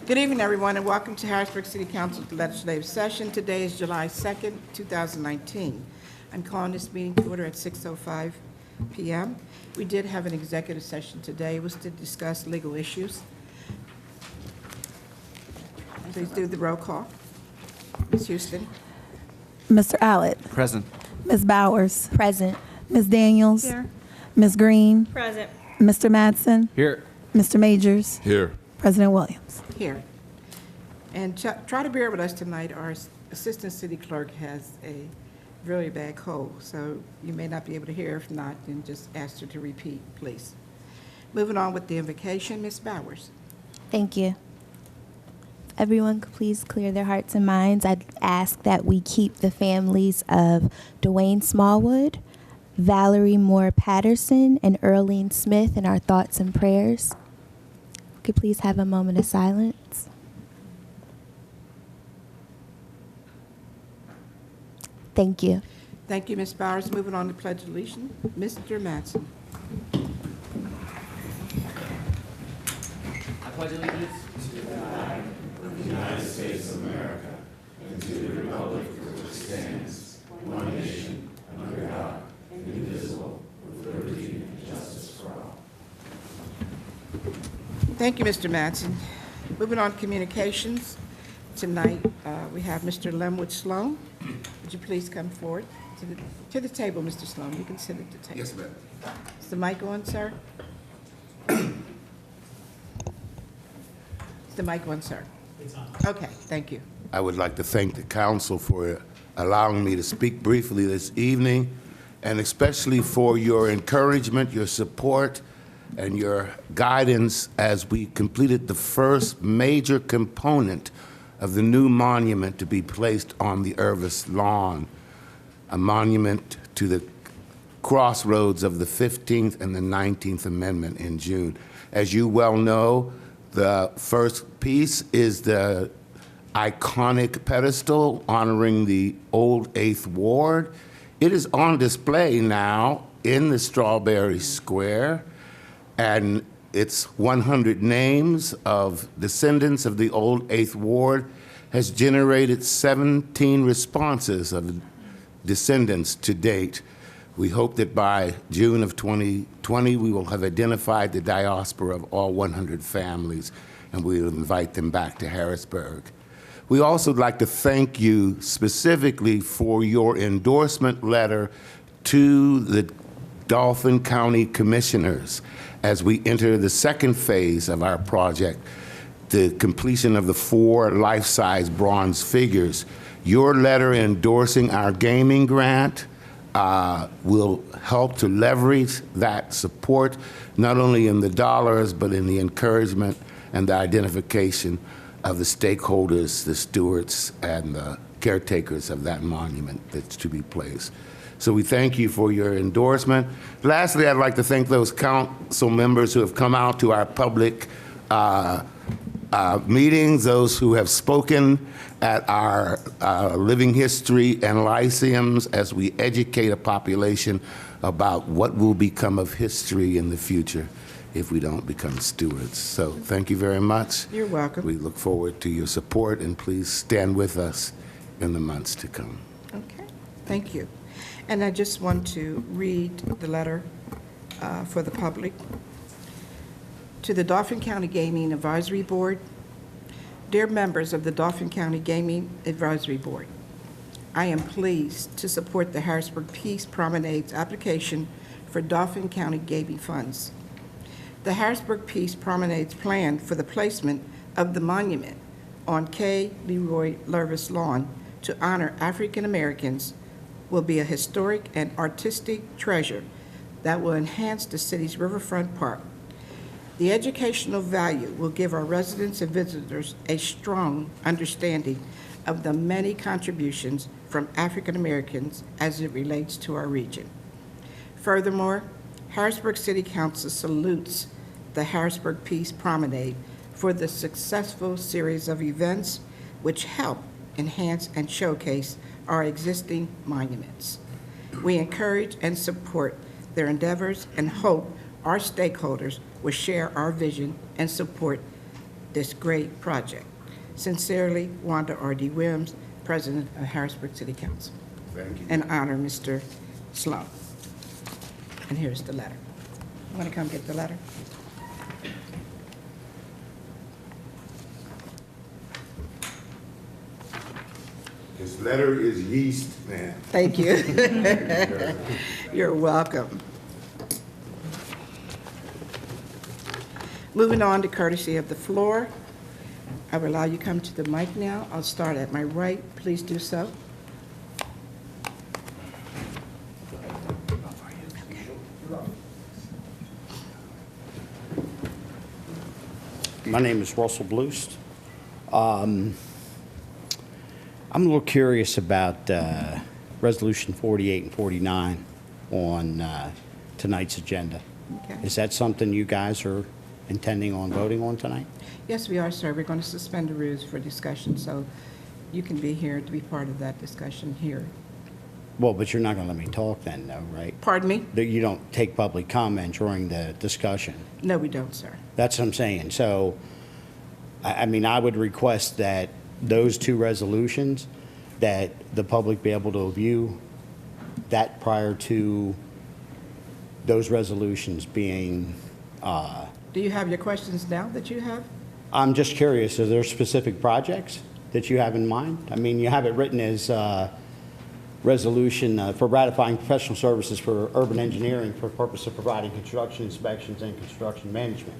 Good evening, everyone, and welcome to Harrisburg City Council Legislative Session. Today is July 2nd, 2019. I'm calling this meeting to order at 6:05 p.m. We did have an executive session today. It was to discuss legal issues. Please do the roll call. Ms. Houston. Mr. Allett. Present. Ms. Bowers. Present. Ms. Daniels. Here. Ms. Green. Present. Mr. Madsen. Here. Mr. Majors. Here. President Williams. Here. And try to bear with us tonight. Our Assistant City Clerk has a really bad cold, so you may not be able to hear. If not, then just ask her to repeat, please. Moving on with the invocation, Ms. Bowers. Thank you. Everyone could please clear their hearts and minds. I'd ask that we keep the families of Dwayne Smallwood, Valerie Moore Patterson, and Earlene Smith in our thoughts and prayers. Could please have a moment of silence. Thank you. Thank you, Ms. Bowers. Moving on to Pledge of Allegiance, Mr. Madsen. I pledge allegiance to the flag of the United States of America and to the republic for which it stands, one nation, under God, indivisible, with liberty and justice for all. Thank you, Mr. Madsen. Moving on to communications. Tonight, we have Mr. Lemwood Sloan. Would you please come forward to the table, Mr. Sloan? You can sit at the table. Yes, ma'am. Is the mic on, sir? Is the mic on, sir? It's on. Okay, thank you. I would like to thank the council for allowing me to speak briefly this evening, and especially for your encouragement, your support, and your guidance as we completed the first major component of the new monument to be placed on the Irvis lawn, a monument to the crossroads of the 15th and the 19th Amendment in June. As you well know, the first piece is the iconic pedestal honoring the old 8th Ward. It is on display now in the Strawberry Square, and its 100 names of descendants of the old 8th Ward has generated 17 responses of descendants to date. We hope that by June of 2020, we will have identified the diaspora of all 100 families, and we will invite them back to Harrisburg. We also would like to thank you specifically for your endorsement letter to the Dauphin County Commissioners as we enter the second phase of our project, the completion of the 4 life-size bronze figures. Your letter endorsing our gaming grant will help to leverage that support, not only in the dollars, but in the encouragement and the identification of the stakeholders, the stewards, and the caretakers of that monument that's to be placed. So we thank you for your endorsement. Lastly, I'd like to thank those council members who have come out to our public meetings, those who have spoken at our living history and lyceums as we educate a population about what will become of history in the future if we don't become stewards. So thank you very much. You're welcome. We look forward to your support, and please stand with us in the months to come. Okay, thank you. And I just want to read the letter for the public. To the Dauphin County Gaming Advisory Board. Dear members of the Dauphin County Gaming Advisory Board, I am pleased to support the Harrisburg Peace Promenade's application for Dauphin County gaming funds. The Harrisburg Peace Promenade's plan for the placement of the monument on K. Leroy Lervis lawn to honor African Americans will be a historic and artistic treasure that will enhance the city's riverfront park. The educational value will give our residents and visitors a strong understanding of the many contributions from African Americans as it relates to our region. Furthermore, Harrisburg City Council salutes the Harrisburg Peace Promenade for the successful series of events which help enhance and showcase our existing monuments. We encourage and support their endeavors and hope our stakeholders will share our vision and support this great project. Sincerely, Wanda R.D. Williams, President of Harrisburg City Council. Thank you. And honor Mr. Sloan. And here's the letter. You want to come get the letter? His letter is yeast, man. Thank you. You're welcome. Moving on to courtesy of the floor. I will allow you to come to the mic now. I'll start at my right. Please do so. My name is Russell Blust. I'm a little curious about Resolution 48 and 49 on tonight's agenda. Okay. Is that something you guys are intending on voting on tonight? Yes, we are, sir. We're going to suspend the rules for discussion, so you can be here to be part of that discussion here. Well, but you're not going to let me talk then, though, right? Pardon me? That you don't take public comment during the discussion. No, we don't, sir. That's what I'm saying. So, I mean, I would request that those two resolutions, that the public be able to view that prior to those resolutions being, Do you have your questions now that you have? I'm just curious, are there specific projects that you have in mind? I mean, you have it written as resolution for ratifying professional services for urban engineering for the purpose of providing construction inspections and construction management.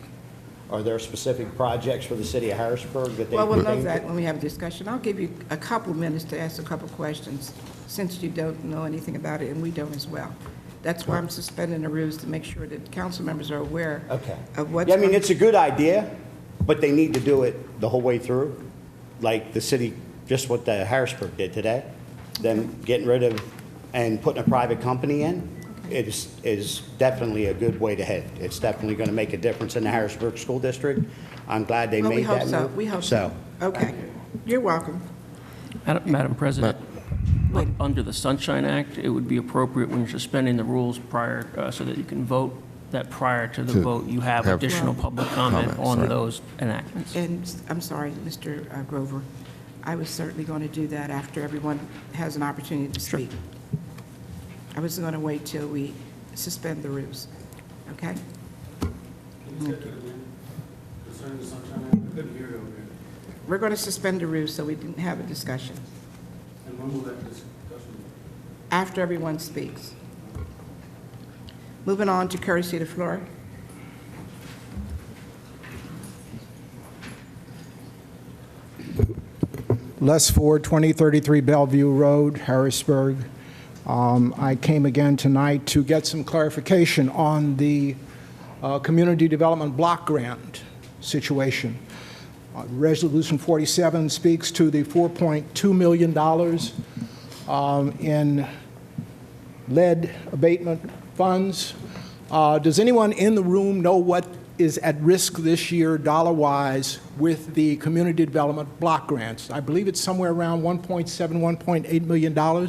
Are there specific projects for the city of Harrisburg that they Well, we'll know pertain to? that when we have a discussion. I'll give you a couple minutes to ask a couple questions, since you don't know anything about it, and we don't as well. That's why I'm suspending the rules, to make sure that council members are aware Okay. of what's Yeah, I mean, going- it's a good idea, but they need to do it the whole way through, like the city, just what the Harrisburg did today. Them getting rid of and putting a private company in is definitely a good way to head. It's definitely going to make a difference in the Harrisburg School District. I'm glad they Well, we made hope that so. move. We hope so. Okay. You're welcome. Madam President, under the Sunshine Act, it would be appropriate when you're suspending the rules prior, so that you can vote, that prior to the vote, you have additional public comment on those enactments. And I'm sorry, Mr. Grover, I was certainly going to do that after everyone has an opportunity to speak. I was going to wait till we suspend the rules, okay? We're going to suspend the rules so we didn't have a discussion. And when will that discussion? After everyone speaks. Moving on to courtesy of the floor. Les Ford, 2033 Bellevue Road, Harrisburg. I came again tonight to get some clarification on the Community Development Block Grant situation. Resolution 47 speaks to the $4.2 million in lead abatement funds. Does anyone in the room know what is at risk this year, dollar-wise, with the community development block grants? I believe it's somewhere around $1.7, $1.8 million.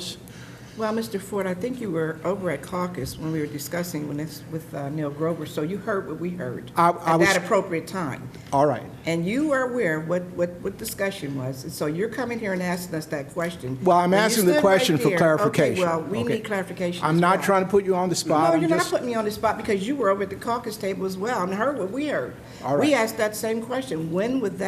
Well, Mr. Ford, I think you were over at caucus when we were discussing with Neil Grover, so you heard what we heard I at was- that appropriate time. All right. And you are aware what discussion was, and so you're coming here and asking us that question. Well, I'm When you asking the stood question right for there- clarification. Okay, well, we Okay. need clarification I'm as not well. trying to put you on the spot. No, I'm you're not just- putting me on the spot, because you were over at the caucus table as well and heard what we heard. All We right. asked that same question. When would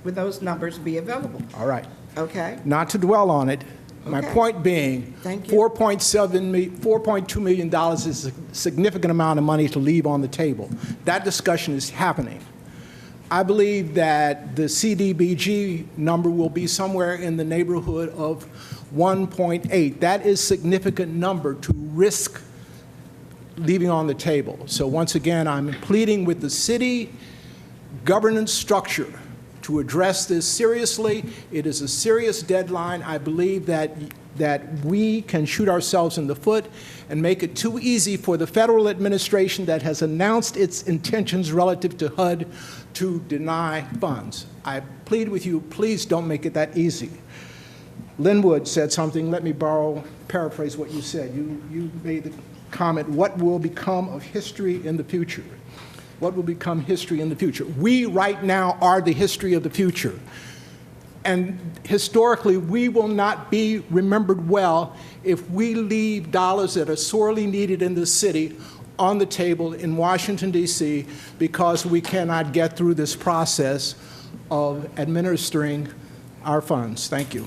those numbers be available? All right. Okay? Not to dwell on it. My Okay. point being, Thank you. $4.2 million is a significant amount of money to leave on the table. That discussion is happening. I believe that the CDBG number will be somewhere in the neighborhood of 1.8. That is a significant number to risk leaving on the table. So once again, I'm pleading with the city governance structure to address this seriously. It is a serious deadline. I believe that we can shoot ourselves in the foot and make it too easy for the federal administration that has announced its intentions relative to HUD to deny funds. I plead with you, please don't make it that easy. Linwood said something, let me paraphrase what you said. You made the comment, what will become of history in the future? what will become history in the future. We right now are the history of the future. And historically, we will not be remembered well if we leave dollars that are sorely needed in this city on the table in Washington, D.C., because we cannot get through this process of administering our funds. Thank you.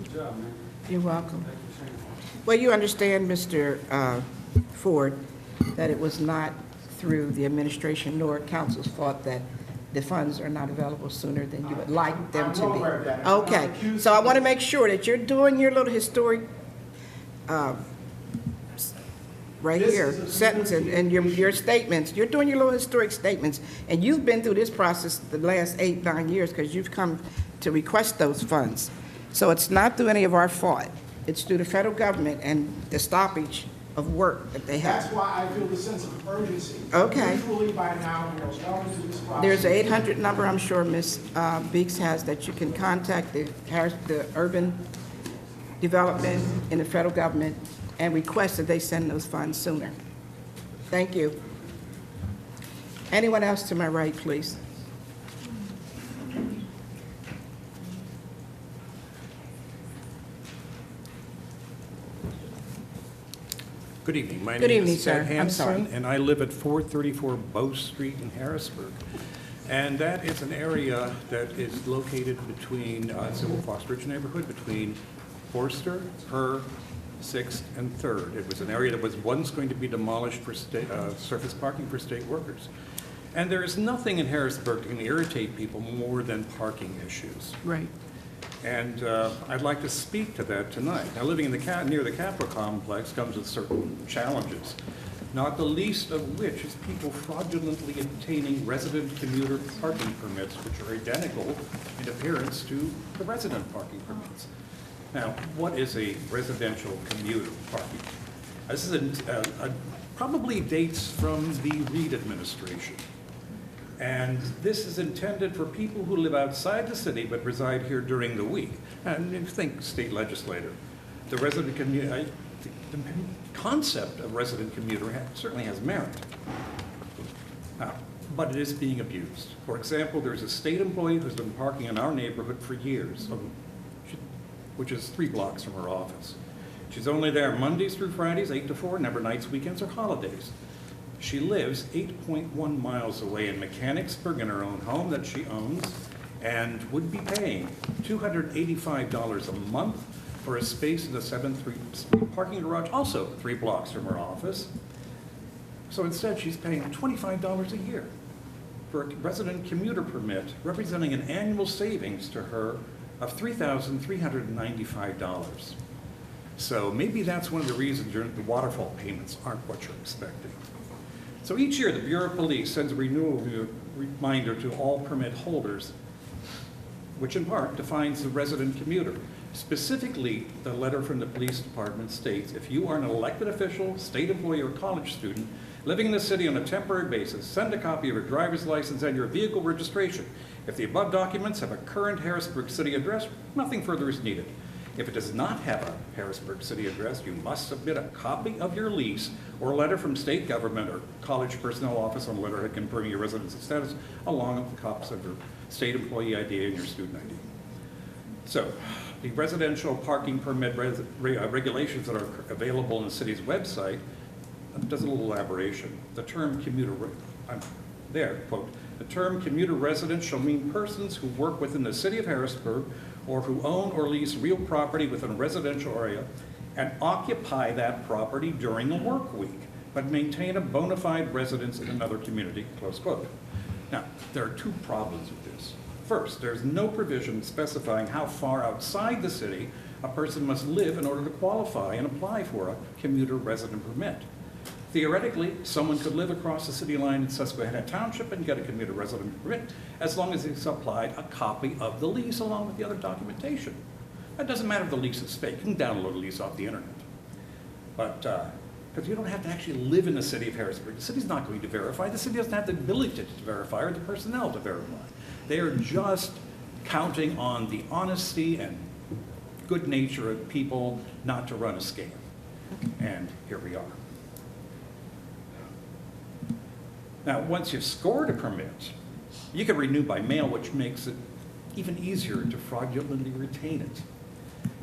Good job, man. You're welcome. Thank you for saying that. Well, you understand, Mr. Ford, that it was not through the administration nor council's fault that the funds are not available sooner than you would like them to be. I'm well aware of that. Okay, so I want to make sure that you're doing your little historic, right here, sentence and your statements. You're doing your little historic statements, and you've been through this process the last 8, 9 years because you've come to request those funds. So it's not through any of our fault. It's through the federal government and the stoppage of work that they have. That's why I feel the sense of urgency. Okay. Usually by now, we are well into this process. There's an 800 number I'm sure Ms. Beeks has that you can contact the urban development in the federal government and request that they send those funds sooner. Thank you. Anyone else to my right, please? Good evening. My Good name evening, is sir. Seth I'm sorry. Hanson, and I live at 434 Bow Street in Harrisburg. And that is an area that is located between, it's a Fox-Ridge neighborhood, between Forster, Her, 6th, and 3rd. It was an area that was once going to be demolished for surface parking for state workers. And there is nothing in Harrisburg that can irritate people more than parking issues. Right. And I'd like to speak to that tonight. Now, living in near the Capitol complex comes with certain challenges, not the least of which is people fraudulently obtaining resident commuter parking permits, which are identical in appearance to the resident parking permits. Now, what is a residential commuter parking? This is probably dates from the Reid administration. And this is intended for people who live outside the city but reside here during the week. And you think state legislator. The resident commuter, the concept of resident commuter certainly has merit. But it is being abused. For example, there's a state employee who's been parking in our neighborhood for years, which is 3 blocks from her office. She's only there Mondays through Fridays, 8 to 4, never nights, weekends, or holidays. She lives 8.1 miles away in Mechanicsburg in her own home that she owns and would be paying $285 a month for a space in the 7th Street parking garage, also 3 blocks from her office. So instead, she's paying $25 a year for a resident commuter permit, representing an annual savings to her of $3,395. So maybe that's one of the reasons the waterfall payments aren't what you're expecting. So each year, the Bureau of Police sends a renewal reminder to all permit holders, which in part defines the resident commuter. Specifically, the letter from the police department states, if you are an elected official, state employee, or college student living in the city on a temporary basis, send a copy of your driver's license and your vehicle registration. If the above documents have a current Harrisburg City address, nothing further is needed. If it does not have a Harrisburg City address, you must submit a copy of your lease or a letter from state government or college personnel office on letterhead confirming your residency status, along with the copies of your state employee ID and your student ID. So, the residential parking permit regulations that are available on the city's website does a little elaboration. The term commuter, quote, the term commuter resident shall mean persons who work within the city of Harrisburg or who own or lease real property within a residential area and occupy that property during a work week, but maintain a bona fide residence in another community, close quote. Now, there are 2 problems with this. First, there's no provision specifying how far outside the city a person must live in order to qualify and apply for a commuter resident permit. Theoretically, someone could live across the city line in Susquehanna Township and get a commuter resident permit as long as they supplied a copy of the lease along with the other documentation. It doesn't matter if the lease is fake. You can download a lease off the internet. But, because you don't have to actually live in the city of Harrisburg. The city's not going to verify. The city doesn't have the ability to verify or the personnel to verify. They are just counting on the honesty and good nature of people not to run a scam. And here we are. Now, once you've scored a permit, you can renew by mail, which makes it even easier to fraudulently retain it.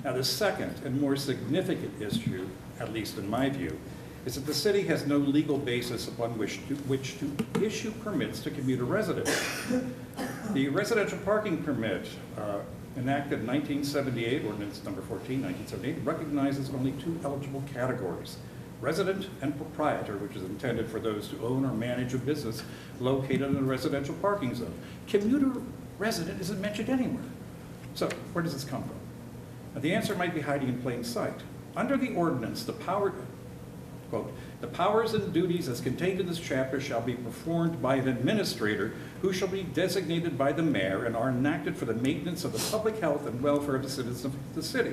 Now, the second and more significant issue, at least in my view, is that the city has no legal basis upon which to issue permits to commuter residents. The residential parking permit enacted in 1978, ordinance number 14, 1978, recognizes only two eligible categories: resident and proprietor, which is intended for those who own or manage a business located in a residential parking zone. Commuter resident isn't mentioned anywhere. So where does this come from? Now, the answer might be hiding in plain sight. Under the ordinance, quote, the powers and duties as contained in this chapter shall be performed by an administrator who shall be designated by the mayor and are enacted for the maintenance of the public health and welfare of the citizens of the city.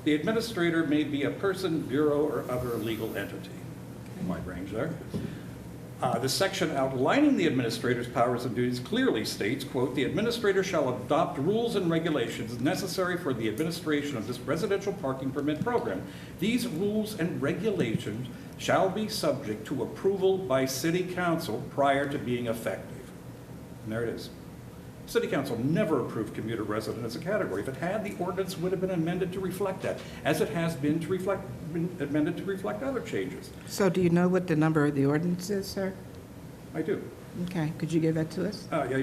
The administrator may be a person, bureau, or other legal entity. Wide range there. The section outlining the administrator's powers and duties clearly states, quote, the administrator shall adopt rules and regulations necessary for the administration of this residential parking permit program. These rules and regulations shall be subject to approval by City Council prior to being effective. And there it is. City Council never approved commuter resident as a category. If it had, the ordinance would have been amended to reflect that, as it has been amended to reflect other changes. So do you know what the number of the ordinance is, sir? I do. Okay, could you give that to us? Yeah, let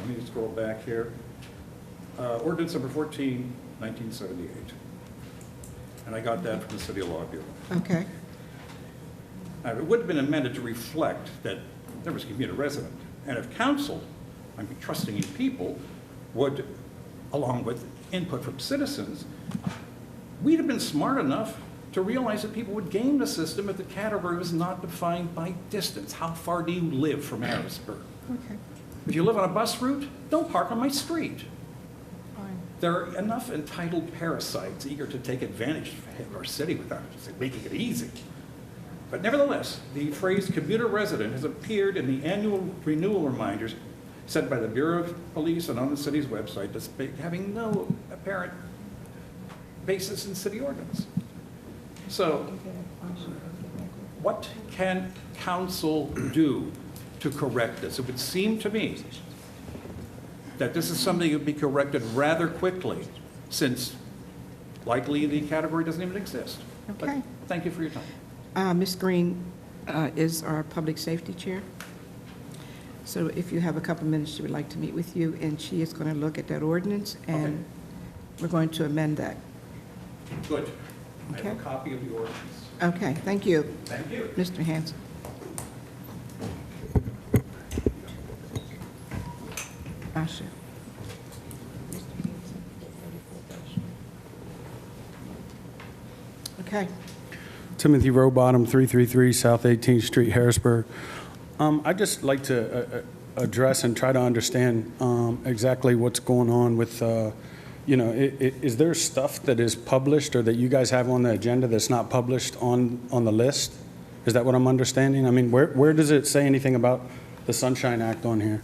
me just scroll back here. Ordinance number 14, 1978. And I got that from the City Law Bureau. Okay, It would have been amended to reflect that there was commuter resident. And if council, I'm trusting in people, would, along with input from citizens, we'd have been smart enough to realize that people would game the system if the category was not defined by distance. How far do you live from Harrisburg? okay. If you live on a bus route, don't park on my street. Fine. There are enough entitled parasites eager to take advantage of our city without just making it easy. But nevertheless, the phrase commuter resident has appeared in the annual renewal reminders sent by the Bureau of Police and on the city's website, despite having no apparent basis in city ordinance. So, what can council do to correct this? It would seem to me that this is something that would be corrected rather quickly, since likely the category doesn't even exist. But Okay. thank you for your time. Ms. Green is our Public Safety Chair. So if you have a couple minutes, she would like to meet with you, and she is going to look at that ordinance, and we're going to amend that. Good. I Okay. have a copy of the ordinance. Okay, thank you. Thank you. Mr. Hanson. Asha. Okay. Timothy Rowbottom, 333 South 18th Street, Harrisburg. I'd just like to address and try to understand exactly what's going on with, is there stuff that is published or that you guys have on the agenda that's not published on the list? Is that what I'm understanding? I mean, where does it say anything about the Sunshine Act on here?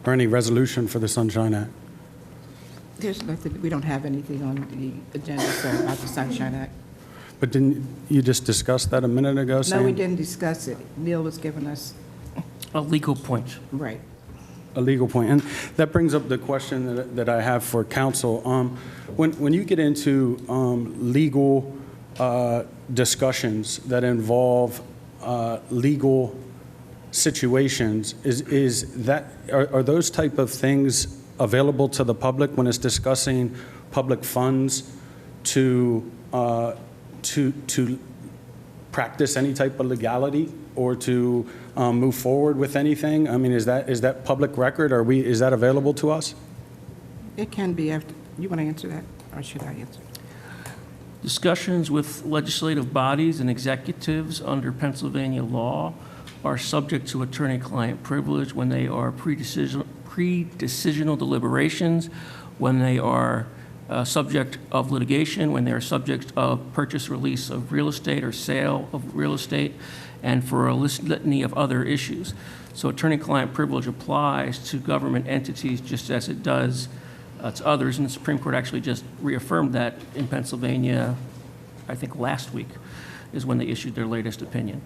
Or any resolution for the Sunshine Act? There's nothing, we don't have anything on the agenda, sir, about the Sunshine Act. But didn't you just discuss that a minute ago? No, saying we didn't discuss it. Neil was giving us, A legal point. right. a legal point. And that brings up the question that I have for council. When you get into legal discussions that involve legal situations, are those type of things available to the public when it's discussing public funds to practice any type of legality or to move forward with anything? I mean, is that public record? Is that available to us? It can be after, you want to answer that, or should I answer? Discussions with legislative bodies and executives under Pennsylvania law are subject to attorney-client privilege when they are pre-decisional deliberations, when they are subject of litigation, when they are subject of purchase, release of real estate or sale of real estate, and for a litany of other issues. So attorney-client privilege applies to government entities just as it does to others, and the Supreme Court actually just reaffirmed that in Pennsylvania, I think last week. is when they issued their latest opinion.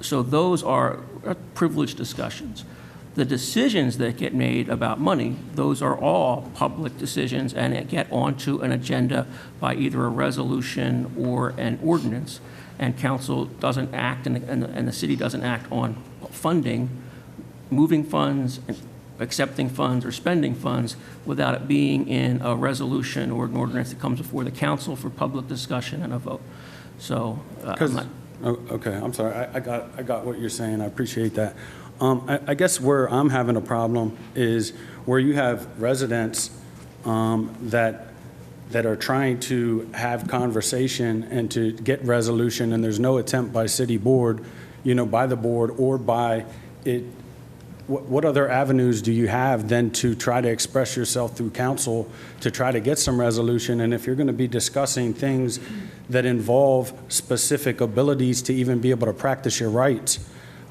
So those are privileged discussions. The decisions that get made about money, those are all public decisions and get onto an agenda by either a resolution or an ordinance. And council doesn't act and the city doesn't act on funding, moving funds, accepting funds, or spending funds without it being in a resolution or an ordinance that comes before the council for public discussion and a vote. So, Okay, I'm sorry. I got what you're saying. I appreciate that. I guess where I'm having a problem is where you have residents that are trying to have conversation and to get resolution, and there's no attempt by city board, by the board or by it. What other avenues do you have then to try to express yourself through council to try to get some resolution? And if you're going to be discussing things that involve specific abilities to even be able to practice your rights,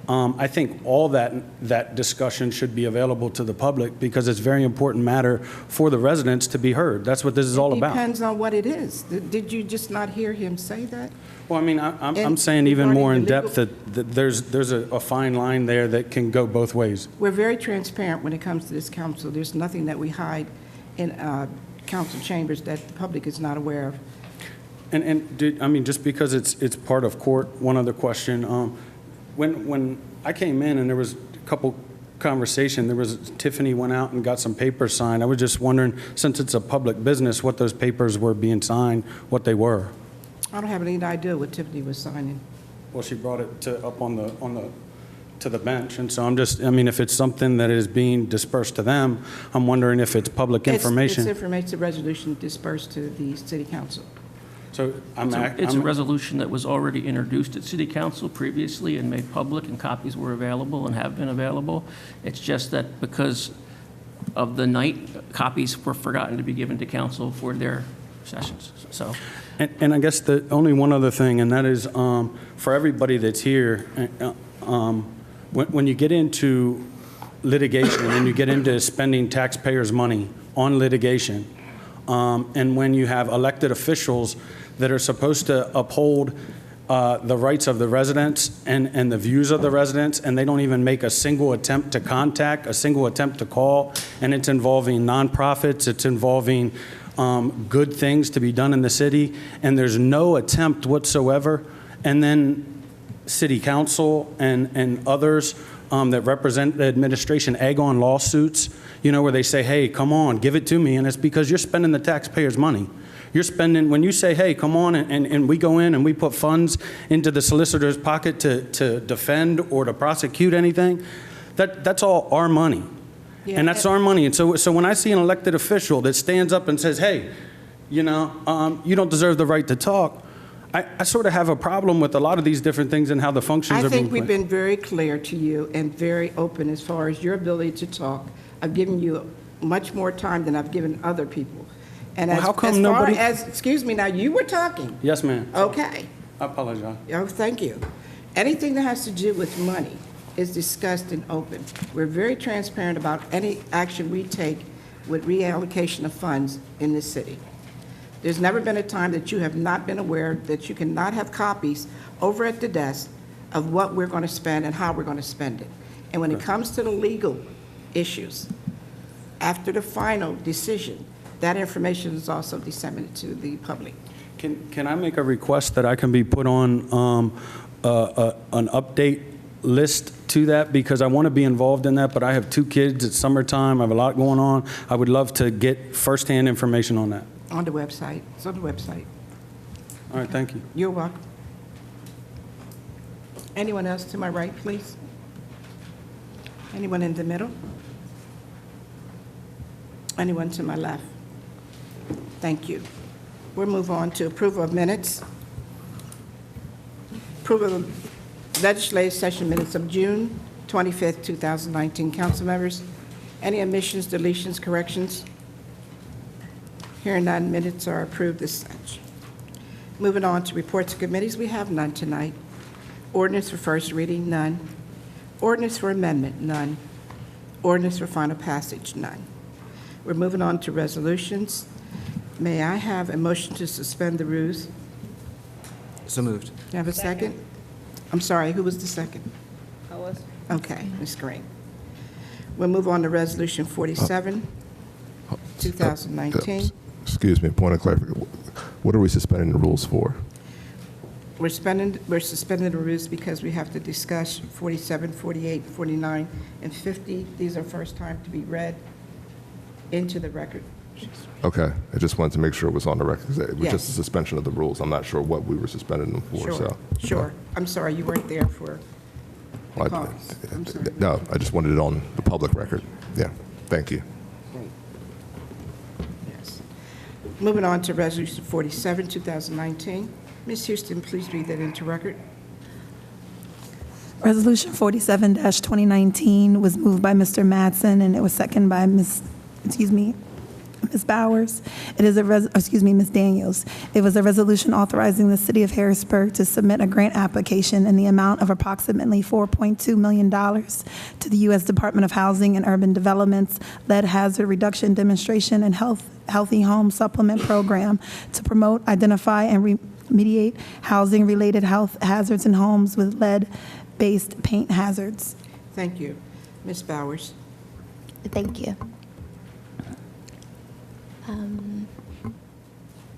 I think all that discussion should be available to the public because it's a very important matter for the residents to be heard. That's what this is all about. It depends on what it is. Did you just not hear him say that? Well, I mean, I'm saying even more in depth that there's a fine line there that can go both ways. We're very transparent when it comes to this council. There's nothing that we hide in council chambers that the public is not aware of. And just because it's part of court, one other question. When I came in and there was a couple conversation, Tiffany went out and got some papers signed. I was just wondering, since it's a public business, what those papers were being signed, what they were. I don't have any idea what Tiffany was signing. Well, she brought it up to the bench, and so if it's something that is being dispersed to them, I'm wondering if it's public information. It's a resolution dispersed to the city council. So it's a resolution that was already introduced at city council previously and made public, and copies were available and have been available. It's just that because of the night, copies were forgotten to be given to council for their sessions. So. And I guess the only one other thing, and that is for everybody that's here, when you get into litigation and you get into spending taxpayers' money on litigation, and when you have elected officials that are supposed to uphold the rights of the residents and the views of the residents, and they don't even make a single attempt to contact, a single attempt to call, and it's involving nonprofits, it's involving good things to be done in the city, and there's no attempt whatsoever, and then city council and others that represent the administration egg on lawsuits, where they say, hey, come on, give it to me, and it's because you're spending the taxpayers' money. You're spending, when you say, hey, come on, and we go in and we put funds into the solicitor's pocket to defend or to prosecute anything, that's all our money. Yeah, and that's our money. And so when I see an elected official that stands up and says, hey, you don't deserve the right to talk, I sort of have a problem with a lot of these different things and how the functions are being I think we've been very clear to you and very open as far as your ability to talk. I've given you much more time than I've given other people. And well, how come nobody? Excuse me, now you were talking. Yes, ma'am. Okay. I apologize. Oh, thank you. Anything that has to do with money is discussed in open. We're very transparent about any action we take with reallocation of funds in this city. There's never been a time that you have not been aware that you cannot have copies over at the desk of what we're going to spend and how we're going to spend it. And when it comes to the legal issues, after the final decision, that information is also disseminated to the public. Can I make a request that I can be put on an update list to that? Because I want to be involved in that, but I have 2 kids, it's summertime, I have a lot going on. I would love to get firsthand information on that. On the website. It's on the website. All right, thank you. You're welcome. Anyone else to my right, please? Anyone in the middle? Anyone to my left? Thank you. We'll move on to approval of minutes. Approval of legislative session minutes of June 25th, 2019. Council members, any omissions, deletions, corrections? Hearing none, minutes are approved as such. Moving on to reports of committees, we have none tonight. Ordinance for first reading, none. Ordinance for amendment, none. Ordinance for final passage, none. We're moving on to resolutions. May I have a motion to suspend the rules? So moved. Do you have a second? I'm sorry, who was the second? I was. Okay, Ms. Green. We'll move on to Resolution 47, 2019. Excuse me, point of clarification. What are we suspending the rules for? We're suspending the rules because we have to discuss 47, 48, 49, and 50. These are first time to be read into the record. Okay, I just wanted to make sure it was on the record. It was Yes. just a suspension of the rules. I'm not sure what we were suspending them for, Sure, so. sure. I'm sorry, you weren't there for the I- cause. I'm sorry. No, I just wanted it on the public record. Yeah, thank you. Yes. Moving on to Resolution 47, 2019. Ms. Houston, please read that into record. Resolution 47-2019 was moved by Mr. Mattson, and it was seconded by Ms. Bowers. It is Ms. Daniels. It was a resolution authorizing the City of Harrisburg to submit a grant application in the amount of approximately $4.2 million to the U.S. Department of Housing and Urban Development's Lead Hazard Reduction Demonstration and Healthy Home Supplement Program to promote, identify, and remediate housing-related health hazards in homes with lead-based paint hazards. Thank you. Ms. Bowers. Thank you.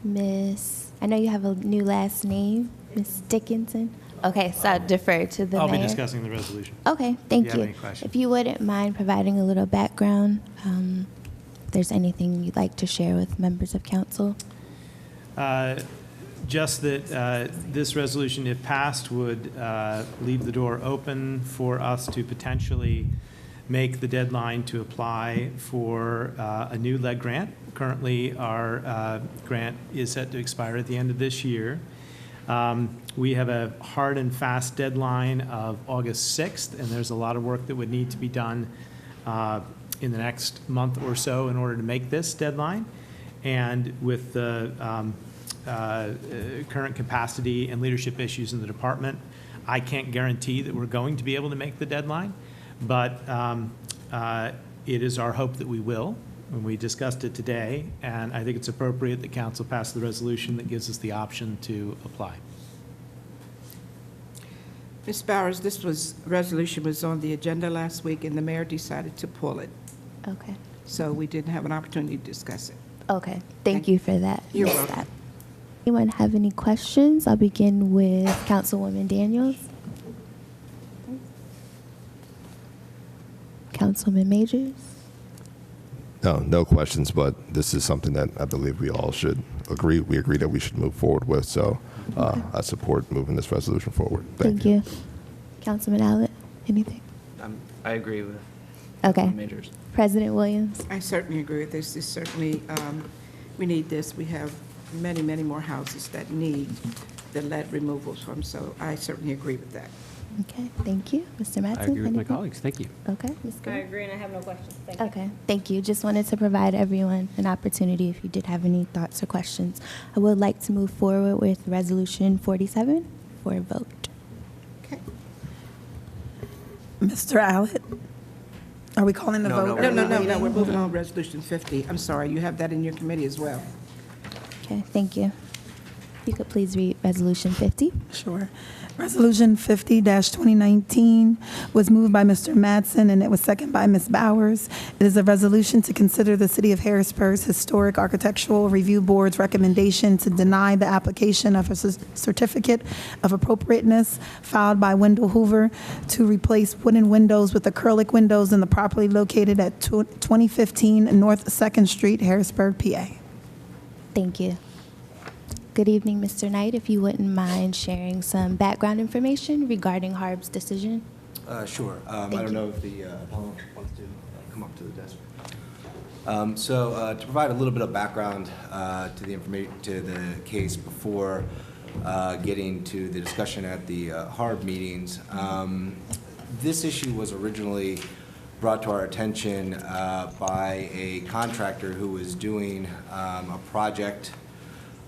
Miss, I know you have a new last name, Miss Dickinson. Okay, so I'll defer to the I'll mayor. be discussing the resolution. Okay, thank If you you. have any questions. If you wouldn't mind providing a little background, if there's anything you'd like to share with members of council. Just that this resolution, if passed, would leave the door open for us to potentially make the deadline to apply for a new lead grant. Currently, our grant is set to expire at the end of this year. We have a hard and fast deadline of August 6th, and there's a lot of work that would need to be done in the next month or so in order to make this deadline. And with the current capacity and leadership issues in the department, I can't guarantee that we're going to be able to make the deadline, but it is our hope that we will. And we discussed it today, and I think it's appropriate that council pass the resolution that gives us the option to apply. Ms. Bowers, resolution was on the agenda last week, and the mayor decided to pull it. Okay. So we didn't have an opportunity to discuss it. Okay, thank you for that. You're Missed welcome. that. Anyone have any questions? I'll begin with Councilwoman Daniels. Councilman Majors? No questions, but this is something that I believe we all should agree. We agree that we should move forward with, so I support moving this resolution forward. Thank you. Councilman Allett, anything? I agree with Okay. Majors. President Williams? I certainly agree with this. This certainly, we need this. We have many, many more houses that need the lead removal from, so I certainly agree with that. Okay, thank you. Mr. Mattson? I agree with my anything? colleagues. Thank you. Okay, Ms. I Green? agree, and I have no questions. Thank you. Okay, thank you. Just wanted to provide everyone an opportunity if you did have any thoughts or questions. I would like to move forward with Resolution 47 for a vote. Okay. Mr. Allett? Are we calling the No, vote? No, we're moving on to Resolution 50. I'm sorry, you have that in your committee as well. Okay, thank you. If you could please read Resolution 50. Sure. Resolution 50-2019 was moved by Mr. Mattson, and it was seconded by Ms. Bowers. It is a resolution to consider the City of Harrisburg's Historic Architectural Review Board's recommendation to deny the application of a certificate of appropriateness filed by Wendell Hoover to replace wooden windows with acrylic windows in the property located at 2015 North 2nd Street, Harrisburg, PA. Thank you. Good evening, Mr. Knight. If you wouldn't mind sharing some background information regarding Harb's decision. Sure. I Thank don't you. know if the appellant wants to come up to the desk. To provide a little bit of background to the information to the case before getting to the discussion at the Harb meetings, this issue was originally brought to our attention by a contractor who was doing a project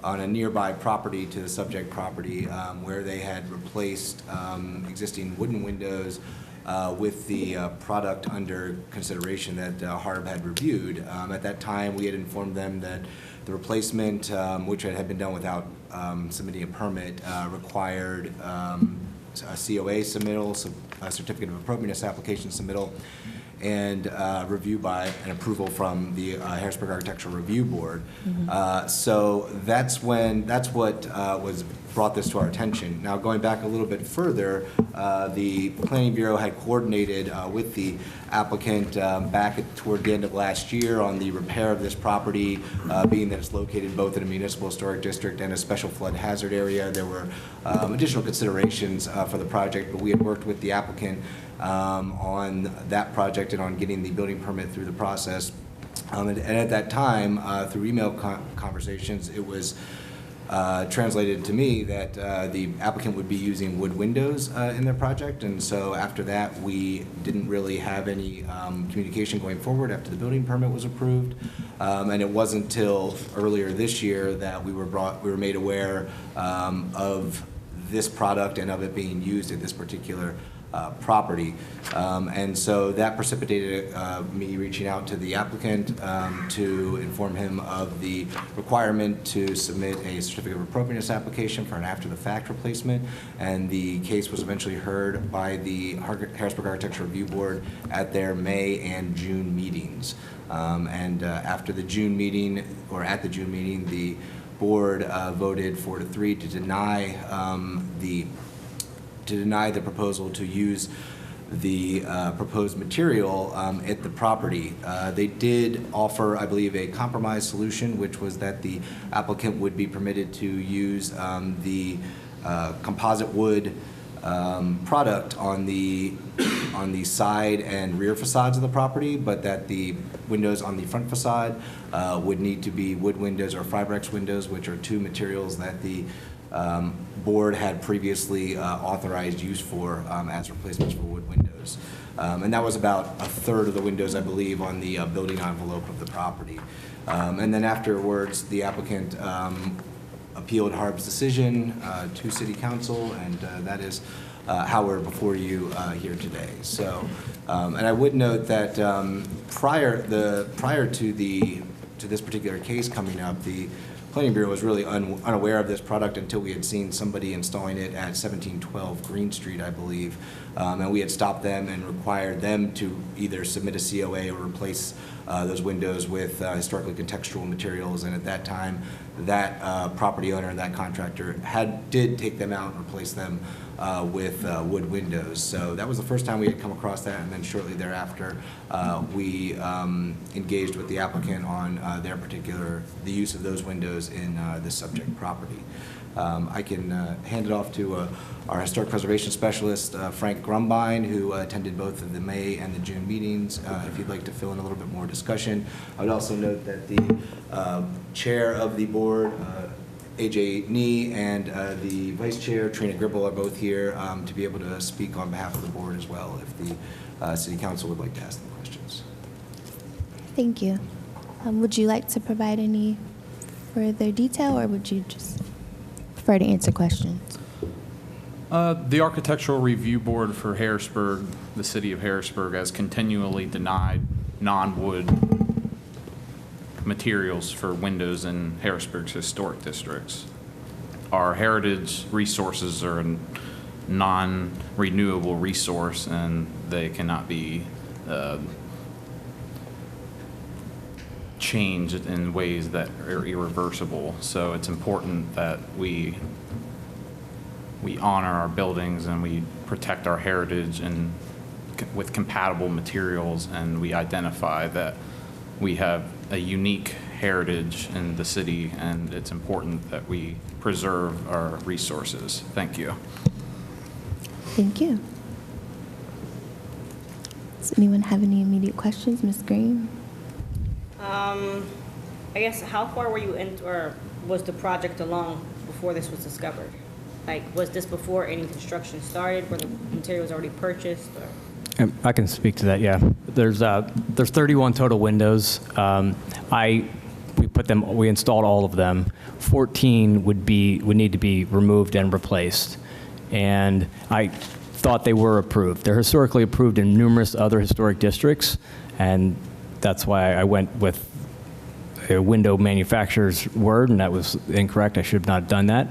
on a nearby property to the subject property where they had replaced existing wooden windows with the product under consideration that Harb had reviewed. At that time, we had informed them that The replacement, which had been done without submitting a permit, required a COA submittal, so a certificate of appropriateness application submittal, and review by and approval from the Harrisburg Architectural Review Board. So that's what was brought this to our attention. Now, going back a little bit further, the Planning Bureau had coordinated with the applicant toward the end of last year on the repair of this property, being that it's located both in a municipal historic district and a special flood hazard area. There were additional considerations for the project, but we had worked with the applicant on that project and on getting the building permit through the process. And at that time, through email conversations, it was translated to me that the applicant would be using wood windows in their project, and so after that we didn't really have any communication going forward after the building permit was approved, and it wasn't until earlier this year that we were made aware of this product and of it being used at this particular property. And so that precipitated me reaching out to the applicant to inform him of the requirement to submit a certificate of appropriateness application for an after-the-fact replacement, and the case was eventually heard by the Harrisburg Architectural Review Board at their May and June meetings. After the June meeting, or at the June meeting, the board voted 4-3 to deny the proposal to use the proposed material at the property. They did offer, I believe, a compromise solution, which was that the applicant would be permitted to use the composite wood product on the side and rear facades of the property, but that the windows on the front facade would need to be wood windows or Fibrex windows, which are two materials that the board had previously authorized use for as replacements for wood windows. And that was about a third of the windows, I believe, on the building envelope of the property. And then afterwards, the applicant appealed Harb's decision to City Council, and that is how we're before you here today. So, and I would note that prior to this particular case coming up, the Planning Bureau was really unaware of this product until we had seen somebody installing it at 1712 Green Street, I believe. And we had stopped them and required them to either submit a COA or replace those windows with historically contextual materials. And at that time, that property owner and that contractor did take them out and replace them with wood windows. So that was the first time we had come across that, and then shortly thereafter, we engaged with the applicant on the use of those windows in this subject property. I can hand it off to our historic preservation specialist, Frank Grumbine, who attended both of the May and the June meetings, if you'd like to fill in a little bit more discussion. I would also note that the chair of the board, AJ Nee, and the vice chair, Trina Gribble, are both here to be able to speak on behalf of the board as well, if the city council would like to ask them questions. Thank you. Would you like to provide any further detail, or would you just prefer to answer questions? The Architectural Review Board for Harrisburg, the city of Harrisburg, has continually denied non-wood materials for windows in Harrisburg's historic districts. Our heritage resources are a non-renewable resource, and they cannot be changed in ways that are irreversible. So it's important that we honor our buildings and we protect our heritage and with compatible materials, and we identify that we have a unique heritage in the city, and it's important that we preserve our resources. Thank you. Thank you. Does anyone have any immediate questions? Ms. Green? I guess, how far were you in, or was the project along before this was discovered? Like, was this before any construction started? Were the materials already purchased? Or? I can speak to that. Yeah, there's 31 total windows. We installed all of them. 14 would need to be removed and replaced, and I thought they were approved. They're historically approved in numerous other historic districts, and that's why I went with a window manufacturer's word, and that was incorrect. I should not have done that.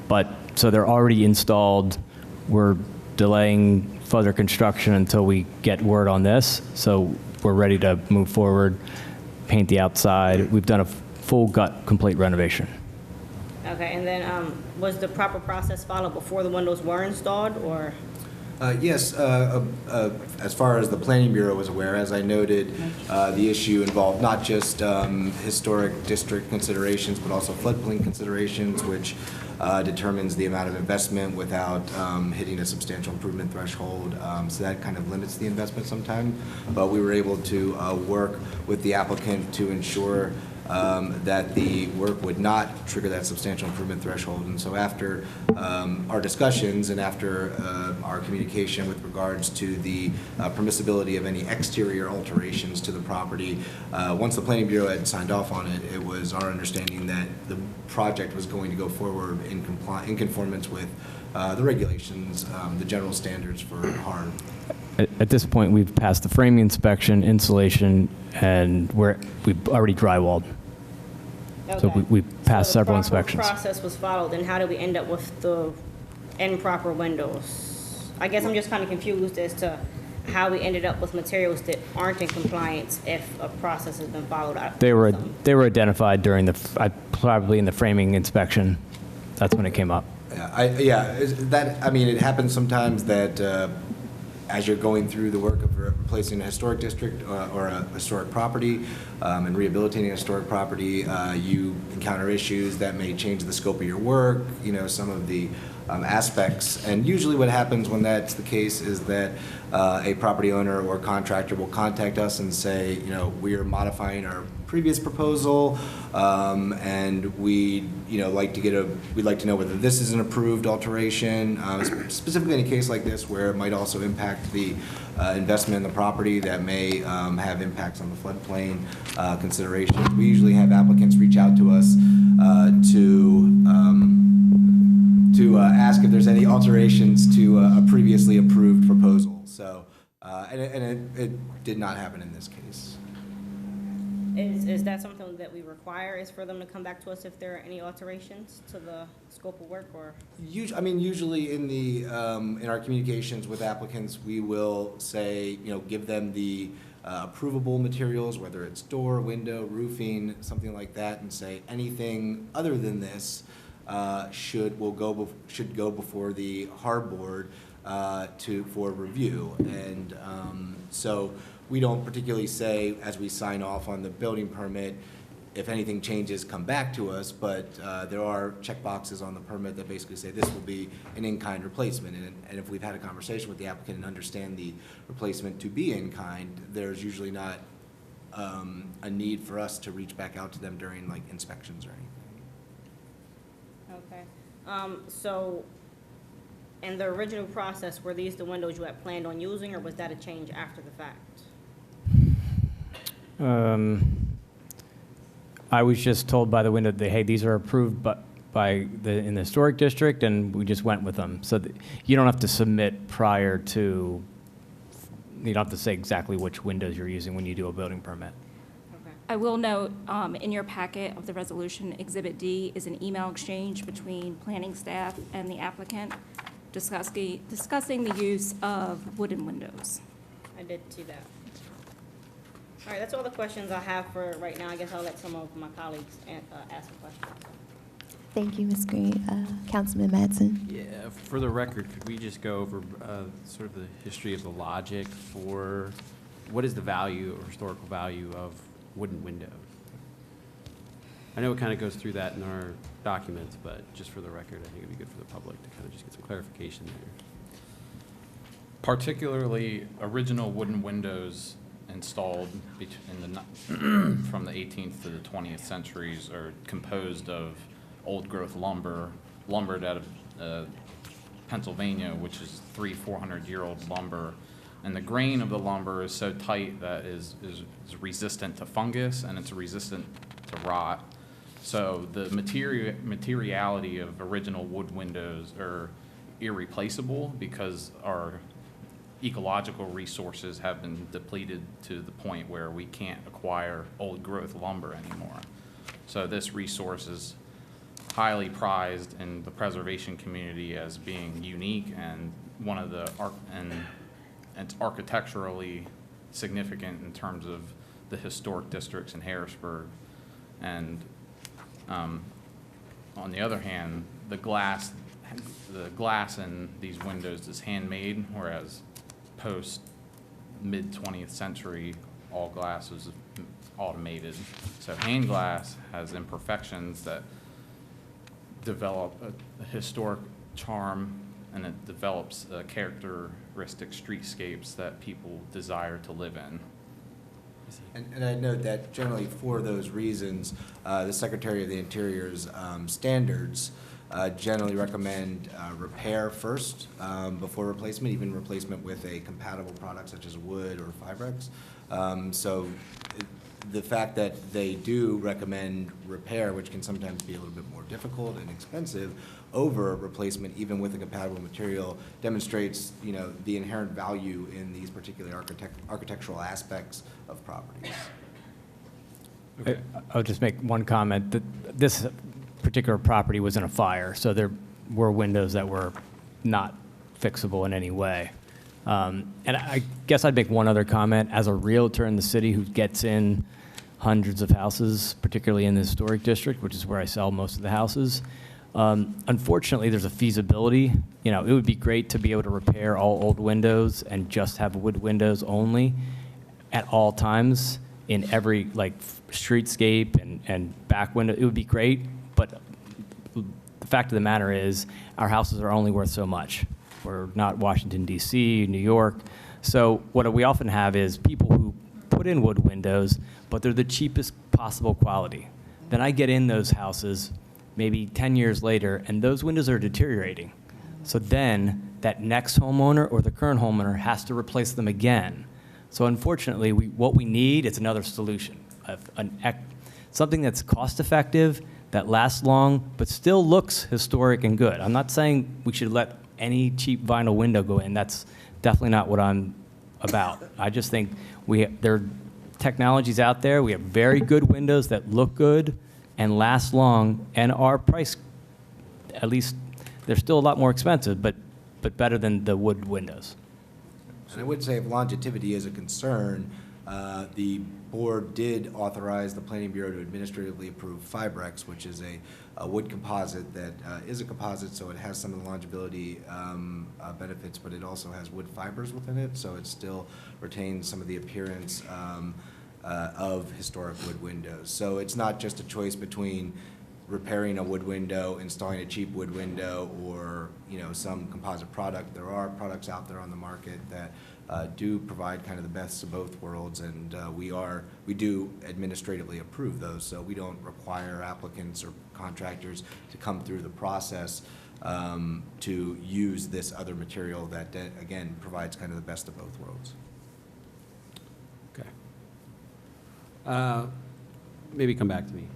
But, so they're already installed. We're delaying further construction until we get word on this. So we're ready to move forward, paint the outside. We've done a full gut, complete renovation. Okay, and then was the proper process followed before the windows were installed, or? Yes, as far as the Planning Bureau was aware, as I noted, the issue involved not just historic district considerations, but also floodplain considerations, which determines the amount of investment without hitting a substantial improvement threshold. So that kind of limits the investment sometimes. But we were able to work with the applicant to ensure that the work would not trigger that substantial improvement threshold. And so after our discussions and after our communication with regards to the permissibility of any exterior alterations to the property, once the Planning Bureau had signed off on it, it was our understanding that the project was going to go forward in conformance with the regulations, the general standards for hard. At this point, we've passed the framing inspection, insulation, and we've already drywalled. Okay. So we passed several inspections. The process was followed, and how did we end up with the improper windows? I guess I'm just kind of confused as to how we ended up with materials that aren't in compliance if a process has been followed. They were identified during probably in the framing inspection. That's when it came up. I mean, it happens sometimes that as you're going through the work of replacing a historic district or a historic property and rehabilitating a historic property, you encounter issues that may change the scope of your work, some of the aspects. And usually what happens when that's the case is that a property owner or contractor will contact us and say, we are modifying our previous proposal, and we'd like to know whether this is an approved alteration, specifically in a case like this where it might also impact the investment in the property that may have impacts on the floodplain considerations. We usually have applicants reach out to us to ask if there's any alterations to a previously approved proposal. So, and it did not happen in this case. Is that something that we require, is for them to come back to us if there are any alterations to the scope of work, or? Usually in our communications with applicants, we will say, give them the approvable materials, whether it's door, window, roofing, something like that, and say anything other than this should go before the hard board for review. And so we don't particularly say, as we sign off on the building permit, if anything changes, come back to us, but there are check boxes on the permit that basically say this will be an in-kind replacement. And if we've had a conversation with the applicant and understand the replacement to be in-kind, there's usually not a need for us to reach back out to them during inspections or anything. Okay. So in the original process, were these the windows you had planned on using, or was that a change after the fact? I was just told by the window that, hey, these are approved in the historic district, and we just went with them. So you don't have to submit prior to, you don't have to say exactly which windows you're using when you do a building permit. Okay. I will note, in your packet of the resolution, Exhibit D is an email exchange between planning staff and the applicant discussing the use of wooden windows. I did see that. All right, that's all the questions I have for right now. I guess I'll let some of my colleagues ask questions. Thank you, Ms. Green. Councilman Madsen. Yeah, for the record, could we just go over sort of the history of the logic for what is the value or historical value of wooden windows? I know it kind of goes through that in our documents, but just for the record, I think it'd be good for the public to kind of just get some clarification there. Particularly original wooden windows installed from the 18th to the 20th centuries are composed of old-growth lumber, lumbered out of Pennsylvania, which is 300-400-year-old lumber. And the grain of the lumber is so tight that is resistant to fungus, and it's resistant to rot. So the materiality of original wood windows are irreplaceable because our ecological resources have been depleted to the point where we can't acquire old growth lumber anymore. So this resource is highly prized in the preservation community as being unique and one of the, and it's architecturally significant in terms of the historic districts in Harrisburg. And on the other hand, the glass in these windows is handmade, whereas post mid-20th century, all glass was automated. So hand glass has imperfections that develop a historic charm, and it develops characteristic streetscapes that people desire to live in. And I note that generally for those reasons, the Secretary of the Interior's standards generally recommend repair first before replacement, even replacement with a compatible product such as wood or Fibrex. The fact that they do recommend repair, which can sometimes be a little bit more difficult and expensive, over replacement, even with a compatible material, demonstrates, you know, the inherent value in these particular architectural aspects of properties. Okay. I'll just make one comment. That this particular property was in a fire, so there were windows that were not fixable in any way. And I guess I'd make one other comment. As a realtor in the city who gets in hundreds of houses, particularly in the historic district, which is where I sell most of the houses, unfortunately, there's a feasibility. You know, it would be great to be able to repair all old windows and just have wood windows only at all times in every, like, streetscape and back window. It would be great, but the fact of the matter is our houses are only worth so much. We're not Washington, D.C., New York. So what we often have is people who put in wood windows, but they're the cheapest possible quality. Then I get in those houses maybe 10 years later, and those windows are deteriorating. So then that next homeowner or the current homeowner has to replace them again. So unfortunately, what we need is another solution, something that's cost-effective, that lasts long, but still looks historic and good. I'm not saying we should let any cheap vinyl window go in. That's definitely not what I'm about. I just think there are technologies out there. We have very good windows that look good and last long and are priced, at least they're still a lot more expensive, but better than the wood windows. And I would say if longevity is a concern, the board did authorize the Planning Bureau to administratively approve Fibrex, which is a wood composite that is a composite, so it has some of the longevity benefits, but it also has wood fibers within it, so it still retains some of the appearance of historic wood windows. So it's not just a choice between repairing a wood window, installing a cheap wood window, or, you know, some composite product. There are products out there on the market that do provide kind of the best of both worlds, and we do administratively approve those, so we don't require applicants or contractors to come through the process to use this other material that, again, provides kind of the best of both worlds. Okay. Maybe come back to me.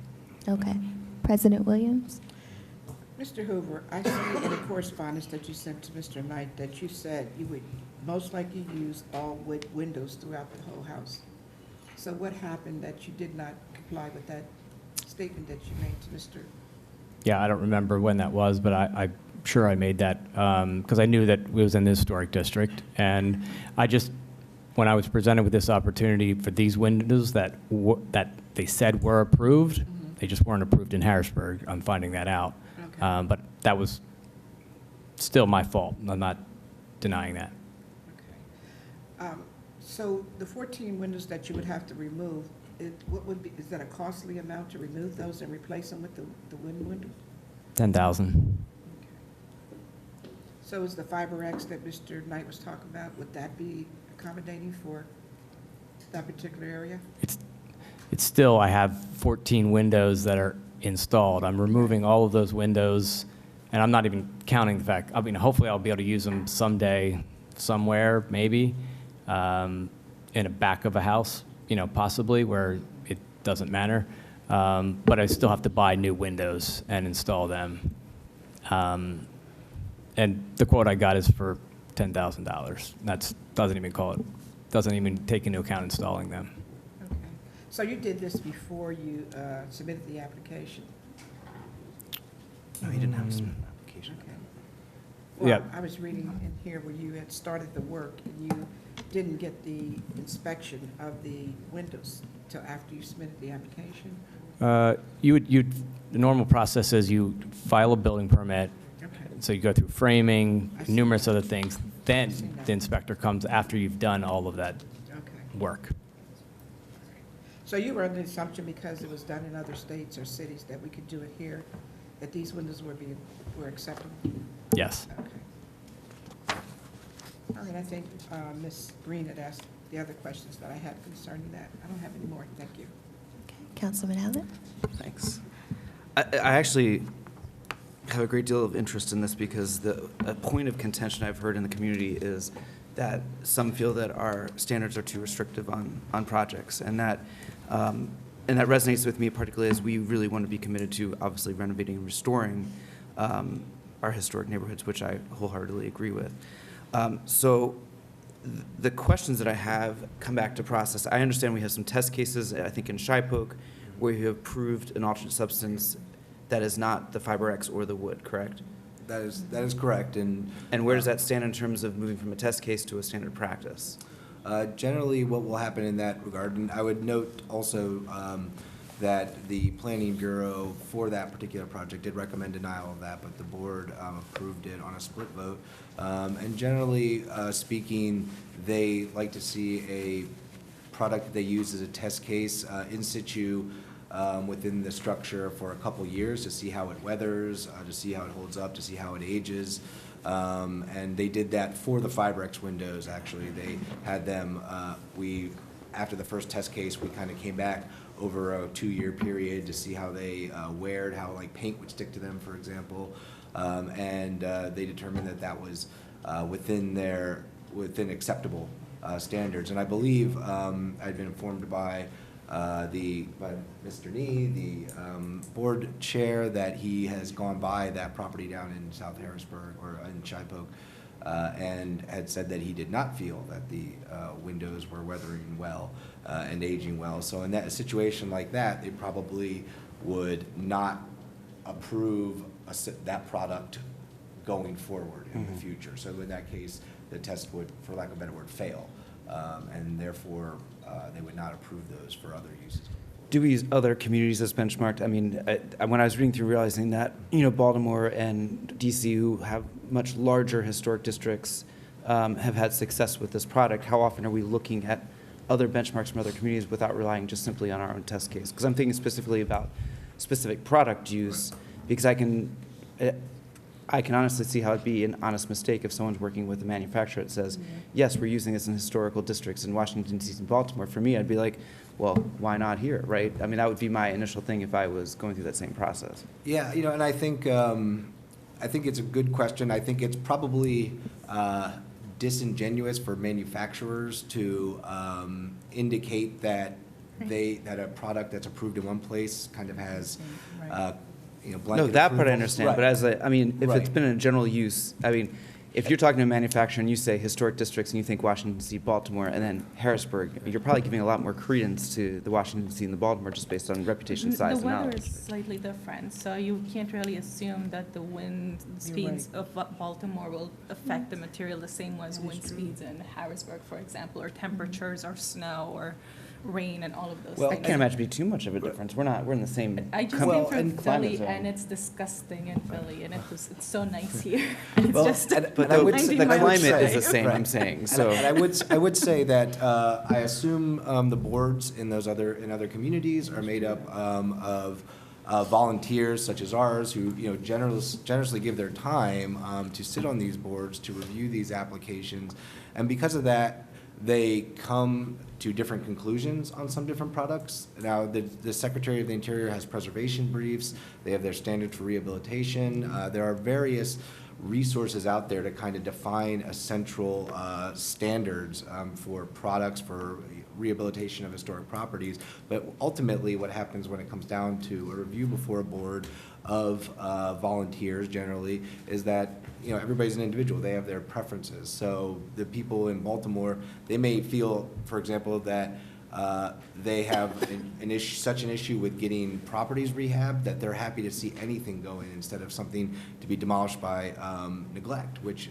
Okay. President Williams? Mr. Hoover, I see in a correspondence that you sent to Mr. Knight that you said you would most likely use all wood windows throughout the whole house. So what happened that you did not comply with that statement that you made to Mr.? Yeah, I don't remember when that was, but I'm sure I made that because I knew that it was in the historic district. And I just, when I was presented with this opportunity for these windows that they said were approved, they just weren't approved in Harrisburg. I'm finding that out. Okay. But that was still my fault. I'm not denying that. Okay. So the 14 windows that you would have to remove, is that a costly amount to remove those and replace them with the wooden windows? $10,000. Okay. So is the Fibrex that Mr. Knight was talking about, would that be accommodating for that particular area? It's still, I have 14 windows that are installed. I'm removing all of those windows, and I'm not even counting the fact, I mean, hopefully I'll be able to use them someday, somewhere, maybe, in a back of a house, you know, possibly, where it doesn't matter. But I still have to buy new windows and install them. And the quote I got is for $10,000. That doesn't even take into account installing them. So you did this before you submitted the application? No, he didn't have to submit an application. Okay. Well, Yeah. I was reading in here where you had started the work and you didn't get the inspection of the windows till after you submitted the application? The normal process is you file a building permit. Okay. So you go through framing, I see. numerous other things. Then I see that. the inspector comes after you've done all of that Okay. work. So you were under the assumption because it was done in other states or cities that we could do it here, that these windows were acceptable? Yes. Okay. All right, I think Ms. Green had asked the other questions that I had concerning that. I don't have any more. Thank you. Councilman Allen? Thanks. I actually have a great deal of interest in this because a point of contention I've heard in the community is that some feel that our standards are too restrictive on projects, and that resonates with me particularly as we really want to be committed to obviously renovating and restoring our historic neighborhoods, which I wholeheartedly agree with. So the questions that I have come back to process. I understand we have some test cases, I think in Shipoke, where you have proved an alternate substance that is not the fiber X or the wood, correct? That is correct. And where does that stand in terms of moving from a test case to a standard practice? Generally, what will happen in that regard, and I would note also that the Planning Bureau for that particular project did recommend denial of that, but the board approved it on a split vote. And generally speaking, they like to see a product that they use as a test case in situ within the structure for a couple years to see how it weathers, to see how it holds up, to see how it ages. And they did that for the FiberX windows, actually. They had them, after the first test case, we kind of came back over a 2-year period to see how they weared, how like paint would stick to them, for example. And they determined that that was within acceptable standards. And I believe I'd been informed by Mr. Nee, the board chair, that he has gone by that property down in South Harrisburg or in Shipoke and had said that he did not feel that the windows were weathering well and aging well. So in that situation like that, they probably would not approve that product going forward in the future. So in that case, the test would, for lack of a better word, fail. And therefore, they would not approve those for other uses. Do we use other communities as benchmarked? I mean, when I was reading through, realizing that, Baltimore and DC, who have much larger historic districts, have had success with this product, how often are we looking at other benchmarks from other communities without relying just simply on our own test case? Because I'm thinking specifically about specific product use, because I can honestly see how it'd be an honest mistake if someone's working with a manufacturer that says, yes, we're using this in historical districts in Washington, D.C. and Baltimore. For me, I'd be like, well, why not here, right? I mean, that would be my initial thing if I was going through that same process. Yeah, and I think it's a good question. I think it's probably disingenuous for manufacturers to indicate that that a product that's approved in one place kind of has blanket No, that part I approval. understand, Right. but if Right. it's been in general use, I mean, if you're talking to a manufacturer and you say historic districts and you think Washington D.C., Baltimore, and then Harrisburg, you're probably giving a lot more credence to the Washington D.C. and the Baltimore just based on reputation, size, and The weather knowledge. is slightly different, so you can't really assume that the wind speeds of Baltimore will affect the material the same way as wind speeds in Harrisburg, for example, or temperatures or snow or rain and all of those I things. can't imagine it be too much of a difference. We're in the same. I just climate came from Philly, zone. and it's disgusting in Philly, and it's so nice here. And it's Well, just but I would the say- climate is say- the same, right. I'm saying, And so. I would say that I assume the boards in other communities are made up of volunteers such as ours who generously give their time to sit on these boards to review these applications, and because of that, they come to different conclusions on some different products. Now, the Secretary of the Interior has preservation briefs. They have their standard for rehabilitation. There are various resources out there to kind of define essential standards for products, for rehabilitation of historic properties. But ultimately, what happens when it comes down to a review before a board of volunteers generally is that everybody's an individual. They have their preferences. So the people in Baltimore, they may feel, for example, that They have such an issue with getting properties rehabbed that they're happy to see anything go in instead of something to be demolished by neglect, which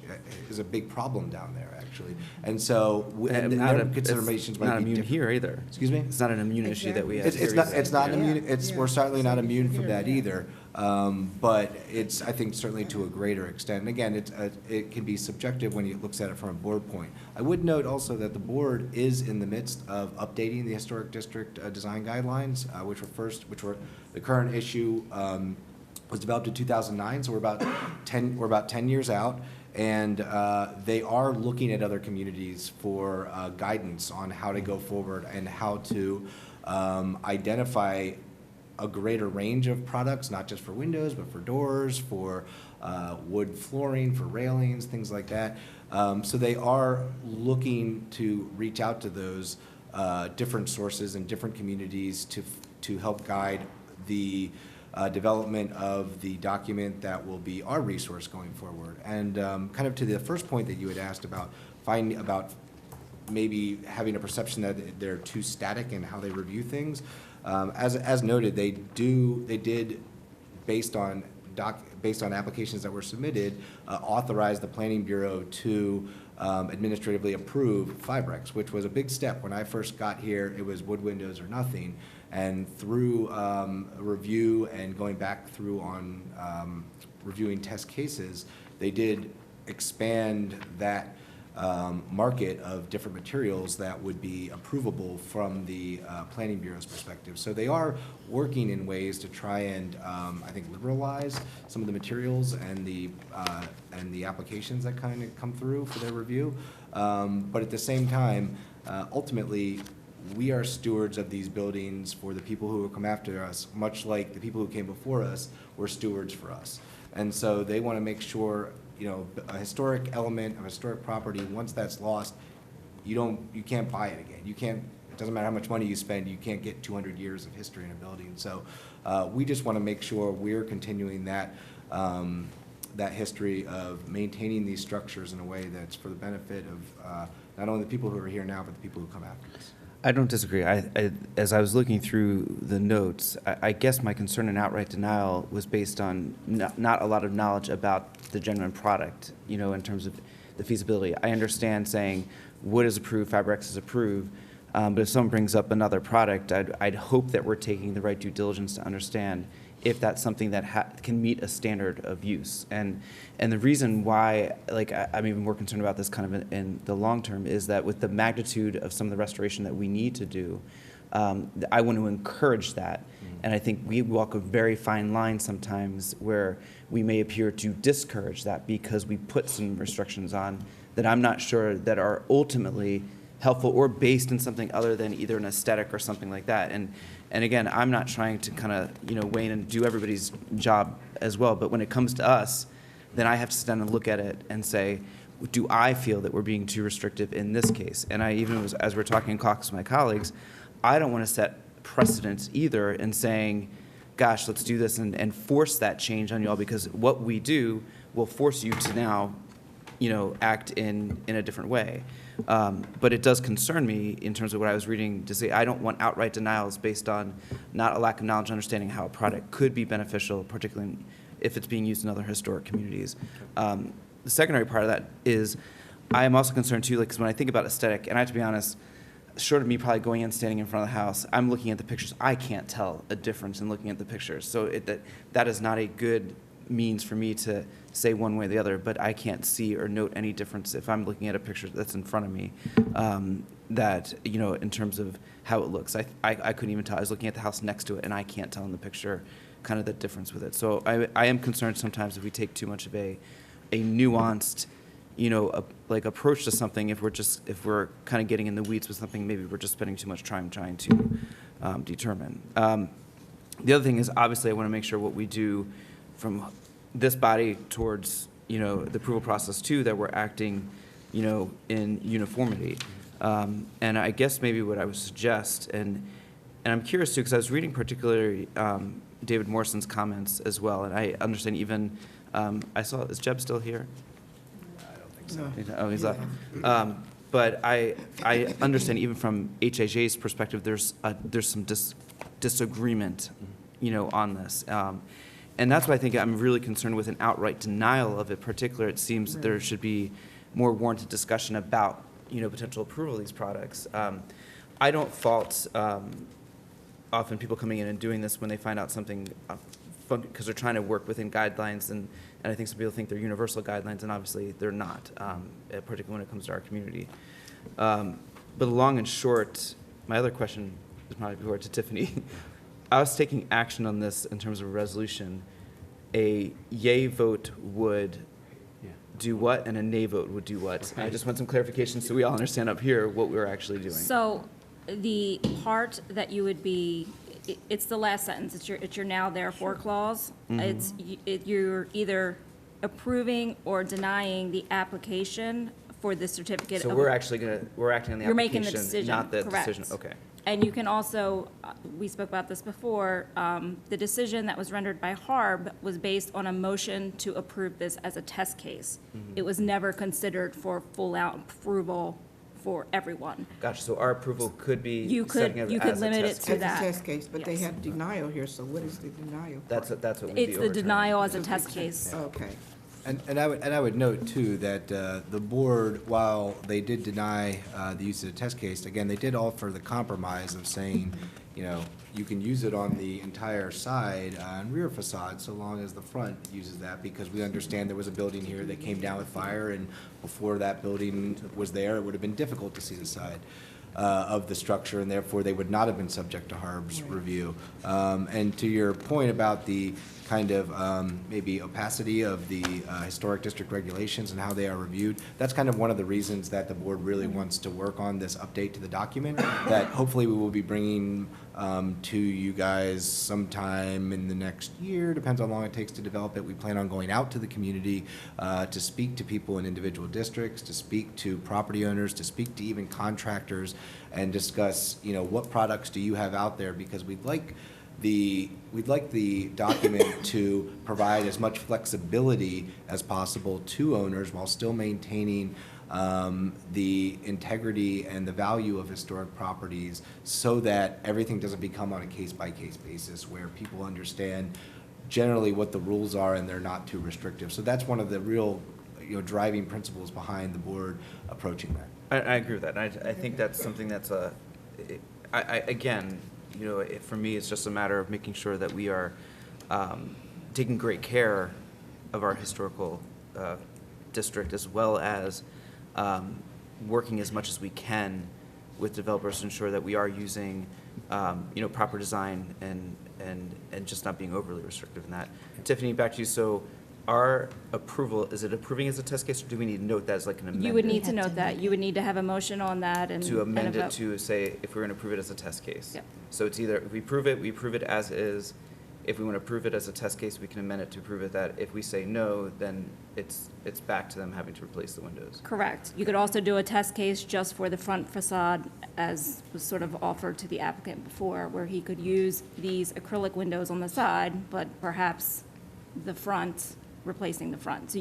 is a big problem down there, actually. And so, and their considerations might be not immune different. here either. Excuse me? It's not an immune issue that we have. It's not immune. We're certainly not immune from that either. But it's, I think, certainly to a greater extent. And again, it can be subjective when you looks at it from a board point. I would note also that the board is in the midst of updating the historic district design guidelines, which were the current issue was developed in 2009. So we're about 10 years out. And they are looking at other communities for guidance on how to go forward and how to identify a greater range of products, not just for windows, but for doors, for wood flooring, for railings, things like that. So they are looking to reach out to those different sources and different communities to help guide the development of the document that will be our resource going forward. And kind of to the first point that you had asked about maybe having a perception that they're too static in how they review things. As noted, they did, based on applications that were submitted, authorize the Planning Bureau to administratively approve Fibrex, which was a big step. When I first got here, it was wood windows or nothing. And through a review and going back through on reviewing test cases, they did expand that market of different materials that would be approvable from the Planning Bureau's perspective. So they are working in ways to try and, I think, liberalize some of the materials and the applications that kind of come through for their review. But at the same time, ultimately, we are stewards of these buildings for the people who will come after us, much like the people who came before us were stewards for us. And so they want to make sure, you know, a historic element of historic property, once that's lost, you can't buy it again. You can't, it doesn't matter how much money you spend, you can't get 200 years of history in a building. So we just want to make sure we're continuing that history of maintaining these structures in a way that's for the benefit of not only the people who are here now, but the people who come after us. I don't disagree. As I was looking through the notes, I guess my concern in outright denial was based on not a lot of knowledge about the genuine product, you know, in terms of the feasibility. I understand saying wood is approved, Fibrex is approved, but if someone brings up another product, I'd hope that we're taking the right due diligence to understand if that's something that can meet a standard of use. And the reason why, like, I'm even more concerned about this kind of in the long term is that with the magnitude of some of the restoration that we need to do, I want to encourage that. Mm-hmm. And I think we walk a very fine line sometimes where we may appear to discourage that because we put some restrictions on that I'm not sure that are ultimately helpful or based in something other than either an aesthetic or something like that. And again, I'm not trying to kind of, you know, weigh in and do everybody's job as well, but when it comes to us, then I have to sit down and look at it and say, do I feel that we're being too restrictive in this case? And I even was, as we're talking in caucus with my colleagues, I don't want to set precedents either in saying, gosh, let's do this and force that change on you all, because what we do will force you to now, you know, act in a different way. But it does concern me in terms of what I was reading to say I don't want outright denials based on not a lack of knowledge, understanding how a product could be beneficial, particularly if it's being used in other historic communities. The secondary part of that is I am also concerned too, like, 'cause when I think about aesthetic, and I have to be honest, short of me probably going in, standing in front of the house, I'm looking at the pictures. I can't tell a difference in looking at the pictures. So that is not a good means for me to say one way or the other, but I can't see or note any difference if I'm looking at a picture that's in front of me, that, you know, in terms of how it looks. I couldn't even tell. I was looking at the house next to it, and I can't tell in the picture kind of the difference with it. So I am concerned sometimes if we take too much of a nuanced, you know, like approach to something, if we're kind of getting in the weeds with something, maybe we're just spending too much time trying to determine. The other thing is, obviously, I want to make sure what we do from this body towards, you know, the approval process too, that we're acting, you know, in uniformity. And I guess maybe what I would suggest, and I'm curious too, because I was reading particularly David Morrison's comments as well, and I understand even, I saw, is Jeb still here? I don't think so. Oh, he's left. but I understand even from HAJ's perspective, there's some disagreement, on this. And that's why I think I'm really concerned with an outright denial of it. Particularly, it seems that there should be more warranted discussion about, potential approval of these products. I don't fault often people coming in and doing this when they find out something, because they're trying to work within guidelines, and I think some people think they're universal guidelines, and obviously they're not, particularly when it comes to our community. But the long and short, my other question is probably before to Tiffany. I was taking action on this in terms of a resolution. A yay vote would do what, and a nay vote would do what? I just want some clarification so we all understand up here what we're actually doing. So the part that you would be, it's the last sentence, it's your now therefore clause. You're either approving or denying the application for the certificate. So we're acting on the application, You're making the decision, not the correct. decision. Okay. And you can also, we spoke about this before, the decision that was rendered by HARB was based on a motion to approve this as a test case. It was never considered for full-out approval for everyone. Gotcha. So our approval could be You could limit it to that. As a test case, but they have denial here, so what is the denial? That's what would be It's the denial as a test case. Okay. And I would note, too, that the board, while they did deny the use of the test case, again, they did offer the compromise of saying, you can use it on the entire side and rear facade so long as the front uses that, because we understand there was a building here that came down with fire, and before that building was there, it would have been difficult to see the side of the structure, and therefore they would not have been subject to HARB's review. And to your point about the kind of maybe opacity of the historic district regulations and how they are reviewed, that's kind of one of the reasons that the board really wants to work on this update to the document that hopefully we will be bringing to you guys sometime in the next year. Depends on how long it takes to develop it. We plan on going out to the community to speak to people in individual districts, to speak to property owners, to speak to even contractors, and discuss, what products do you have out there, because we'd like the document to provide as much flexibility as possible to owners while still maintaining the integrity and the value of historic properties, so that everything doesn't become on a case-by-case basis where people understand generally what the rules are and they're not too restrictive. So that's one of the real driving principles behind the board approaching that. I agree with that. I think that's something that's again, for me, it's just a matter of making sure that we are taking great care of our historical district, as well as working as much as we can with developers to ensure that we are using, proper design and just not being overly restrictive in that. Tiffany, back to you. So our approval, is it approving as a test case, or do we need to note that as like an amendment? You would need to note that. You would need to have a motion on that and. To amend a it vote. to say if we're going to approve it as a test case. Yep. So it's either, if we approve it as is. If we want to approve it as a test case, we can amend it to approve it that. If we say no, then it's back to them having to replace the windows. Correct. You could also do a test case just for the front facade, as was sort of offered to the applicant before, where he could use these acrylic windows on the side, but perhaps the front, replacing the front. So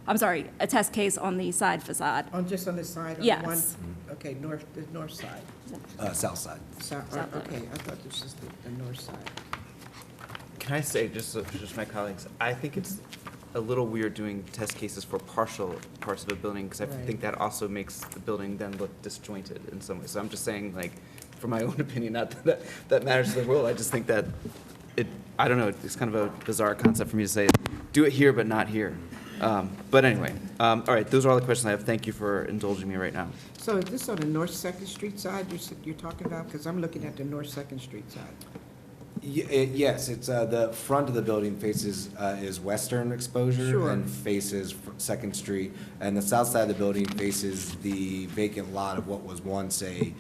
I'm sorry, a test case on the side facade. Just on the side? Yes. On one, okay, the north side. South side. Okay, I thought this was the north side. Can I say, just my colleagues, I think it's a little weird doing test cases for partial parts of a building, because I think that also makes the building then look disjointed in some way. So I'm just saying, like, for my own opinion, not that matters to the world. I just think that I don't know, it's kind of a bizarre concept for me to say, do it here but not here. But anyway, all right, those are all the questions I have. Thank you for indulging me right now. So is this on the North 2nd Street side you're talking about? Because I'm looking at the North 2nd Street side. Yes, it's the front of the building faces is western exposure and faces 2nd Street, and the south side of the building faces the vacant lot of what was once a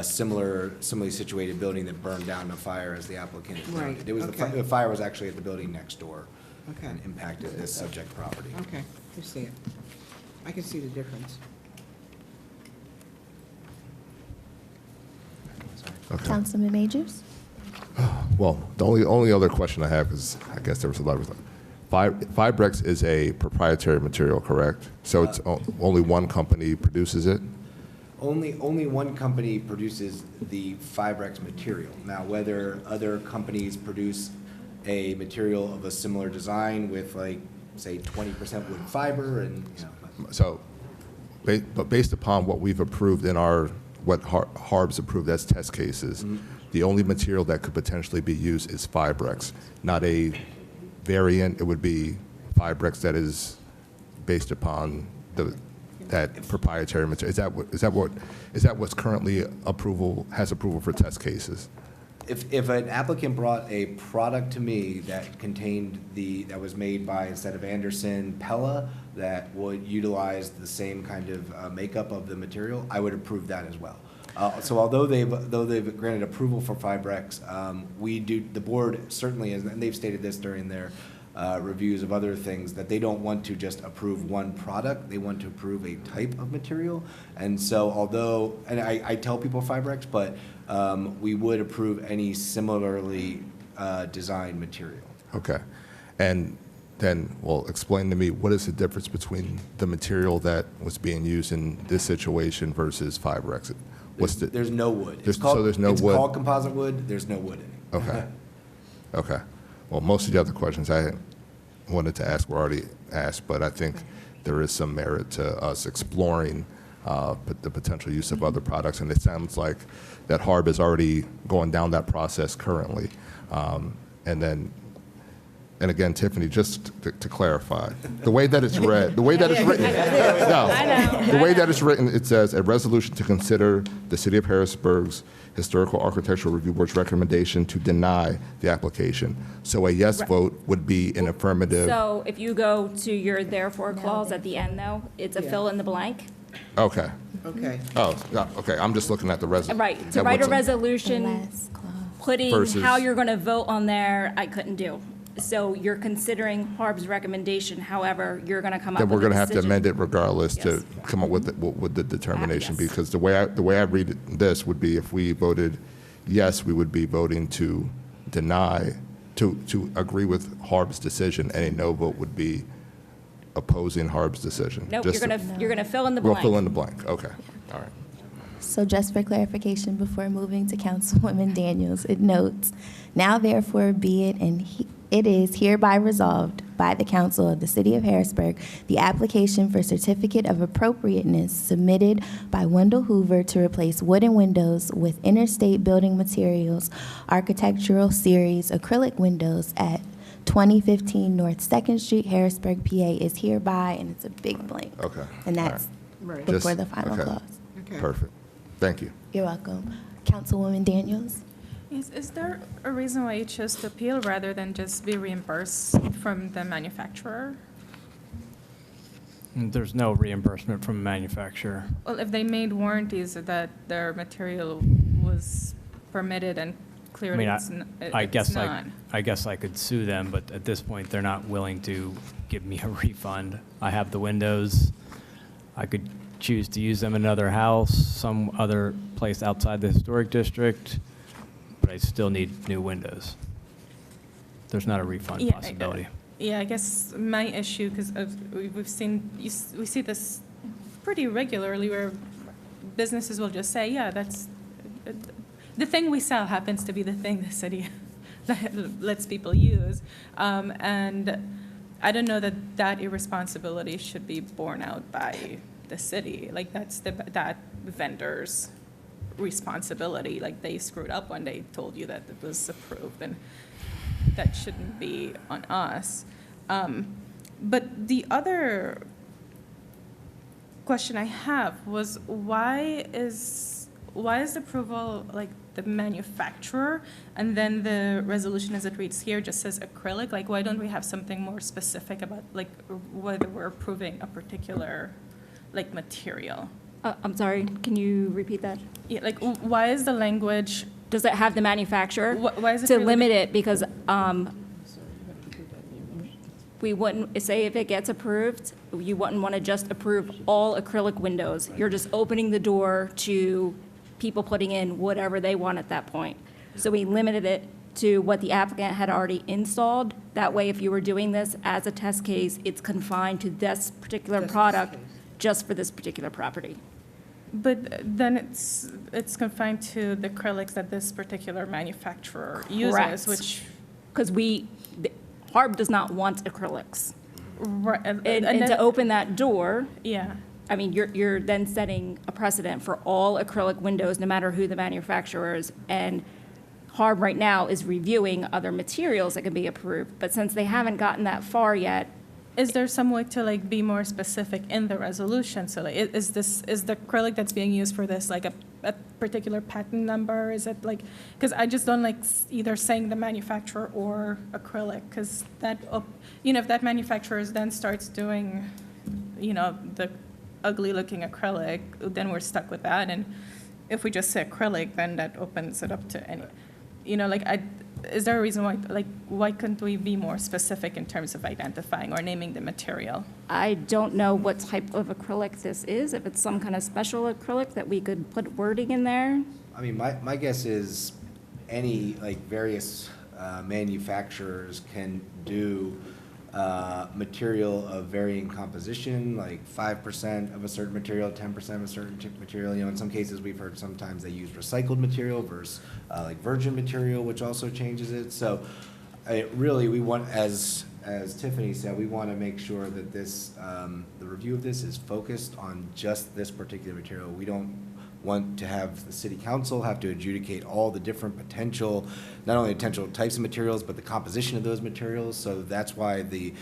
similarly situated building that burned down in a fire as the applicant noted. It was the fire was actually at the building next door and impacted this subject property. Okay, I see it. I can see the difference. Councilman Majors? Well, the only other question I have is, I guess there was a lot of, Fibrex is a proprietary material, correct? So it's only one company produces it? Only one company produces the Fibrex material. Now, whether other companies produce a material of a similar design with, like, say, 20% wood fiber and, you know. So, but based upon what we've approved in what Harb's approved as test cases, the only material that could potentially be used is Fibrex, not a variant. It would be Fibrex that is based upon that proprietary material. Is that what's currently has approval for test cases? If an applicant brought a product to me that contained that was made by, instead of Anderson, Pella, that would utilize the same kind of makeup of the material, I would approve that as well. So although they've granted approval for Fibrex, the board certainly, and they've stated this during their reviews of other things, that they don't want to just approve one product, they want to approve a type of material. And so and I tell people Fibrex, but we would approve any similarly designed material. Okay. And then, well, explain to me, what is the difference between the material that was being used in this situation versus Fibrex? There's no wood. There's no wood? It's called composite wood, there's no wood in it. Okay. Okay. Well, most of the other questions I wanted to ask were already asked, but I think there is some merit to us exploring the potential use of other products, and it sounds like that Harb is already going down that process currently. And again, Tiffany, just to clarify, the way that it's read, the way that it's written, the way that it's written, it says a resolution to consider the City of Harrisburg's Historical Architectural Review Board's recommendation to deny the application. So a yes vote would be an affirmative. So if you go to your therefore clause at the end, though, it's a fill in the blank. Okay. Okay. Oh, okay. I'm just looking at the resolution. Right, to write a resolution, putting how you're going to vote on there, I couldn't do. So you're considering Harb's recommendation, however, you're going to come up with a decision. Then we're going to have to amend it regardless to come up with the determination, because the way I read this would be, if we voted yes, we would be voting to deny, to agree with Harb's decision, and a no vote would be opposing Harb's decision. Nope, you're going to fill in the blank. We'll fill in the blank. Okay. All right. So just for clarification, before moving to Councilwoman Daniels, it notes, now therefore be it it is hereby resolved by the Council of the City of Harrisburg, the application for certificate of appropriateness submitted by Wendell Hoover to replace wooden windows with Interstate Building Materials Architectural Series acrylic windows at 2015 North 2nd Street, Harrisburg, PA, is hereby, and it's a big blank. Okay. And that's before the final clause. Okay. Perfect. Thank you. You're welcome. Councilwoman Daniels? Is there a reason why you chose to appeal rather than just be reimbursed from the manufacturer? There's no reimbursement from a manufacturer. Well, if they made warranties that their material was permitted and clearly it's not. I guess I could sue them, but at this point, they're not willing to give me a refund. I have the windows. I could choose to use them in another house, some other place outside the historic district, but I still need new windows. There's not a refund possibility. Yeah, I guess my issue, because we see this pretty regularly, where businesses will just say, yeah, that's the thing we sell happens to be the thing the city lets people use, and I don't know that irresponsibility should be borne out by the city. Like, that's that vendor's responsibility. Like, they screwed up when they told you that it was approved, and that shouldn't be on us. But the other question I have was, why is approval like the manufacturer, and then the resolution as it reads here just says acrylic? Like, why don't we have something more specific about, like, whether we're approving a particular, like, material? I'm sorry, can you repeat that? Yeah, like, why is the language? Does it have the manufacturer? Why is it to really limit it? Because we wouldn't say, if it gets approved, you wouldn't want to just approve all acrylic windows. You're just opening the door to people putting in whatever they want at that point. So we limited it to what the applicant had already installed. That way, if you were doing this as a test case, it's confined to this particular product just for this particular property. But then it's confined to the acrylics that this particular manufacturer uses, which. Because Harb does not want acrylics. Right. And to open that door. Yeah. I mean, you're then setting a precedent for all acrylic windows, no matter who the manufacturer is. And Harb right now is reviewing other materials that can be approved. But since they haven't gotten that far yet. Is there some way to like be more specific in the resolution? So like, is the acrylic that's being used for this like a particular patent number? Is it like, because I just don't like either saying the manufacturer or acrylic, because that, if that manufacturer then starts doing, the ugly looking acrylic, then we're stuck with that. And if we just say acrylic, then that opens it up to any, is there a reason why couldn't we be more specific in terms of identifying or naming the material? I don't know what type of acrylic this is, if it's some kind of special acrylic that we could put wording in there. I mean, my guess is any, various manufacturers can do material of varying composition, like 5% of a certain material, 10% of a certain material. In some cases, we've heard sometimes they use recycled material versus virgin material, which also changes it. So really, we want, as Tiffany said, we want to make sure that this, the review of this is focused on just this particular material. We don't want to have the city council have to adjudicate all the different potential, not only potential types of materials, but the composition of those materials. So that's why the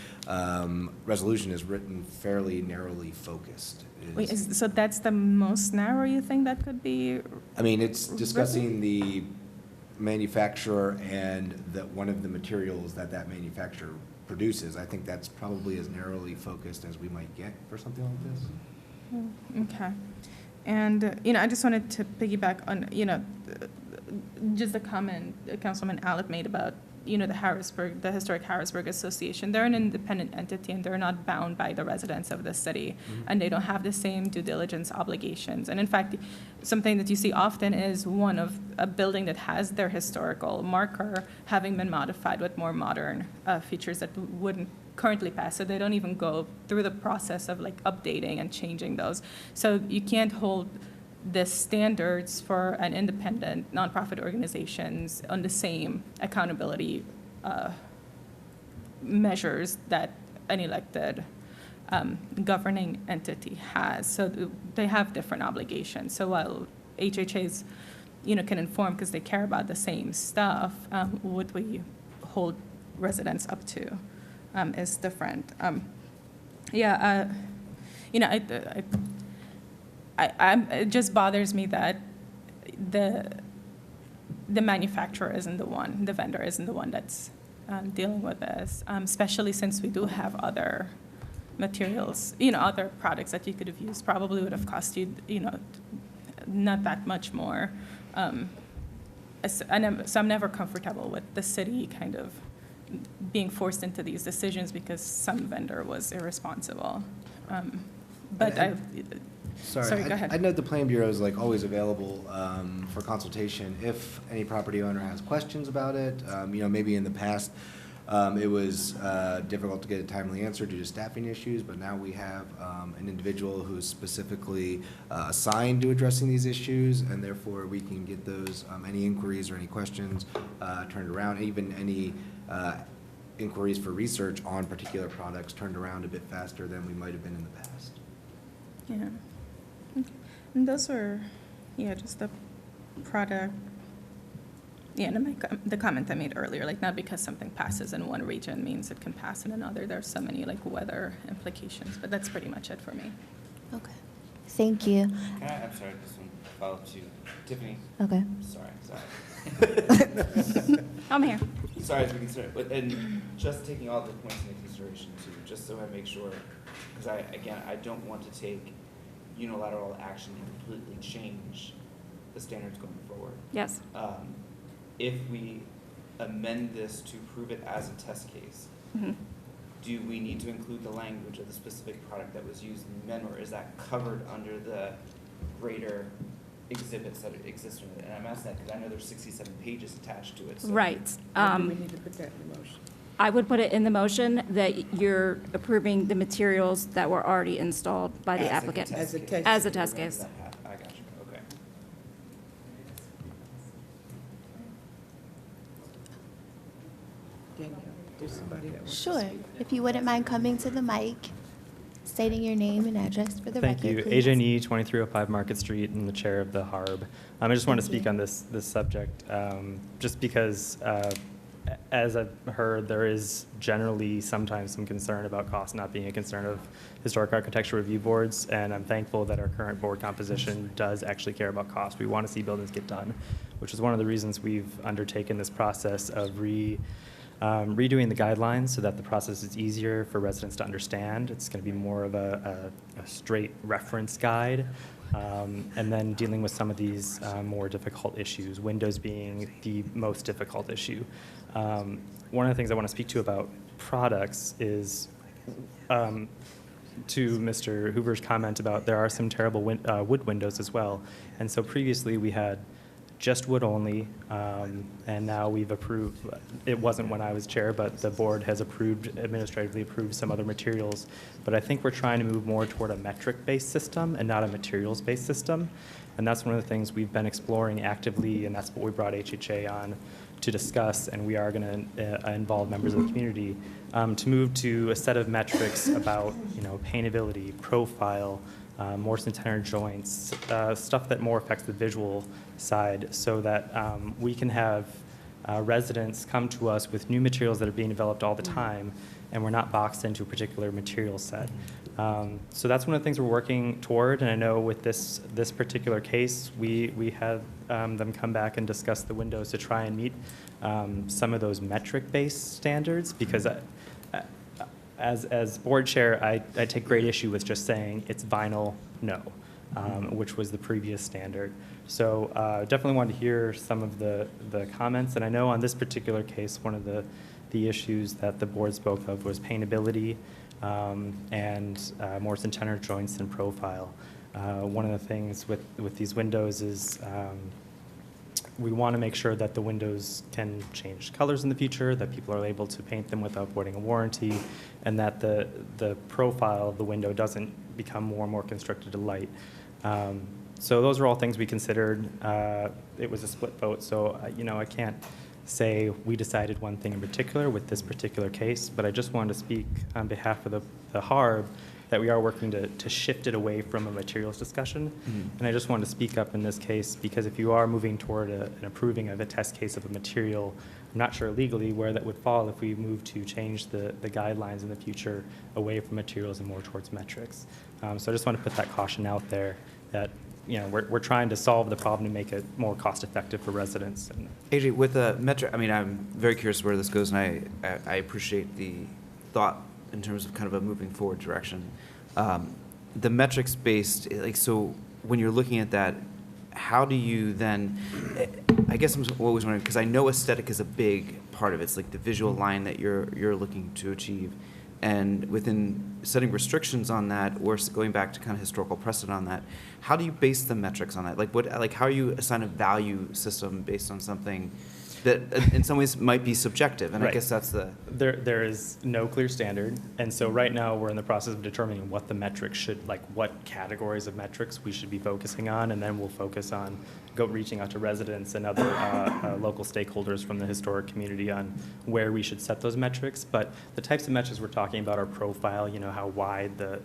resolution is written fairly narrowly focused. Wait, so that's the most narrow you think that could be? I mean, it's discussing the manufacturer and one of the materials that manufacturer produces. I think that's probably as narrowly focused as we might get for something like this. Okay. And, I just wanted to piggyback on, just the comment Councilman Alec made about, the Historic Harrisburg Association. They're an independent entity and they're not bound by the residents of the city. And they don't have the same due diligence obligations. And in fact, something that you see often is one of a building that has their historical marker having been modified with more modern features that wouldn't currently pass, so they don't even go through the process of updating and changing those. So you can't hold the standards for an independent nonprofit organizations on the same accountability measures that an elected governing entity has. So they have different obligations. So while HHAs, can inform because they care about the same stuff, what we hold residents up to is different. It just bothers me that the manufacturer isn't the one, the vendor isn't the one that's dealing with this, especially since we do have other materials, other products that you could have used, probably would have cost you, not that much more. So I'm never comfortable with the city kind of being forced into these decisions because some vendor was irresponsible. Sorry, go ahead. I know the Plan Bureau is always available for consultation if any property owner has questions about it. Maybe in the past it was difficult to get a timely answer due to staffing issues, but now we have an individual who's specifically assigned to addressing these issues, and therefore we can get those, any inquiries or any questions turned around, even any inquiries for research on particular products turned around a bit faster than we might have been in the past. Yeah. And those were, just the product. Yeah, and the comment I made earlier, not because something passes in one region means it can pass in another. There's so many weather implications, but that's pretty much it for me. Okay. Thank you. I'm sorry, just one follow-up to Tiffany. Okay. Sorry. I'm here. Sorry to be concerned, but and just taking all the points into consideration too, just so I make sure, because I don't want to take unilateral action and completely change the standards going forward. Yes. If we amend this to prove it as a test case, do we need to include the language of the specific product that was used in the amendment, or is that covered under the greater exhibits that exist in it? And I'm asking that because I know there's 67 pages attached to it. So. Right. We need to put that in the motion. I would put it in the motion that you're approving the materials that were already installed by the applicant. As a test. As a test case. I got Danielle, there's somebody that wants to Sure. speak. If you wouldn't mind coming to the mic, stating your name and address for the Thank record, you. please. AJ Nee, 2305 Market Street, and the chair of the HARB. I just want to speak on this subject, just because, as I've heard, there is generally sometimes some concern about cost not being a concern of historic architecture review boards, and I'm thankful that our current board composition does actually care about cost. We want to see buildings get done, which is one of the reasons we've undertaken this process of redoing the guidelines so that the process is easier for residents to understand. It's going to be more of a straight reference guide, and then dealing with some of these more difficult issues, windows being the most difficult issue. One of the things I want to speak to about products is to Mr. Hoover's comment about there are some terrible wood windows as well. And so previously we had just wood only, and now we've approved, it wasn't when I was chair, but the board has administratively approved some other materials. But I think we're trying to move more toward a metric-based system and not a materials-based system. And that's one of the things we've been exploring actively, and that's what we brought HHA on to discuss, and we are going to involve members of the community to move to a set of metrics about, paintability, profile, more centered joints, stuff that more affects the visual side, so that we can have residents come to us with new materials that are being developed all the time, and we're not boxed into a particular material set. So that's one of the things we're working toward, and I know with this particular case, we had them come back and discuss the windows to try and meet some of those metric-based standards, because as board chair, I take great issue with just saying it's vinyl, no, which was the previous standard. So definitely wanted to hear some of the comments, and I know on this particular case, one of the issues that the board spoke of was paintability and more centered joints and profile. One of the things with these windows is we want to make sure that the windows can change colors in the future, that people are able to paint them without voiding a warranty, and that the profile of the window doesn't become more and more constricted to light. So those are all things we considered. It was a split vote, so I can't say we decided one thing in particular with this particular case, but I just wanted to speak on behalf of the HARB that we are working to shift it away from a materials discussion. And I just wanted to speak up in this case, because if you are moving toward an approving of a test case of a material, I'm not sure legally where that would fall if we move to change the guidelines in the future away from materials and more towards metrics. So I just want to put that caution out there that we're trying to solve the problem to make it more cost-effective for residents. And AJ, with a metric, I'm very curious where this goes, and I appreciate the thought in terms of kind of a moving forward direction. The metrics-based, so when you're looking at that, how do you then, I guess I'm always wondering, because I know aesthetic is a big part of it. It's like the visual line that you're looking to achieve. And within setting restrictions on that, or going back to kind of historical precedent on that, how do you base the metrics on that? How you assign a value system based on something that in some ways might be subjective? And right. I guess that's the... There is no clear standard. And so right now we're in the process of determining what the metrics should, what categories of metrics we should be focusing on. And then we'll focus on reaching out to residents and other local stakeholders from the historic community on where we should set those metrics. But the types of metrics we're talking about are profile, how wide the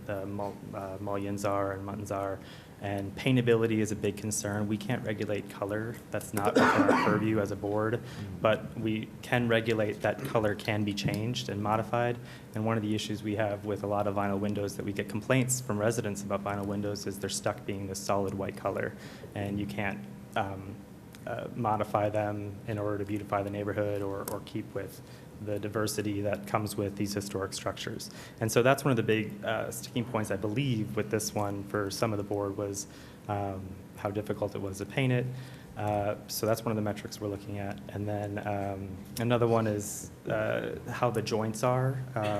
mullions are and muttons are. And paintability is a big concern. We can't regulate color. That's not within our purview as a board, but we can regulate that color can be changed and modified. And one of the issues we have with a lot of vinyl windows that we get complaints from residents about vinyl windows is they're stuck being this solid white color, and you can't modify them in order to beautify the neighborhood or keep with the diversity that comes with these historic structures. And so that's one of the big sticking points, I believe, with this one for some of the board was how difficult it was to paint it. So that's one of the metrics we're looking at. And then another one is how the joints are,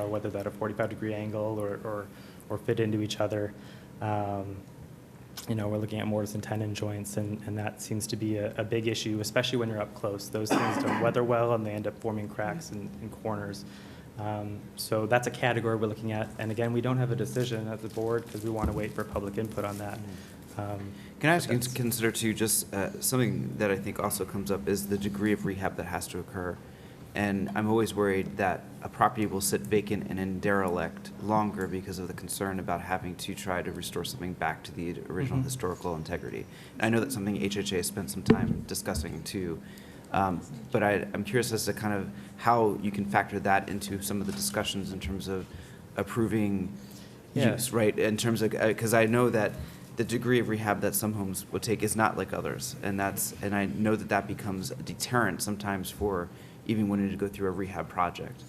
whether that a 45-degree angle or fit into each other. We're looking at mortise and tenon joints, and that seems to be a big issue, especially when you're up close. Those things don't weather well, and they end up forming cracks in corners. So that's a category we're looking at. And again, we don't have a decision at the board because we want to wait for public input on that. Can I ask you to consider, too, just something that I think also comes up is the degree of rehab that has to occur And I'm always worried that a property will sit vacant and in derelict longer because of the concern about having to try to restore something back to the original historical integrity. And I know that's something HHA spent some time discussing too. But I'm curious as to kind of how you can factor that into some of the discussions in terms of approving use, right? In terms of, because I know that the degree of rehab that some homes would take is not like others. And I know that that becomes a deterrent sometimes for even wanting to go through a rehab project.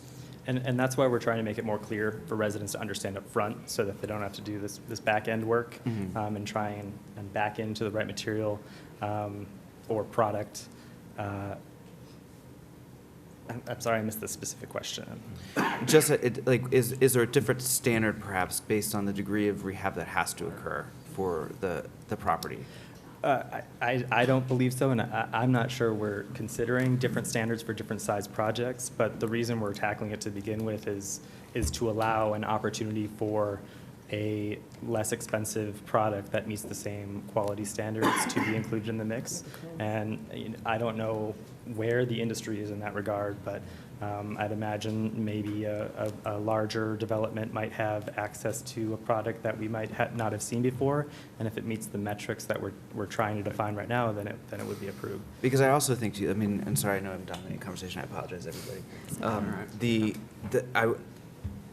And that's why we're trying to make it more clear for residents to understand up front so that they don't have to do this back-end work and try and back into the right material or product. I'm sorry, I missed the specific question. Just, is there a different standard perhaps based on the degree of rehab that has to occur for the property? I don't believe so, and I'm not sure we're considering different standards for different size projects, but the reason we're tackling it to begin with is to allow an opportunity for a less expensive product that meets the same quality standards to be included in the mix. And I don't know where the industry is in that regard, but I'd imagine maybe a larger development might have access to a product that we might not have seen before, and if it meets the metrics that we're trying to define right now, then it would be approved. Because I also think, I mean, and sorry, I know I'm dominating the conversation, I apologize, everybody.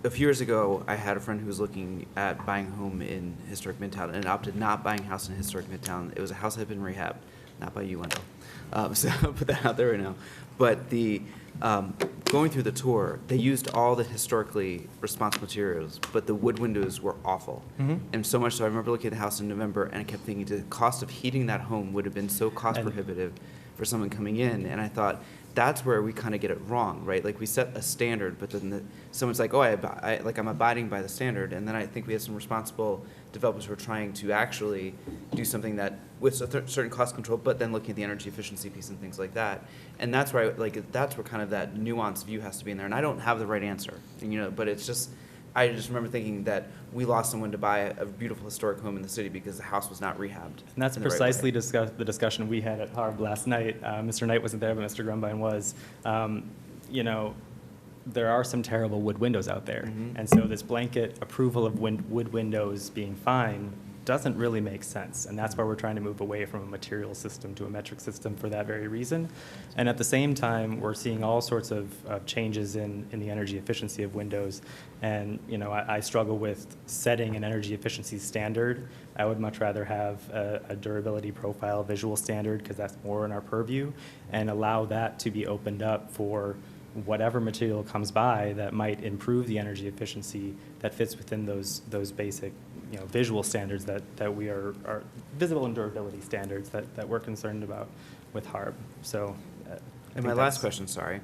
A few years ago, I had a friend who was looking at buying a home in historic Midtown and opted not buying a house in historic Midtown. It was a house that had been rehabbed, not by you, Wendell. So I'll put that out there right now. But going through the tour, they used all the historically responsive materials, but the wood windows were awful. And so much so, I remember looking at the house in November, and I kept thinking the cost of heating that home would have been so cost prohibitive for someone coming in. And I thought, that's where we kind of get it wrong, right? Like we set a standard, but then someone's like, oh, I'm abiding by the standard. And then I think we have some responsible developers who are trying to actually do something that with certain cost control, but then looking at the energy efficiency piece and things like that. And that's where that's where kind of that nuanced view has to be in there. And I don't have the right answer, but it's just, I just remember thinking that we lost someone to buy a beautiful historic home in the city because the house was not rehabbed. And that's precisely the discussion we had at Harb last night. Mr. Knight wasn't there, but Mr. Grumbine was. There are some terrible wood windows out there. And so this blanket approval of wood windows being fine doesn't really make sense. And that's why we're trying to move away from a material system to a metric system for that very reason. And at the same time, we're seeing all sorts of changes in the energy efficiency of windows. And I struggle with setting an energy efficiency standard. I would much rather have a durability profile visual standard because that's more in our purview, and allow that to be opened up for whatever material comes by that might improve the energy efficiency that fits within those basic visual standards that we are visible and durability standards that we're concerned about with HARB. So, and my last question, sorry.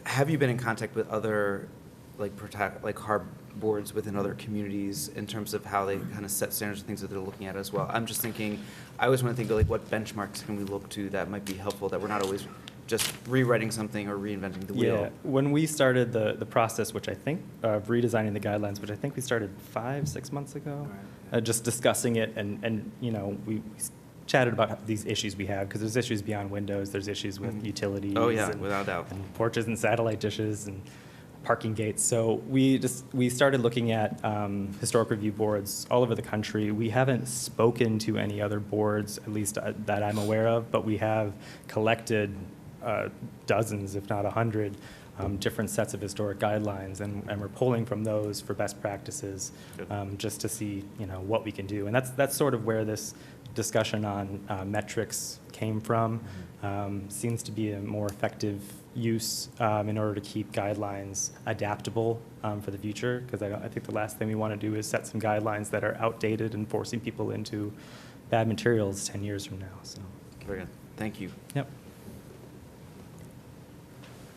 Have you been in contact with other like HARB boards within other communities in terms of how they kind of set standards and things that they're looking at as well? I'm just thinking, I always want to think of like what benchmarks can we look to that might be helpful, that we're not always just rewriting something or reinventing the wheel. Yeah, when we started the process, which I think, of redesigning the guidelines, which I think we started 5-6 months ago, just discussing it, and we chatted about these issues we have, because there's issues beyond windows, there's issues with utilities. Oh yeah, without doubt. And porches and satellite dishes and parking gates. So we started looking at historic review boards all over the country. We haven't spoken to any other boards, at least that I'm aware of, but we have collected dozens, if not 100, different sets of historic guidelines, and we're pulling from those for best practices, just to see what we can do. And that's sort of where this discussion on metrics came from. Seems to be a more effective use in order to keep guidelines adaptable for the future, because I think the last thing we want to do is set some guidelines that are outdated and forcing people into bad materials 10 years from now. So. Very good. Thank you. Yep.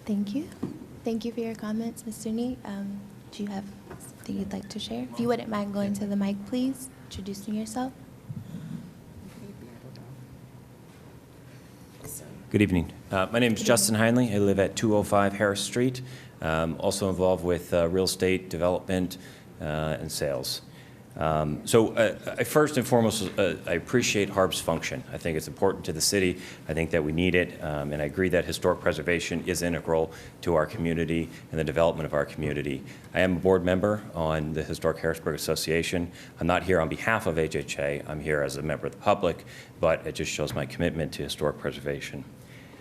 Thank you. Thank you for your comments, Mr. Neat. Do you have something you'd like to share? If you wouldn't mind going to the mic, please, introducing yourself. Good evening. My name is Justin Heinley. I live at 205 Harris Street. Also involved with real estate development and sales. I first and foremost, I appreciate HARB's function. I think it's important to the city. I think that we need it, and I agree that historic preservation is integral to our community and the development of our community. I am a board member on the Historic Harrisburg Association. I'm not here on behalf of HHA. I'm here as a member of the public, but it just shows my commitment to historic preservation.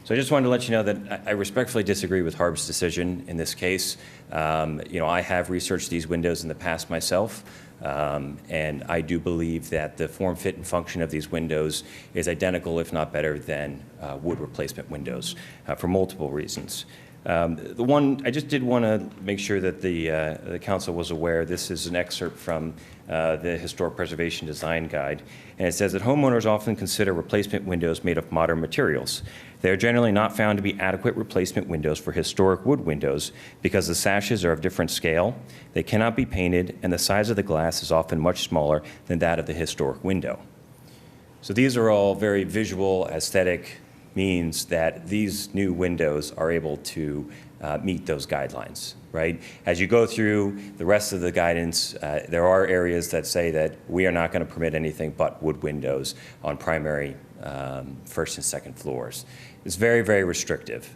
So I just wanted to let you know that I respectfully disagree with HARB's decision in this case. I have researched these windows in the past myself. And I do believe that the form, fit, and function of these windows is identical, if not better, than wood replacement windows for multiple reasons. The one, I just did want to make sure that the council was aware, this is an excerpt from the Historic Preservation Design Guide, and it says that homeowners often consider replacement windows made of modern materials. They are generally not found to be adequate replacement windows for historic wood windows because the sashes are of different scale, they cannot be painted, and the size of the glass is often much smaller than that of the historic window. So these are all very visual, aesthetic means that these new windows are able to meet those guidelines, right? As you go through the rest of the guidance, there are areas that say that we are not going to permit anything but wood windows on primary first and second floors. It's very, very restrictive.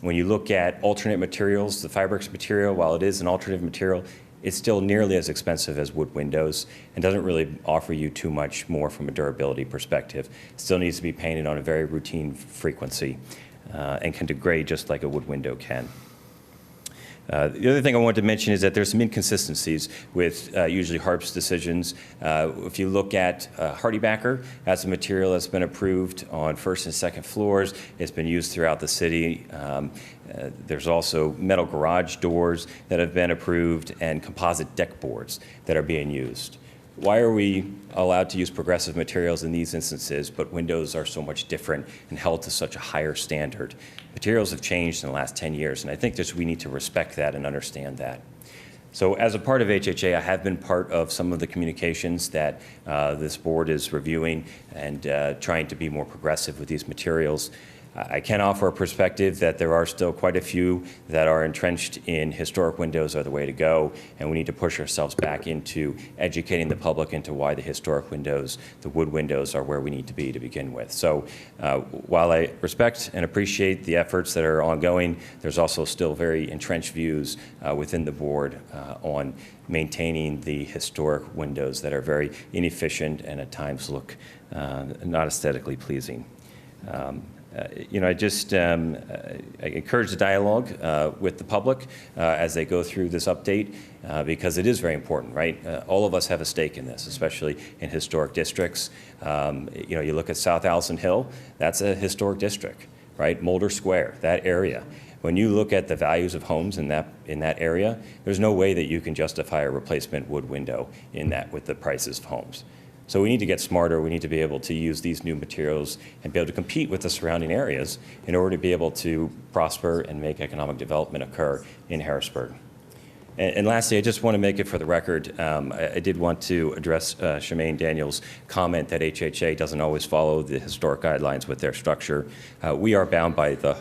When you look at alternate materials, the Fibrex material, while it is an alternative material, it's still nearly as expensive as wood windows and doesn't really offer you too much more from a durability perspective. It still needs to be painted on a very routine frequency and can degrade just like a wood window can. The other thing I wanted to mention is that there's some inconsistencies with usually HARB's decisions. If you look at Hardybacker, that's a material that's been approved on first and second floors. It's been used throughout the city. There's also metal garage doors that have been approved and composite deck boards that are being used. Why are we allowed to use progressive materials in these instances, but windows are so much different and held to such a higher standard? Materials have changed in the last 10 years, and I think we need to respect that and understand that. So as a part of HHA, I have been part of some of the communications that this board is reviewing and trying to be more progressive with these materials. I can offer a perspective that there are still quite a few that are entrenched in historic windows are the way to go, and we need to push ourselves back into educating the public into why the historic windows, the wood windows, are where we need to be to begin with. So while I respect and appreciate the efforts that are ongoing, there's also still very entrenched views within the board on maintaining the historic windows that are very inefficient and at times look not aesthetically pleasing. I encourage the dialogue with the public as they go through this update because it is very important, right? All of us have a stake in this, especially in historic districts. You look at South Allison Hill, that's a historic district, right? Mulder Square, that area. When you look at the values of homes in that area, there's no way that you can justify a replacement wood window in that with the prices of homes. So we need to get smarter. We need to be able to use these new materials and be able to compete with the surrounding areas in order to be able to prosper and make economic development occur in Harrisburg. And lastly, I just want to make it for the record, I did want to address Shemaine Daniels' comment that HHA doesn't always follow the historic guidelines with their structure. We are bound by the...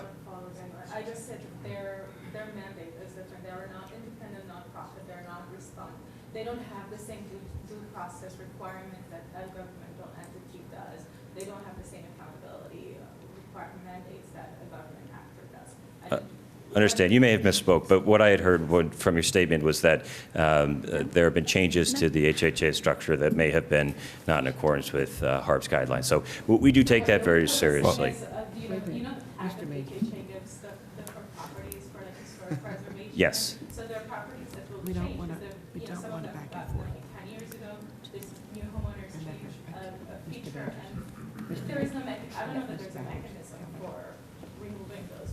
I just said their mandate is different. They are not independent nonprofit. They're not respond. They don't have the same due process requirements that a governmental entity does. They don't have the same accountability mandates that a government actor does. Understand. You may have misspoke, but what I had heard from your statement was that there have been changes to the HHA structure that may have been not in accordance with HARB's guidelines. So we do take that very seriously. You know how the HHA gives the properties for like historic preservation? Yes. So there are properties that will change. Some of them got like 10 years ago. This new homeowners change a feature, and there is no mechanism. I don't know that there's a mechanism for removing those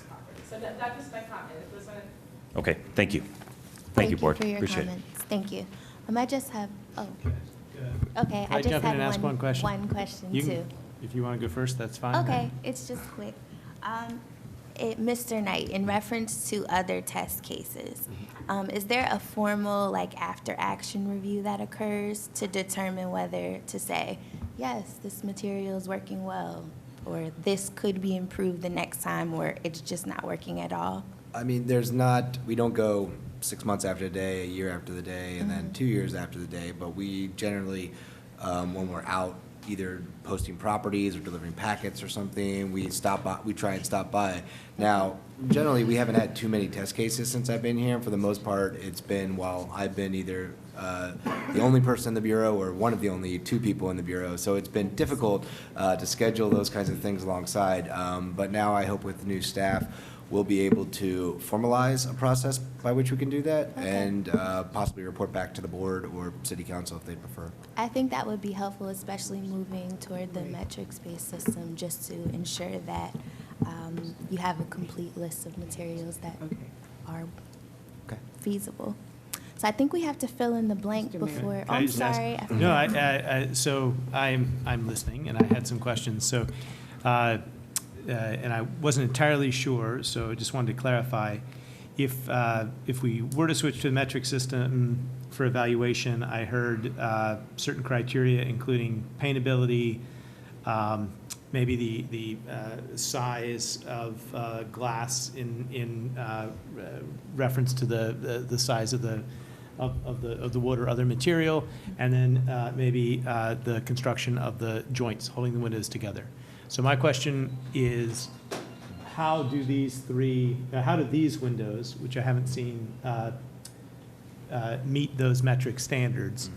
properties. So that was my comment. It was Okay. Thank you. Thank you, Board. For your Appreciate comments. Thank you. I just have, okay, Can I jump in and ask one question? One question too. If you want to go first, that's fine. Okay, it's just quick. Mr. Knight, in reference to other test cases, is there a formal after action review that occurs to determine whether to say, yes, this material is working well, or this could be improved the next time, or it's just not working at all? I mean, we don't go 6 months after the day, a year after the day, and then 2 years after the day. But we generally, when we're out either posting properties or delivering packets or something, we try and stop by. Now, generally, we haven't had too many test cases since I've been here. For the most part, it's been while I've been either the only person in the Bureau or one of the only 2 people in the Bureau. So it's been difficult to schedule those kinds of things alongside. But now I hope with the new staff, we'll be able to formalize a process by which we can do that and possibly report back to the board or city council if they prefer. I think that would be helpful, especially moving toward the metrics-based system, just to ensure that you have a complete list of materials that are feasible. So I think we have to fill in the blank before. Oh, I'm sorry. No, so I'm listening, and I had some questions. So, and I wasn't entirely sure, so I just wanted to clarify. If we were to switch to the metric system for evaluation, I heard certain criteria, including paintability, maybe the size of glass in reference to the size of the wood or other material, and then maybe the construction of the joints holding the windows together. So my question is, how do these windows, which I haven't seen, meet those metric standards?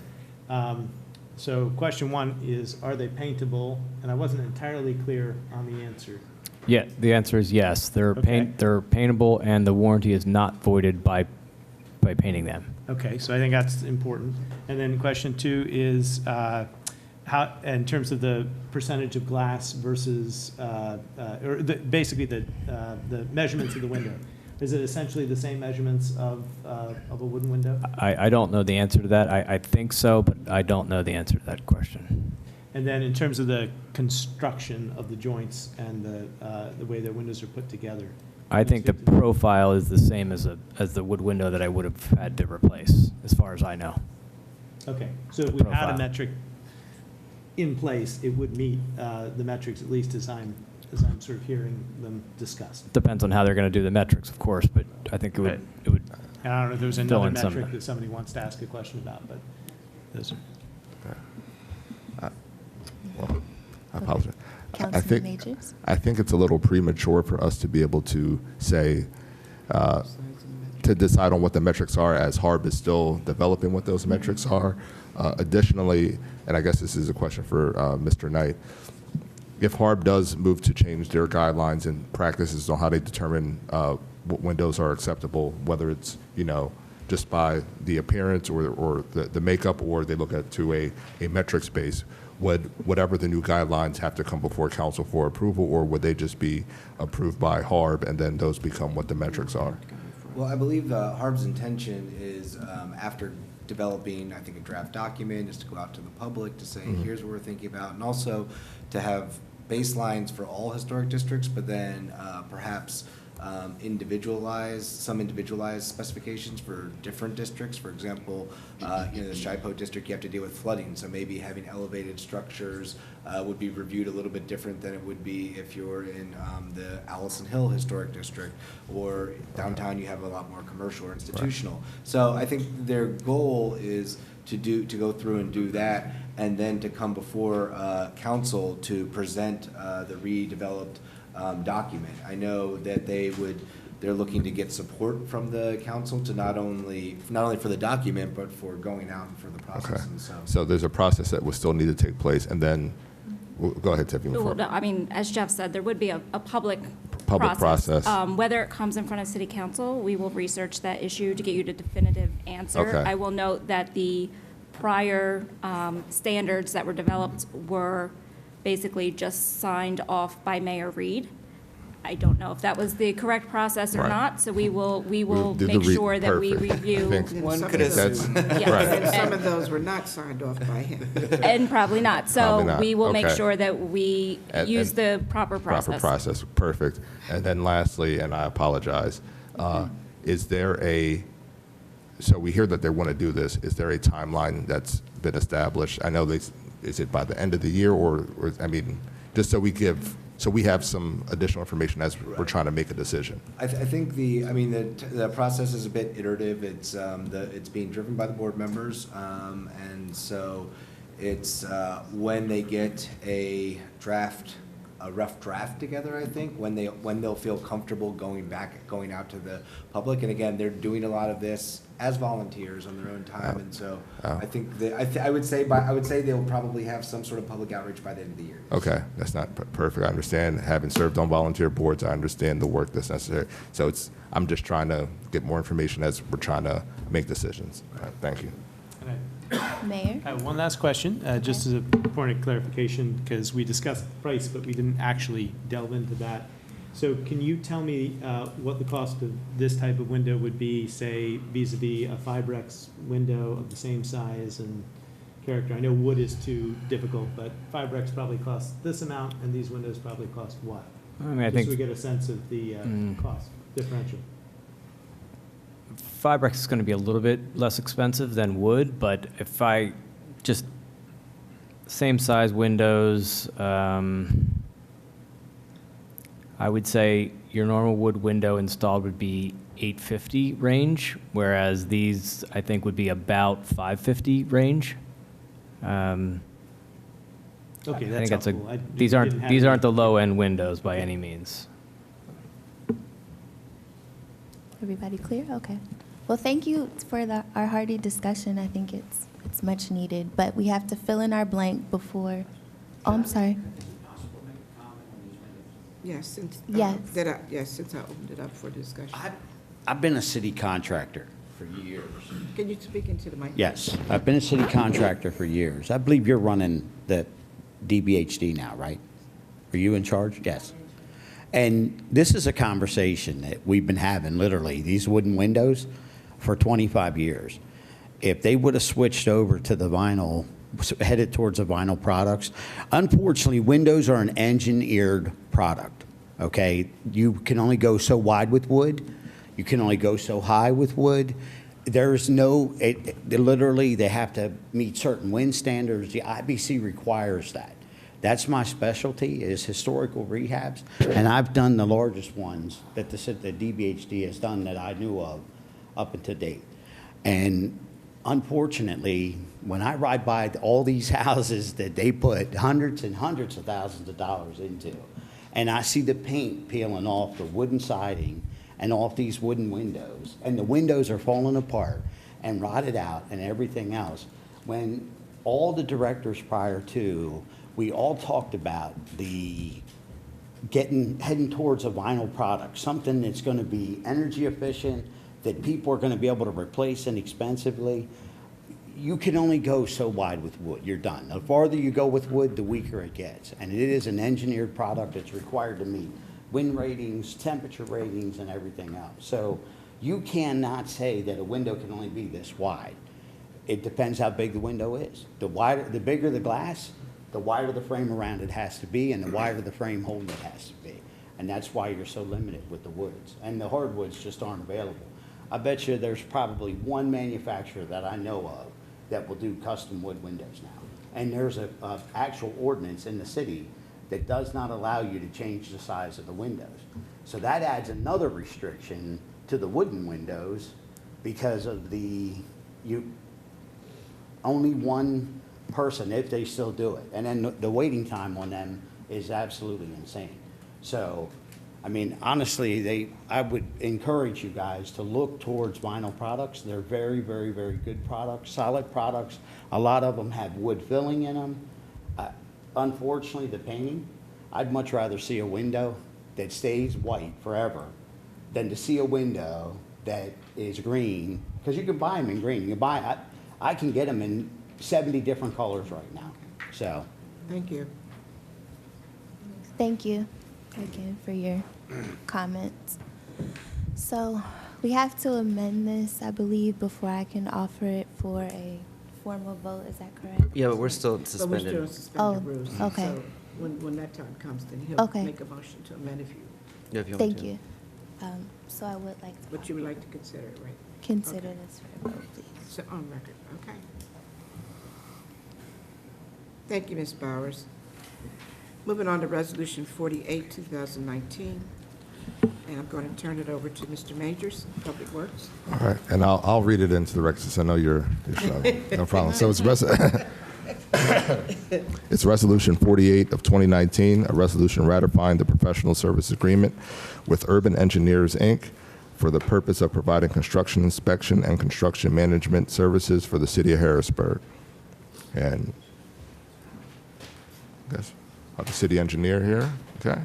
So question 1 is, are they paintable? And I wasn't entirely clear on the answer. Yeah, the answer is yes. They're they're paintable, and the warranty is not voided by painting them. Okay, so I think that's important. And then question 2 is, how, in terms of the percentage of glass versus, basically the measurements of the window, is it essentially the same measurements of a wooden window? I don't know the answer to that. I think so, but I don't know the answer to that question. And then in terms of the construction of the joints and the way the windows are put together? I think the profile is the same as the wood window that I would have had to replace, as far as I know. Okay, so if we had a metric in place, it would meet the metrics, at least as I'm sort of hearing them discussed. Depends on how they're going to do the metrics, of course, but I think it would. And I don't know if there's another metric that somebody wants to ask a question about, but those are. Well, I apologize. Councilman Majors? I think it's a little premature for us to be able to say, to decide on what the metrics are, as HARB is still developing what those metrics are. Additionally, and I guess this is a question for Mr. Knight, if HARB does move to change their guidelines and practices on how they determine what windows are acceptable, whether it's, just by the appearance or the makeup, or they look at to a metrics base, would whatever the new guidelines have to come before council for approval, or would they just be approved by HARB and then those become what the metrics are? Well, I believe HARB's intention is after developing, I think, a draft document is to go out to the public to say, here's what we're thinking about, and also to have baselines for all historic districts, but then perhaps individualized specifications for different districts. For example, the Shipo district, you have to deal with flooding, so maybe having elevated structures would be reviewed a little bit different than it would be if you're in the Allison Hill Historic District, or downtown you have a lot more commercial or institutional. Right. So I think their goal is to go through and do that, and then to come before council to present the redeveloped document. I know that they're looking to get support from the council to not only for the document, but for going out and for the process. Okay. So there's a process that will still need to take place, and then go ahead, Tiffany. Well, no, I mean, as Jeff said, there would be a public process. Whether it comes in front of city council, we will research that issue to get you a definitive answer. Okay. I will note that the prior standards that were developed were basically just signed off by Mayor Reed. I don't know if that was the correct process or not, so we will make sure that we review. One could assume. And some of those were not signed off by him. And probably not. So we will make sure that we use the proper process. Proper process, perfect. And then lastly, and I apologize, is there so we hear that they want to do this, is there a timeline that's been established? I know is it by the end of the year, or I mean, just so we give So we have some additional information as we're trying to make a decision. I think the process is a bit iterative. It's being driven by the board members, and so it's when they get a rough draft together, I think, when they'll feel comfortable going out to the public. And again, they're doing a lot of this as volunteers on their own time, and so I think I would say they'll probably have some sort of public outreach by the end of the year. Okay, that's not perfect. I understand. Having served on volunteer boards, I understand the work that's necessary. So I'm just trying to get more information as we're trying to make decisions. All right, thank you. Mayor? I have one last question, just as a point of clarification, because we discussed price, but we didn't actually delve into that. So can you tell me what the cost of this type of window would be, say, vis-a-vis a Fibrex window of the same size and character? I know wood is too difficult, but Fibrex probably costs this amount, and these windows probably cost what? I mean, I Just think so we get a sense of the cost differential. Fibrex is going to be a little bit less expensive than wood, but if I just same size windows, I would say your normal wood window installed would be $850 range, whereas these I think would be about $550 range. Okay, I think that's that's helpful. these aren't the low end windows by any means. Everybody clear? Okay. Well, thank you for our hearty discussion. I think it's much needed, but we have to fill in our blank before. Oh, I'm sorry. Yes, since Yes. Since I opened it up for discussion. I've been a city contractor for years. Can you speak into the mic? Yes, I've been a city contractor for years. I believe you're running the DBHD now, right? Are you in charge? Yes. And this is a conversation that we've been having, literally, these wooden windows for 25 years. If they would have switched over to the vinyl, headed towards the vinyl products, unfortunately, windows are an engineered product, okay? You can only go so wide with wood. You can only go so high with wood. There's no, literally, they have to meet certain wind standards. The IBC requires that. That's my specialty, is historical rehabs, and I've done the largest ones that the DBHD has done that I knew of up to date. And unfortunately, when I ride by all these houses that they put hundreds and hundreds of thousands of dollars into, and I see the paint peeling off the wooden siding and off these wooden windows, and the windows are falling apart and rotted out and everything else, when all the directors prior to, we all talked about the heading towards a vinyl product, something that's going to be energy efficient, that people are going to be able to replace inexpensively. You can only go so wide with wood. You're done. The farther you go with wood, the weaker it gets. And it is an engineered product that's required to meet wind ratings, temperature ratings, and everything else. So you cannot say that a window can only be this wide. It depends how big the window is. The bigger the glass, the wider the frame around it has to be, and the wider the frame holding it has to be. And that's why you're so limited with the woods. And the hardwoods just aren't available. I bet you there's probably one manufacturer that I know of that will do custom wood windows now. And there's an actual ordinance in the city that does not allow you to change the size of the windows. So that adds another restriction to the wooden windows because of only one person, if they still do it. And then the waiting time on them is absolutely insane. So, I mean, honestly, I would encourage you guys to look towards vinyl products. They're very, very, very good products, solid products. A lot of them have wood filling in them. Unfortunately, the painting, I'd much rather see a window that stays white forever than to see a window that is green, because you can buy them in green. You can I can get them in 70 different colors right now. So, thank you. Thank you again for your comments. So we have to amend this, I believe, before I can offer it for a formal vote. Is that correct? Yeah, but we're still But suspended. we're still suspended Oh, rules. okay. So when that time comes, then he'll Okay. make a motion to amend if you. Yeah, if you want Thank to. you. So I would like to But you would like to consider it, right? consider Okay. this for a vote, please. So on record, okay. Thank you, Ms. Bowers. Moving on to Resolution 48, 2019. And I'm going to turn it over to Mr. Majors, Public Works. All right, and I'll read it into the record since I know you're struggling. No problem. So it's it's Resolution 48 of 2019, a resolution ratifying the professional service agreement with Urban Engineers, Inc. for the purpose of providing construction inspection and construction management services for the city of Harrisburg. And I guess I'll have the city engineer here, okay?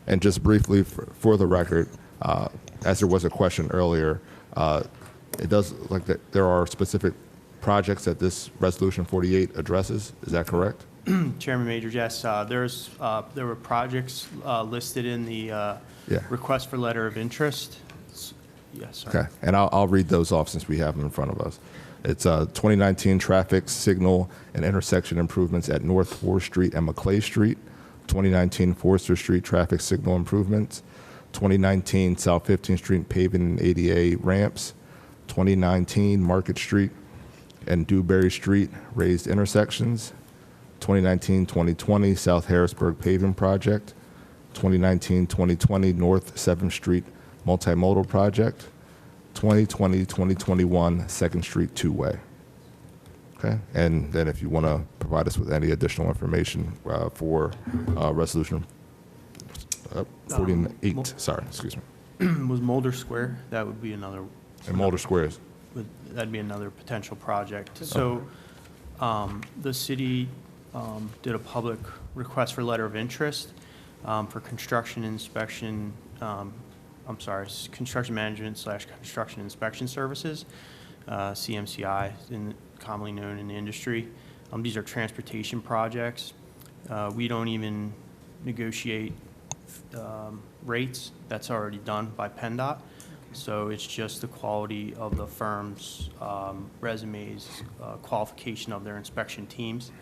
And just briefly, for the record, as there was a question earlier, it does look like that there are specific projects that this Resolution 48 addresses. Is that correct? Chairman Majors, yes. There were projects listed in the request for letter of interest. Yes, sir. Okay, and I'll read those off since we have them in front of us. It's 2019 traffic signal and intersection improvements at North 4th Street and McClay Street. 2019 Forester Street traffic signal improvements, 2019 South 15th Street paving and ADA ramps, 2019 Market Street and Dewberry Street raised intersections, 2019-2020 South Harrisburg paving project, 2019-2020 North 7th Street multimodal project, 2020-2021 2nd Street two-way. Okay, and then if you want to provide us with any additional information for Resolution 48, sorry, excuse me. Was Mulder Square, that would be another. And Mulder Squares. That'd be another potential project. So the city did a public request for letter of interest for construction inspection, construction management / construction inspection services, CMCI, commonly known in the industry. These are transportation projects. We don't even negotiate rates. That's already done by PennDOT. So it's just the quality of the firm's resumes, qualification of their inspection teams.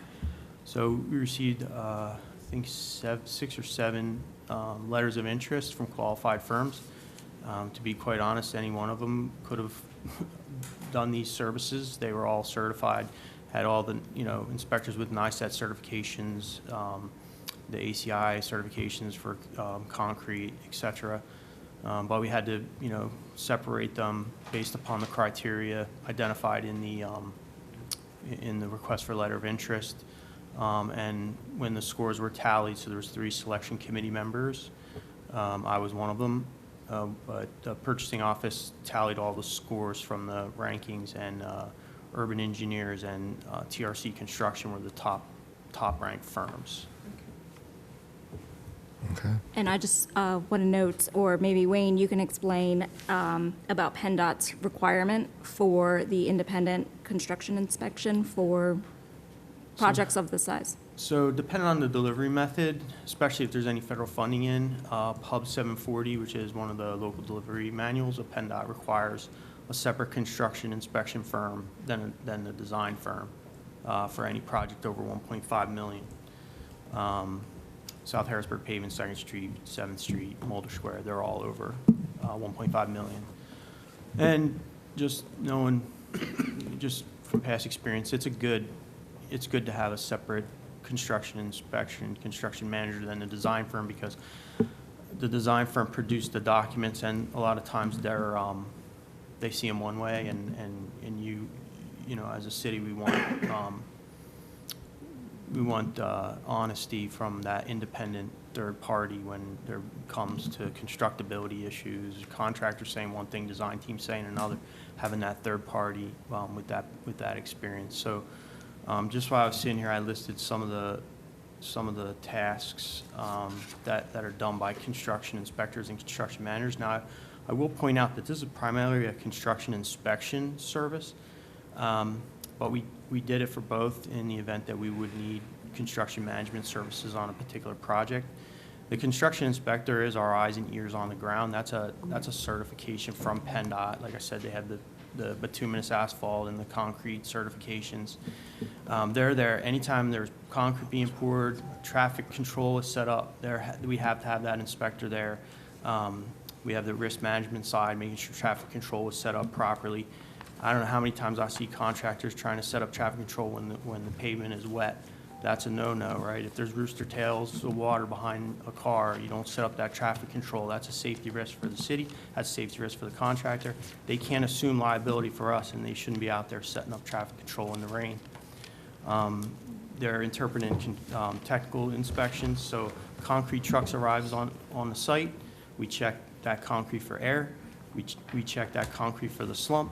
So we received, I think, 6 or 7 letters of interest from qualified firms. To be quite honest, any one of them could have done these services. They were all certified, had all the inspectors with NISET certifications, the ACI certifications for concrete, etc. But we had to separate them based upon the criteria identified in the request for letter of interest. And when the scores were tallied, so there was 3 selection committee members. I was one of them. But the purchasing office tallied all the scores from the rankings, and Urban Engineers and TRC Construction were the top ranked firms. Okay. And I just want to note, or maybe Wayne, you can explain about PennDOT's requirement for the independent construction inspection for projects of this size. So depending on the delivery method, especially if there's any federal funding in, Pub 740, which is one of the local delivery manuals of PennDOT, requires a separate construction inspection firm than the design firm for any project over 1.5 million. South Harrisburg pavement, 2nd Street, 7th Street, Mulder Square, they're all over 1.5 million. And just knowing, just from past experience, it's good to have a separate construction inspection, construction manager than the design firm, because the design firm produced the documents, and a lot of times they see them one way, and you know, as a city, we want honesty from that independent third party when there comes to constructability issues, contractors saying one thing, design team saying another, having that third party with that experience. So just while I was sitting here, I listed some of the tasks that are done by construction inspectors and construction managers. Now, I will point out that this is primarily a construction inspection service, but we did it for both in the event that we would need construction management services on a particular project. The construction inspector is our eyes and ears on the ground. That's a certification from PennDOT. Like I said, they have the bituminous asphalt and the concrete certifications. They're there anytime there's concrete being poured, traffic control is set up. We have to have that inspector there. We have the risk management side, making sure traffic control is set up properly. I don't know how many times I see contractors trying to set up traffic control when the pavement is wet. that's a no-no, right? If there's rooster tails of water behind a car, you don't set up that traffic control. That's a safety risk for the city. That's a safety risk for the contractor. They can't assume liability for us, and they shouldn't be out there setting up traffic control in the rain. They're interpreting technical inspections. So concrete trucks arrives on the site. We check that concrete for air. We check that concrete for the slump.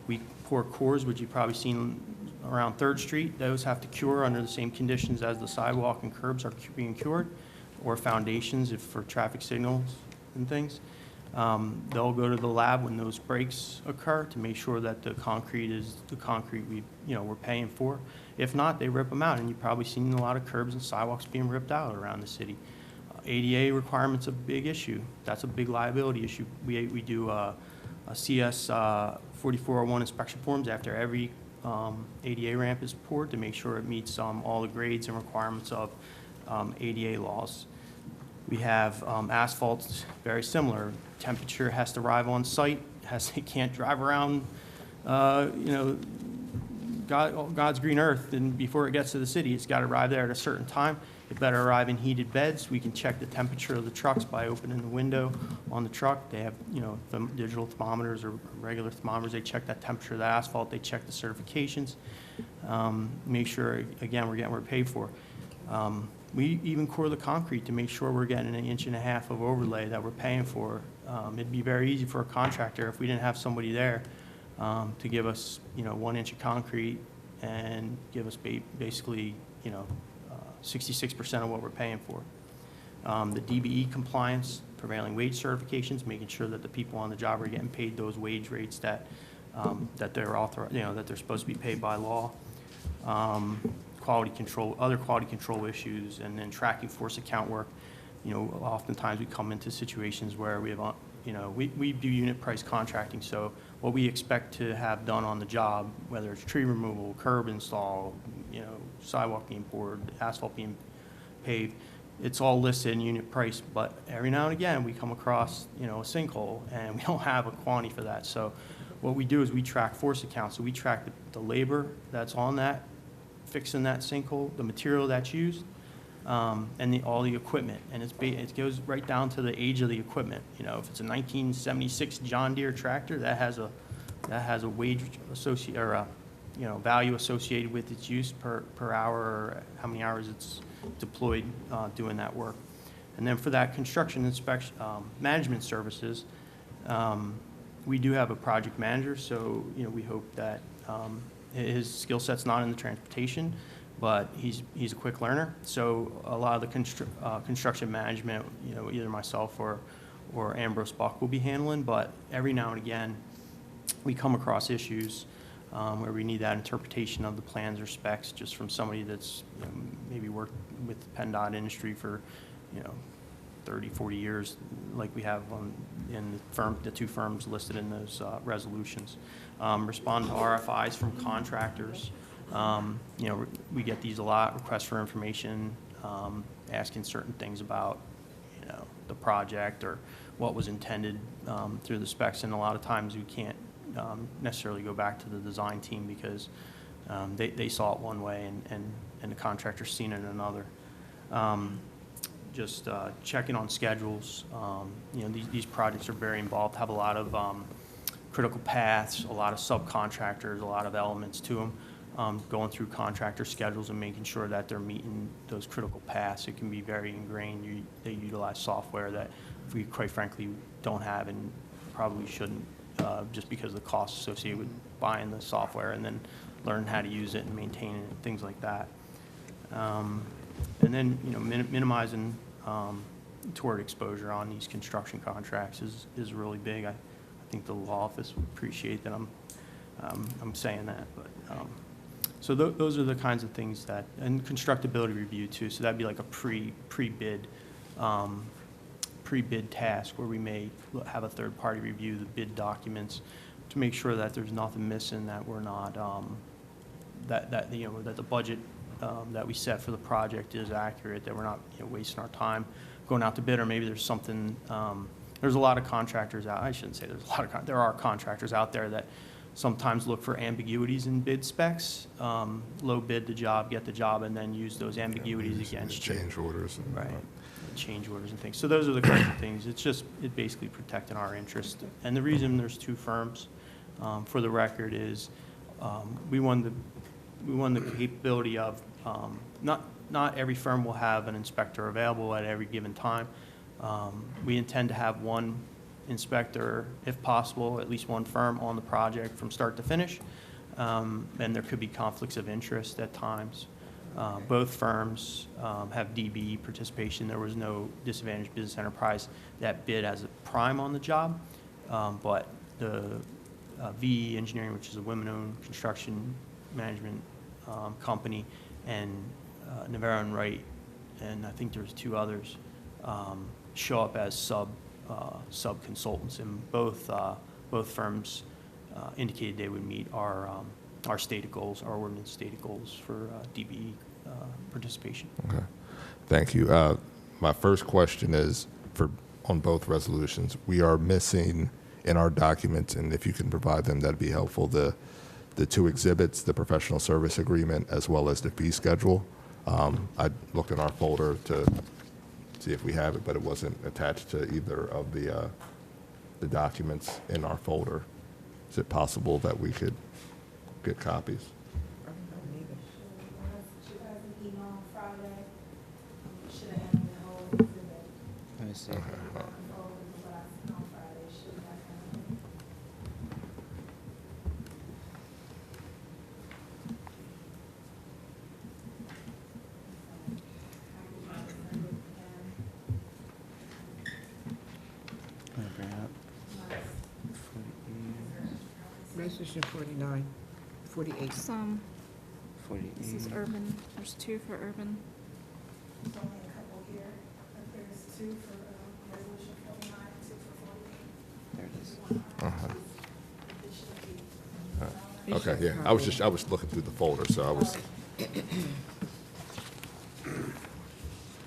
We pour cores, which you've probably seen around 3rd Street. Those have to cure under the same conditions as the sidewalk and curbs are being cured, or foundations if for traffic signals and things. They'll go to the lab when those breaks occur to make sure that the concrete is the concrete we're paying for. If not, they rip them out, and you've probably seen a lot of curbs and sidewalks being ripped out around the city. ADA requirements a big issue. That's a big liability issue. We do a CS 4401 inspection forms after every ADA ramp is poured to make sure it meets all the grades and requirements of ADA laws. We have asphalt, very similar. Temperature has to arrive on site. It can't drive around, God's green earth, and before it gets to the city, it's got to arrive there at a certain time. It better arrive in heated beds. We can check the temperature of the trucks by opening the window on the truck. They have, digital thermometers or regular thermometers. They check that temperature of the asphalt. They check the certifications. Make sure, again, we're getting what we're paid for. We even core the concrete to make sure we're getting an 1.5 inches of overlay that we're paying for. It'd be very easy for a contractor if we didn't have somebody there to give us, 1 inch of concrete and give us basically, 66% of what we're paying for. The DBE compliance, prevailing wage certifications, making sure that the people on the job are getting paid those wage rates that they're authorized, that they're supposed to be paid by law. Quality control, other quality control issues, and then tracking force account work. Oftentimes we come into situations where we have, we do unit price contracting. So what we expect to have done on the job, whether it's tree removal, curb install, sidewalk being poured, asphalt being paved, it's all listed in unit price. But every now and again we come across, a sinkhole, and we don't have a quantity for that. So what we do is we track force accounts. So we track the labor that's on that, fixing that sinkhole, the material that's used, and all the equipment. And it goes right down to the age of the equipment. If it's a 1976 John Deere tractor, that has a wage associated, or value associated with its use per hour, or how many hours it's deployed doing that work. And then for that construction inspection management services, we do have a project manager. So we hope that his skill set's not in the transportation, but he's a quick learner. So a lot of the construction management, either myself or Ambrose Buck will be handling. But every now and again, we come across issues where we need that interpretation of the plans or specs just from somebody that's maybe worked with the PennDOT industry for 30, 40 years, like we have in the two firms listed in those resolutions. Respond to RFIs from contractors. We get these a lot, requests for information, asking certain things about, the project or what was intended through the specs. And a lot of times we can't necessarily go back to the design team because they saw it one way and the contractor's seen it another. Just checking on schedules. These projects are very involved, have a lot of critical paths, a lot of subcontractors, a lot of elements to them. Going through contractor schedules and making sure that they're meeting those critical paths. It can be very ingrained. They utilize software that we, quite frankly, don't have and probably shouldn't, just because of the costs associated with buying the software and then learn how to use it and maintain it, things like that. And then, minimizing toward exposure on these construction contracts is really big. I think the law office would appreciate that I'm saying that, but. So those are the kinds of things that, and constructability review too. So that'd be like a pre-bid task where we may have a third party review the bid documents to make sure that there's nothing missing, that we're not that the budget that we set for the project is accurate, that we're not wasting our time going out to bid, or maybe there's something. There's a lot of contractors out. I shouldn't say there's a lot of. There are contractors out there that sometimes look for ambiguities in bid specs. Low bid the job, get the job, and then use those ambiguities against you. Change orders. Right, change orders and things. So those are the kinds of things. It's just, it basically protecting our interest. And the reason there's two firms, for the record, is we want the capability of, not every firm will have an inspector available at every given time. We intend to have one inspector, if possible, at least one firm on the project from start to finish. And there could be conflicts of interest at times. Both firms have DBE participation. There was no disadvantaged business enterprise that bid as a prime on the job, but the VE Engineering, which is a women-owned construction management company, and Navarro and Wright, and I think there's two others, show up as sub-consultants, and both firms indicated they would meet our stated goals, our ordinance stated goals for DBE participation. Okay, thank you. My first question is on both resolutions. We are missing in our documents, and if you can provide them, that'd be helpful, the two exhibits, the professional service agreement, as well as the fee schedule. I looked in our folder to see if we have it, but it wasn't attached to either of the documents in our folder. Is it possible that we could get copies? Let me see. Resolution 49, 48. Some, this is urban, there's two for urban. There's only a couple here, but there's two for resolution 49 and two for 48. There it is. Okay, yeah, I was looking through the folder, so I was.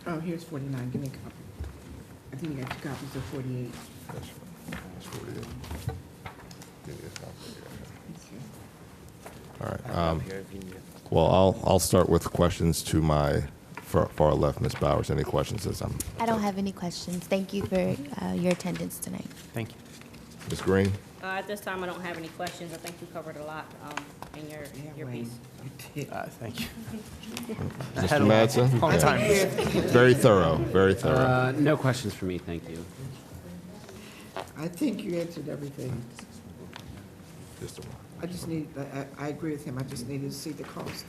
Oh, here's 49, give me a copy. I think you got two copies of 48. That's 48. Give me a copy. All right. Well, I'll start with questions to my far left, Ms. Bowers. Any questions as I'm? I don't have any questions. Thank you for your attendance tonight. Thank you. Ms. Green? At this time, I don't have any questions. I think you covered a lot in your piece. Thank you. Mr. Madsen? Very thorough, very thorough. No questions for me, thank you. I think you answered everything. Just a one. I just need, I agree with him, I just needed to see the cost.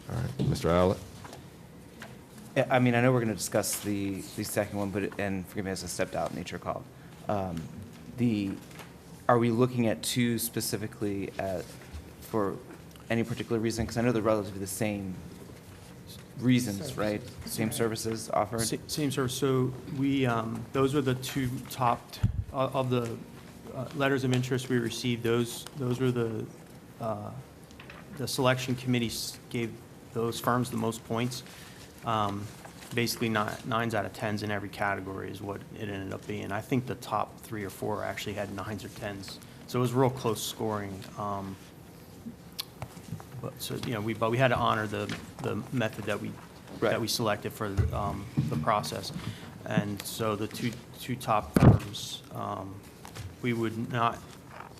All right, Mr. Allett? Yeah, I mean, I know we're going to discuss the second one, but, and forgive me as I stepped out, nature called. Are we looking at two specifically for any particular reason? Because I know they're relatively the same reasons, right? Same services offered? Same service. So we, those were the two top of the letters of interest we received. Those were the selection committees gave those firms the most points. Basically, 9s out of 10s in every category is what it ended up being. I think the top 3 or 4 actually had 9s or 10s, so it was real close scoring. But so but we had to honor the method that we selected for the process, and so the two top firms, we would not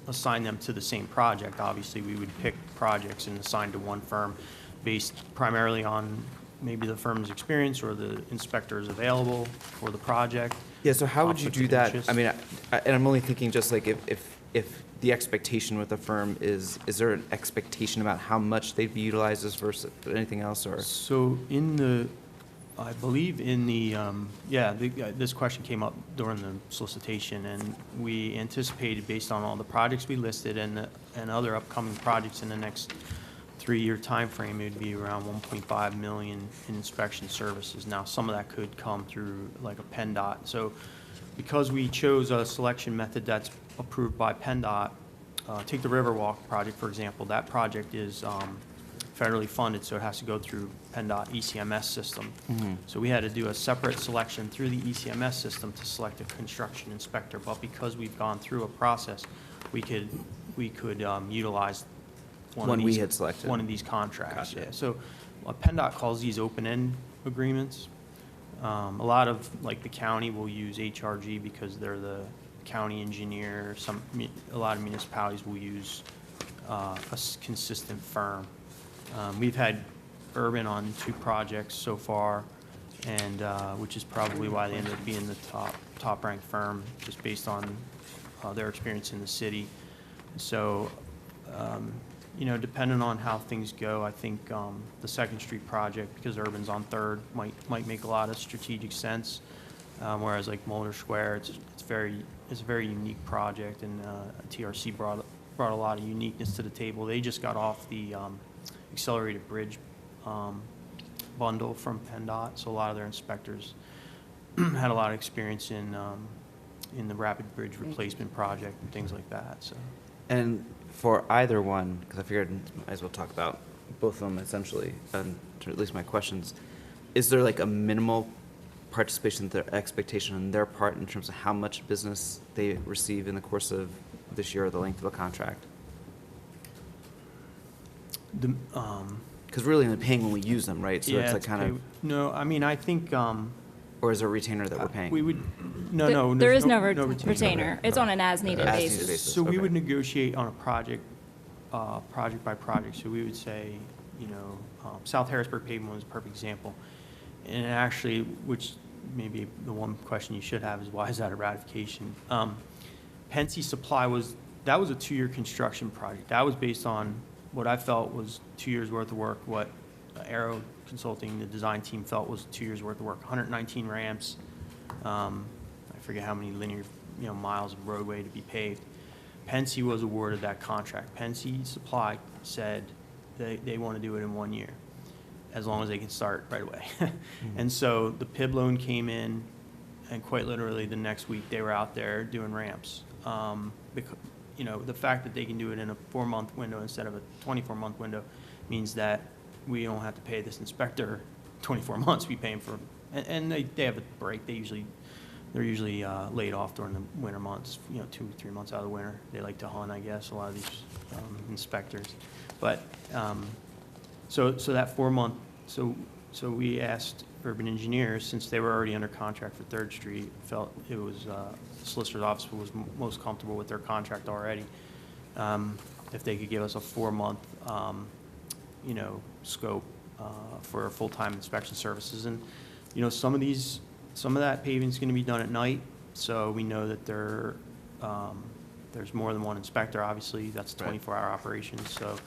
assign them to the same project. Obviously, we would pick projects and assign to one firm based primarily on maybe the firm's experience or the inspectors available for the project. Yeah, so how would you do that? Interest. I mean, and I'm only thinking just like if the expectation with the firm is there an expectation about how much they'd be utilized as versus anything else, or? So I believe in the, this question came up during the solicitation, and we anticipated based on all the projects we listed and other upcoming projects in the next 3-year time frame, it would be around 1.5 million in inspection services. Now, some of that could come through like a PennDOT. So because we chose a selection method that's approved by PennDOT, take the Riverwalk project, for example. That project is federally funded, so it has to go through PennDOT ECMS system. Mhm. So we had to do a separate selection through the ECMS system to select a construction inspector. But because we've gone through a process, we could utilize One we had selected. one of these contracts. Gotcha. Yeah. So PennDOT calls these open-end agreements. A lot of, like, the county will use HRG because they're the county engineer. A lot of municipalities will use consistent firm. We've had Urban on 2 projects so far, and which is probably why they ended up being the top-ranked firm, just based on their experience in the city. So, you know, depending on how things go, I think the Second Street project, because Urban's on 3rd, might make a lot of strategic sense. Whereas like Mulder Square, it's a very unique project, and TRC brought a lot of uniqueness to the table. They just got off the accelerated bridge bundle from PennDOT, so a lot of their inspectors had a lot of experience in the rapid bridge replacement project and things like that. So. And for either one, because I figured I might as well talk about both of them essentially, or at least my questions, is there like a minimal participation, their expectation on their part in terms of how much business they receive in the course of this year or the length of a contract? Because we're really only paying when we use them, right? So Yeah, it's like kind of. No, I mean, I think. Or is there a retainer that we're paying? We would, no. There is no retainer. retainer. It's on an as-needed As-needed basis. So we would negotiate on a project by project. So we would say, you know, South Harrisburg pavement was a perfect example. And actually, which maybe the one question you should have is, why is that a ratification? Pensy Supply that was a 2-year construction project. That was based on what I felt was 2 years worth of work, what Aero Consulting, the design team, felt was 2 years worth of work. 119 ramps. I forget how many linear, miles of roadway to be paved. Pensy was awarded that contract. Pensy Supply said they want to do it in 1 year, as long as they can start right away. And so the PIB loan came in, and quite literally the next week they were out there doing ramps. Because, the fact that they can do it in a 4-month window instead of a 24-month window means that we don't have to pay this inspector 24 months. We pay him for, and they have a break. They're usually laid off during the winter months, 2 or 3 months out of the winter. They like to hunt, I guess, a lot of these inspectors. But so that 4-month, so we asked Urban Engineers, since they were already under contract for 3rd Street, felt it was, the solicitor's office was most comfortable with their contract already, if they could give us a 4-month, scope for full-time inspection services. And, some of that paving is going to be done at night, so we know that there's more than one inspector, obviously. That's a 24-hour operation, so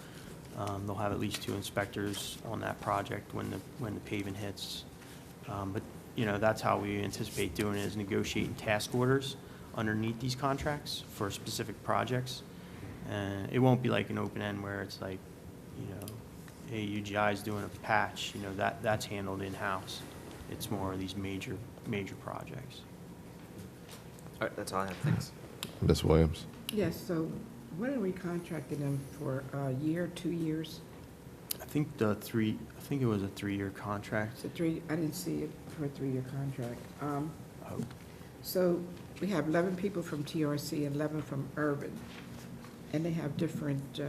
they'll have at least 2 inspectors on that project when the paving hits. But that's how we anticipate doing it, is negotiating task orders underneath these contracts for specific projects. And it won't be like an open end where it's like, hey, UGI is doing a patch, that's handled in-house. It's more of these major projects. All right, that's all I have. Thanks. Ms. Williams? Yes, so when are we contracting them for, a year, 2 years? I think it was a 3-year contract. It's I didn't see it for a 3-year contract. So we have 11 people from TRC and 11 from Urban, and they have different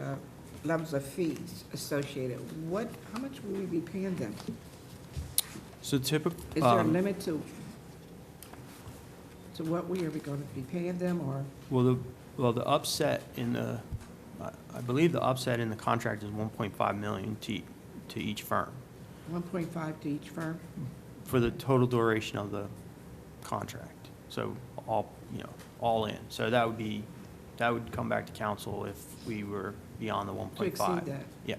levels of fees associated. How much will we be paying them? So typical. Is there a limit to what we are going to be paying them, or? Well, the upset I believe the upset in the contract is 1.5 million to each firm. 1.5 to each firm? For the total duration of the contract. So all in. So that would come back to council if we were beyond the 1.5. To exceed that? Yeah.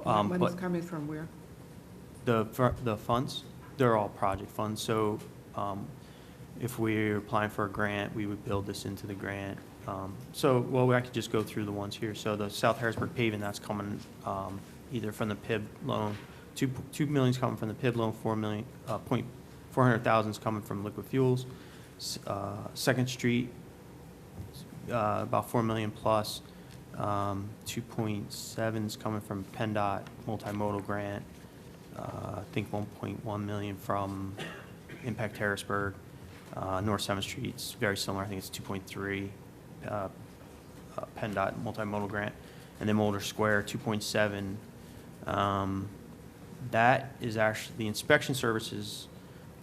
Money's coming from where? The funds, they're all project funds. So if we're applying for a grant, we would build this into the grant. We could just go through the ones here. So the South Harrisburg paving, that's coming either from the PIB loan. 2 million is coming from the PIB loan. 400,000 is coming from liquid fuels. Second Street, about 4 million plus. 2.7 is coming from PennDOT multimodal grant. I think 1.1 million from Impact Harrisburg. North 7th Street's very similar. I think it's 2.3 PennDOT multimodal grant. And then Mulder Square, 2.7. That is actually, the inspection services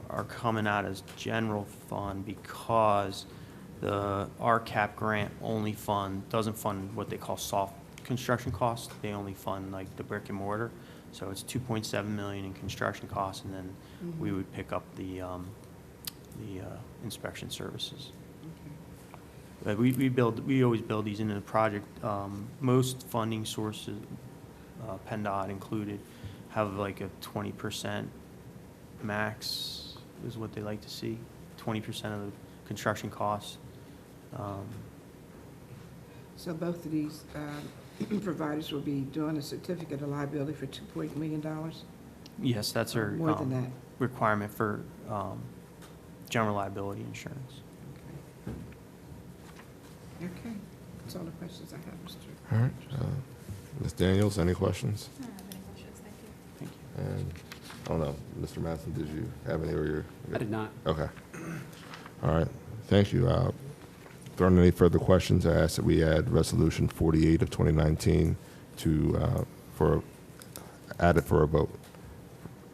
are coming out as general fund because the RCAP grant only doesn't fund what they call soft construction costs. They only fund like the brick and mortar. So it's 2.7 million in construction costs, and then we would pick up the inspection services. But we always build these into the project. Most funding sources, PennDOT included, have like a 20% max is what they like to see. 20% of the construction costs. So both of these providers will be doing a certificate of liability for $2.1 million? Yes, that's our More than that. requirement for general liability insurance. Okay, that's all the questions I have, Mr. All right. Ms. Daniels, any questions? I don't have any questions, thank you. And I don't know, Mr. Matson, did you have any or your? I did not. Okay. All right. Thank you. If there aren't any further questions, I ask that we add Resolution 48 of 2019 to add it for a vote.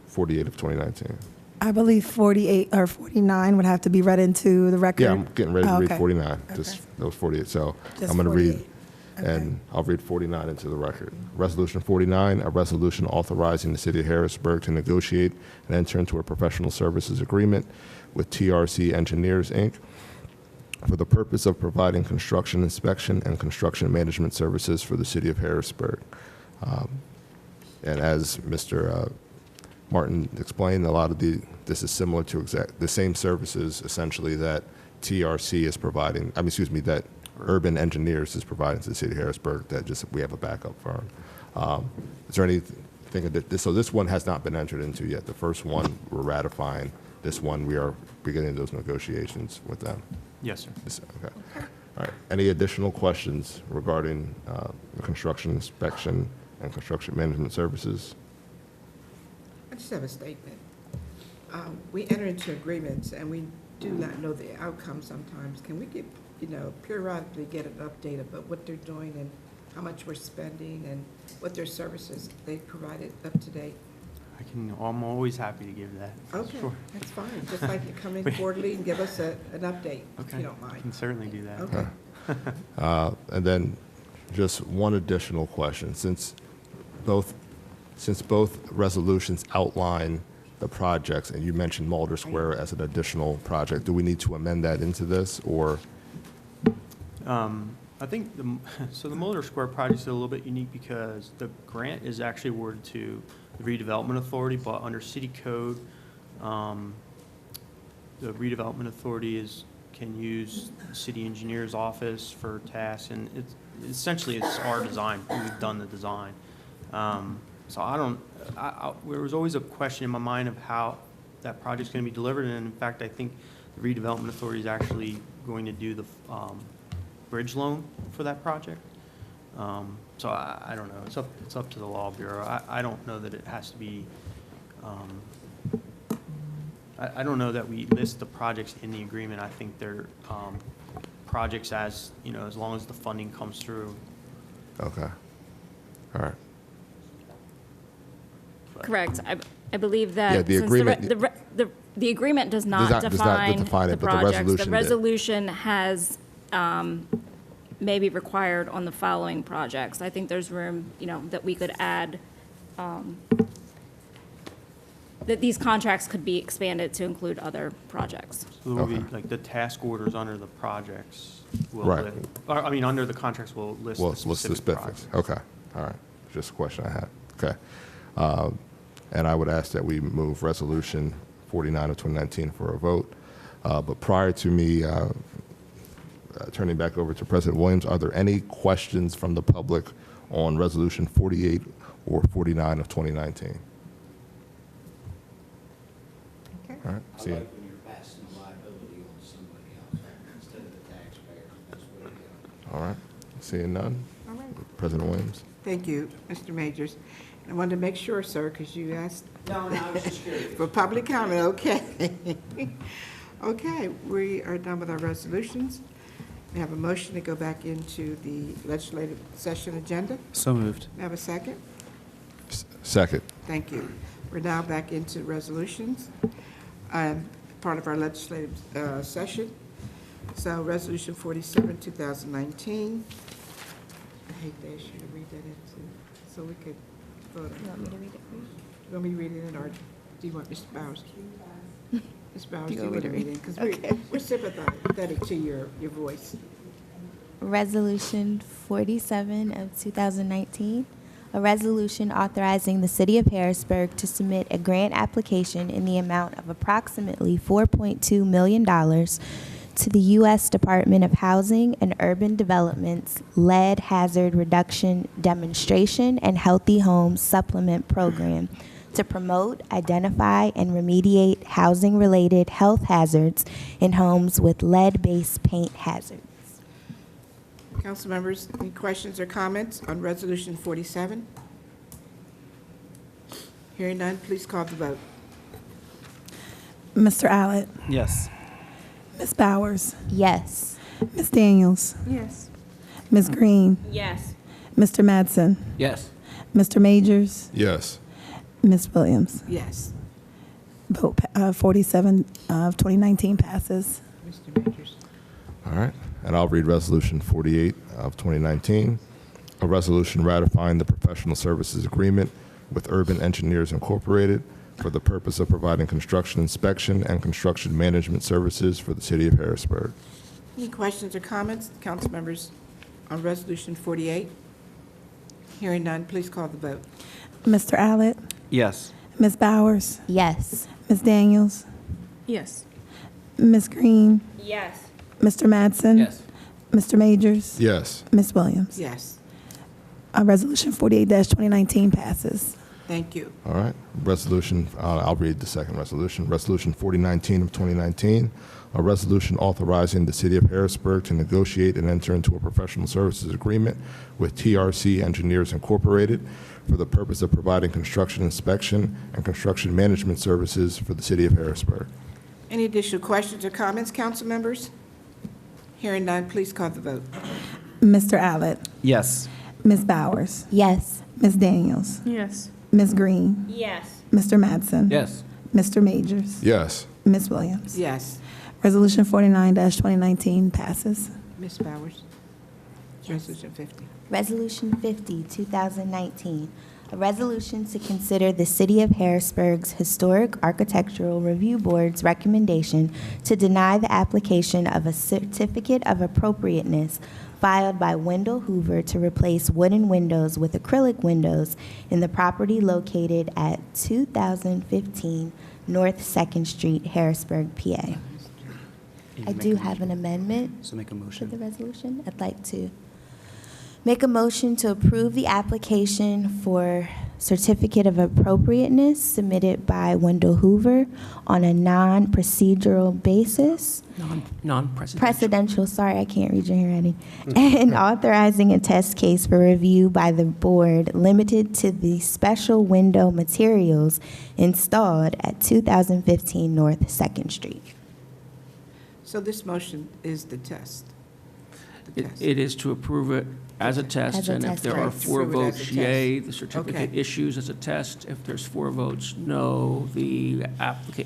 48 of 2019. I believe 48 or 49 would have to be read into the record. Yeah, I'm getting ready to Oh, read okay. 49. Okay. Just that was 48. So Just I'm going to read, 48. and I'll read 49 into the record. Resolution 49, a resolution authorizing the City of Harrisburg to negotiate and enter into a professional services agreement with TRC Engineers, Inc. for the purpose of providing construction inspection and construction management services for the City of Harrisburg. And as Mr. Martin explained, a lot of this is similar to the same services essentially that TRC is providing, that Urban Engineers is providing to the City of Harrisburg, that just we have a backup firm. Is there anything, so this one has not been entered into yet. The first one we're ratifying. This one we are beginning those negotiations with them. Yes, sir. Okay. All right. Any additional questions regarding the construction inspection and construction management services? I just have a statement. We enter into agreements and we do not know the outcome sometimes. Can we get, periodically get an update about what they're doing and how much we're spending and what their services they've provided up to date? I'm always happy to give that. Okay, Sure. that's fine. Just like you come in quarterly and give us an update, if Okay. you don't mind. Can certainly do that. Okay. And then just one additional question. Since both resolutions outline the projects, and you mentioned Mulder Square as an additional project, do we need to amend that into this, or? I think the Mulder Square project is a little bit unique because the grant is actually awarded to the redevelopment authority, but under city code, the redevelopment authority can use the city engineer's office for tasks, and essentially it's our design. We've done the design. So there was always a question in my mind of how that project's going to be delivered, and in fact, I think the redevelopment authority is actually going to do the bridge loan for that project. So I don't know. It's up to the Law Bureau. I don't know that it has to be. I don't know that we list the projects in the agreement. I think they're projects as long as the funding comes through. Okay. All right. Correct. I believe that Yeah, the since agreement- the agreement does not define define the it, but the projects. resolution The did. resolution has maybe required on the following projects. I think there's room, that we could add, that these contracts could be expanded to include other projects. So there will be like the task orders under the projects. Will Right. Under the contracts will list Well, the specific projects. Okay. All right. Just a question I had. Okay. And I would ask that we move Resolution 49 of 2019 for a vote. But prior to me turning back over to President Williams, are there any questions from the public on Resolution 48 or 49 of 2019? Okay. All right. I See you. like when you're passing the liability on somebody else instead of the taxpayer. That's what it is. All right. Seeing none. All right. President Williams. Thank you, Mr. Majors. I wanted to make sure, sir, because you asked. No, I was just curious. For public comment, okay. Okay, we are done with our resolutions. We have a motion to go back into the legislative session agenda. So moved. May I have a second? Second. Thank you. We're now back into resolutions, part of our legislative session. So Resolution 47, 2019. I hate to ask you to read that into, so we could vote on it. You want me to read it for you? You want me to read it in, or do you want Mr. Bowers? Ms. Bowers, You do you want me want to to read read it? Because Okay. we're sympathetic to your voice. Resolution 47 of 2019, a resolution authorizing the City of Harrisburg to submit a grant application in the amount of approximately $4.2 million to the U.S. Department of Housing and Urban Development's Lead Hazard Reduction Demonstration and Healthy Homes Supplement Program to promote, identify, and remediate housing-related health hazards in homes with lead-based paint hazards. Council members, any questions or comments on Resolution 47? Hearing none, please call the vote. Mr. Allett, Yes. Ms. Bowers, Yes. Ms. Daniels, Yes. Ms. Green, Yes. Mr. Mattson, Yes. Mr. Majors, Yes. Ms. Williams. Yes. Vote 47 of 2019 passes. Mr. Majors. All right, and I'll read Resolution 48 of 2019, a resolution ratifying the professional services agreement with Urban Engineers Incorporated for the purpose of providing construction inspection and construction management services for the City of Harrisburg. Any questions or comments, council members, on Resolution 48? Hearing none, please call the vote. Mr. Allett, Yes. Ms. Bowers, Yes. Ms. Daniels, Yes. Ms. Green, Yes. Mr. Mattson. Yes. Mr. Majors. Yes. Ms. Williams. Yes. Resolution 48-2019 passes. Thank you. All right, resolution, I'll read the second resolution. Resolution 4019 of 2019, a resolution authorizing the City of Harrisburg to negotiate and enter into a professional services agreement with TRC Engineers Incorporated for the purpose of providing construction inspection and construction management services for the City of Harrisburg. Any additional questions or comments, council members? Hearing none, please call the vote. Mr. Allett, Yes. Ms. Bowers, Yes. Ms. Daniels, Yes. Ms. Green, Yes. Mr. Mattson. Yes. Mr. Majors. Yes. Ms. Williams. Yes. Resolution 49-2019 passes. Ms. Bowers? Resolution 50. Resolution 50, 2019, a resolution to consider the City of Harrisburg's Historic Architectural Review Board's recommendation to deny the application of a certificate of appropriateness filed by Wendell Hoover to replace wooden windows with acrylic windows in the property located at 2015 North 2nd Street, Harrisburg, PA. I do have an amendment So make a to motion. the resolution. I'd like to make a motion to approve the application for certificate of appropriateness submitted by Wendell Hoover on a non-procedural basis. Precedential, sorry, I can't read your handwriting. And authorizing a test case for review by the board limited to the special window materials installed at 2015 North 2nd Street. So this motion is the test? The test. It is to approve it as a test, As a and if test, there are right. 4 Approve it as votes a yay, test. the certificate Okay. issues as a test. If there's 4 votes no, the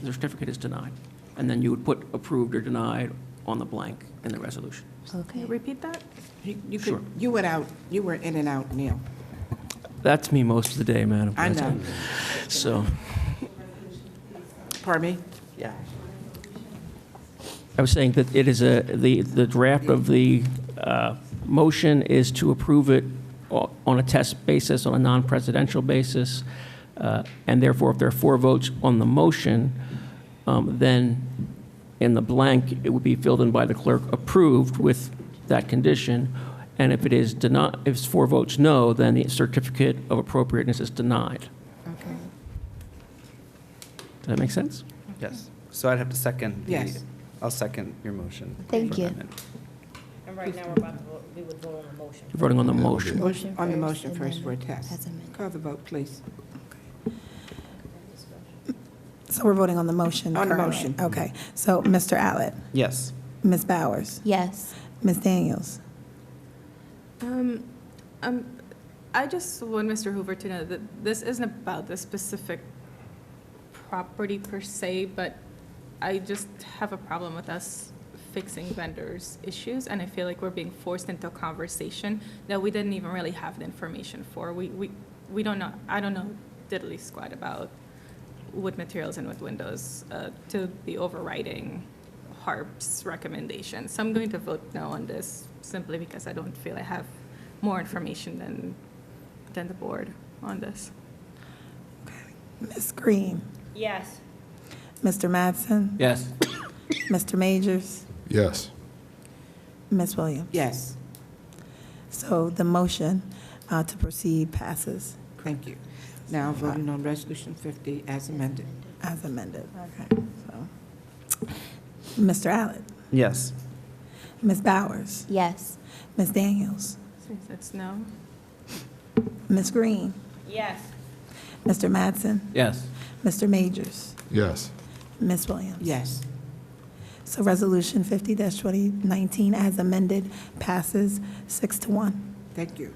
certificate is denied. And then you would put approved or denied on the blank in the resolution. Okay. Repeat that? You Sure. could, you went out, you were in and out, Neil. That's me most of the day, Madam I know. President. So, Pardon me? Yeah. I was saying that it is the draft of the motion is to approve it on a test basis, on a non-presidential basis, and therefore, if there are 4 votes on the motion, then in the blank, it would be filled in by the clerk, approved with that condition, and if it is denied, if it's 4 votes no, then the certificate of appropriateness is denied. Okay. Does that make sense? Yes. So I'd have to second the. Yes. I'll second your motion. Thank for you. amendment. And right now, we're about to vote, we would vote on the motion. You're voting on the motion. Motion, on the first motion and first for a then test. as amended. Call the vote, please. So we're voting on the motion On the currently. motion. Okay. So Mr. Allett, Yes. Ms. Bowers, Yes. Ms. Daniels. I just want Mr. Hoover to know that this isn't about the specific property per se, but I just have a problem with us fixing vendors' issues, and I feel like we're being forced into a conversation that we didn't even really have the information for. We don't know, I don't know diddly squat about wood materials and wood windows to be overriding HARP's recommendation. So I'm going to vote no on this simply because I don't feel I have more information than the board on this. Ms. Green, Yes. Mr. Mattson, Yes. Mr. Majors, Yes. Ms. Williams. Yes, So the motion to proceed passes thank you. Now voting on Resolution 50 as amended. as amended. Okay. So, Mr. Allett, Yes. Ms. Bowers, Yes. Ms. Daniels, So that's no. Ms. Green, Yes. Mr. Mattson, Yes. Mr. Majors, Yes. Ms. Williams. Yes, So Resolution 50-2019 as amended passes 6-1. thank you.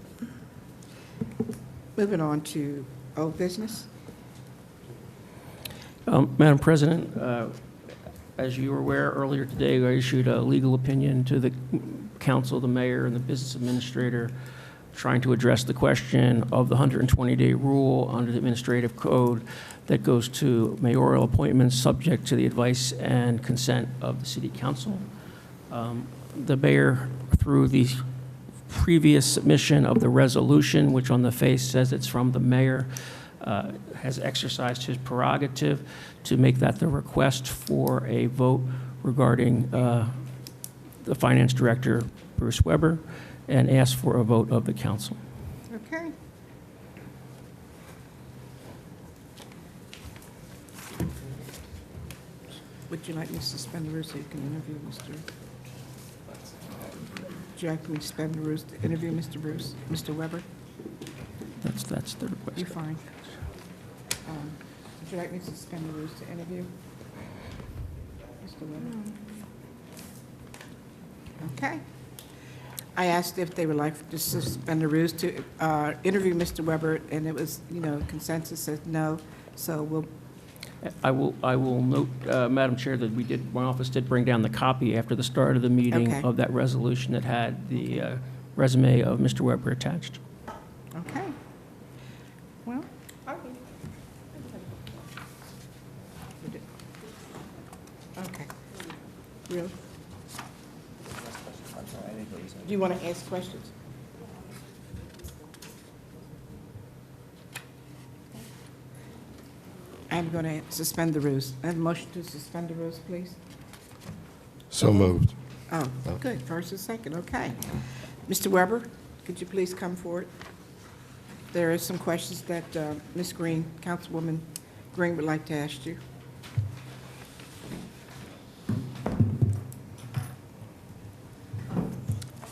Moving on to old business. Madam President, as you were aware, earlier today, I issued a legal opinion to the council, the mayor, and the business administrator, trying to address the question of the 120-day rule under the administrative code that goes to mayoral appointments subject to the advice and consent of the city council. The mayor, through the previous submission of the resolution, which on the face says it's from the mayor, has exercised his prerogative to make that the request for a vote regarding the finance director, Bruce Weber, and ask for a vote of the council. Okay. Would you like me to suspend the rules so you can interview Mr.? Would you like me to suspend the rules to interview Mr. Bruce, Mr. Weber? That's the request. You're fine. Would you like me to suspend the rules to interview Mr. Weber? Okay. I asked if they would like to suspend the rules to interview Mr. Weber, and it was, consensus said no, so we'll, I will note, Madam Chair, that my office did bring down the copy after the start of the meeting Okay. of that resolution that had the resume of Mr. Weber attached. okay. Well, okay. Really? Do you want to ask questions? I'm going to suspend the rules. I have a motion to suspend the rules, please. So moved. Oh, good, first and second, okay. Mr. Weber, could you please come forward? There are some questions that Ms. Green, Councilwoman Green, would like to ask you.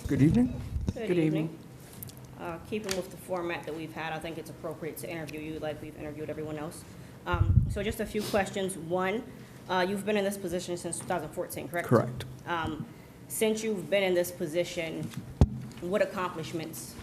Good evening. Good evening. Keeping with the format that we've had, I think it's appropriate to interview you like we've interviewed everyone else. So just a few questions. One, you've been in this position since 2014, correct? Correct. Since you've been in this position, what accomplishments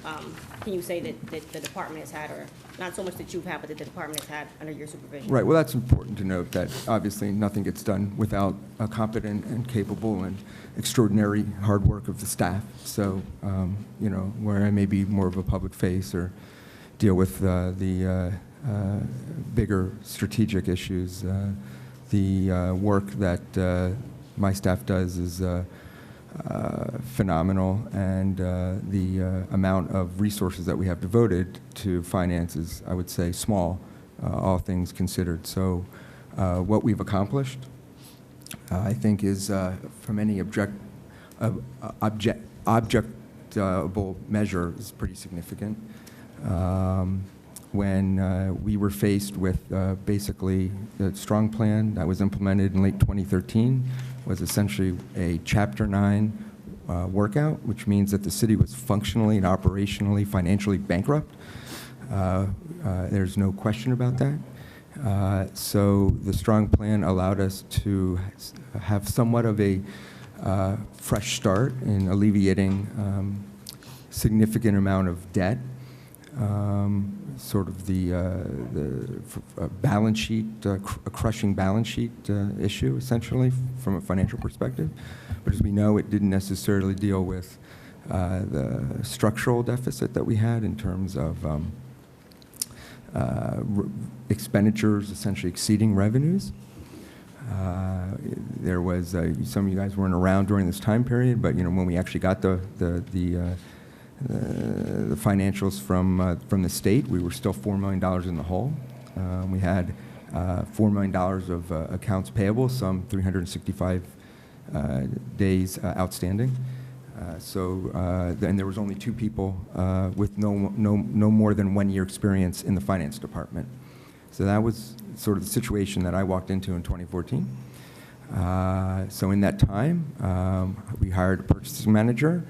can you say that the department has had, or not so much that you've had, but that the department has had under your supervision? Right, well, that's important to note that obviously nothing gets done without a competent and capable and extraordinary hard work of the staff. So, where I may be more of a public face or deal with the bigger strategic issues, the work that my staff does is phenomenal, and the amount of resources that we have devoted to finance is, I would say, small, all things considered. So what we've accomplished, I think, is from any objectable measure is pretty significant. When we were faced with basically the strong plan that was implemented in late 2013, was essentially a Chapter 9 workout, which means that the city was functionally and operationally, financially bankrupt. There's no question about that. So the strong plan allowed us to have somewhat of a fresh start in alleviating significant amount of debt, sort of the balance sheet, a crushing balance sheet issue, essentially, from a financial perspective. But as we know, it didn't necessarily deal with the structural deficit that we had in terms of expenditures essentially exceeding revenues. There was, some of you guys weren't around during this time period, but when we actually got the financials from the state, we were still $4 million in the hole. We had $4 million of accounts payable, some 365 days outstanding. And there was only 2 people with no more than 1 year experience in the finance department. So that was sort of the situation that I walked into in 2014. So in that time, we hired a purchasing manager.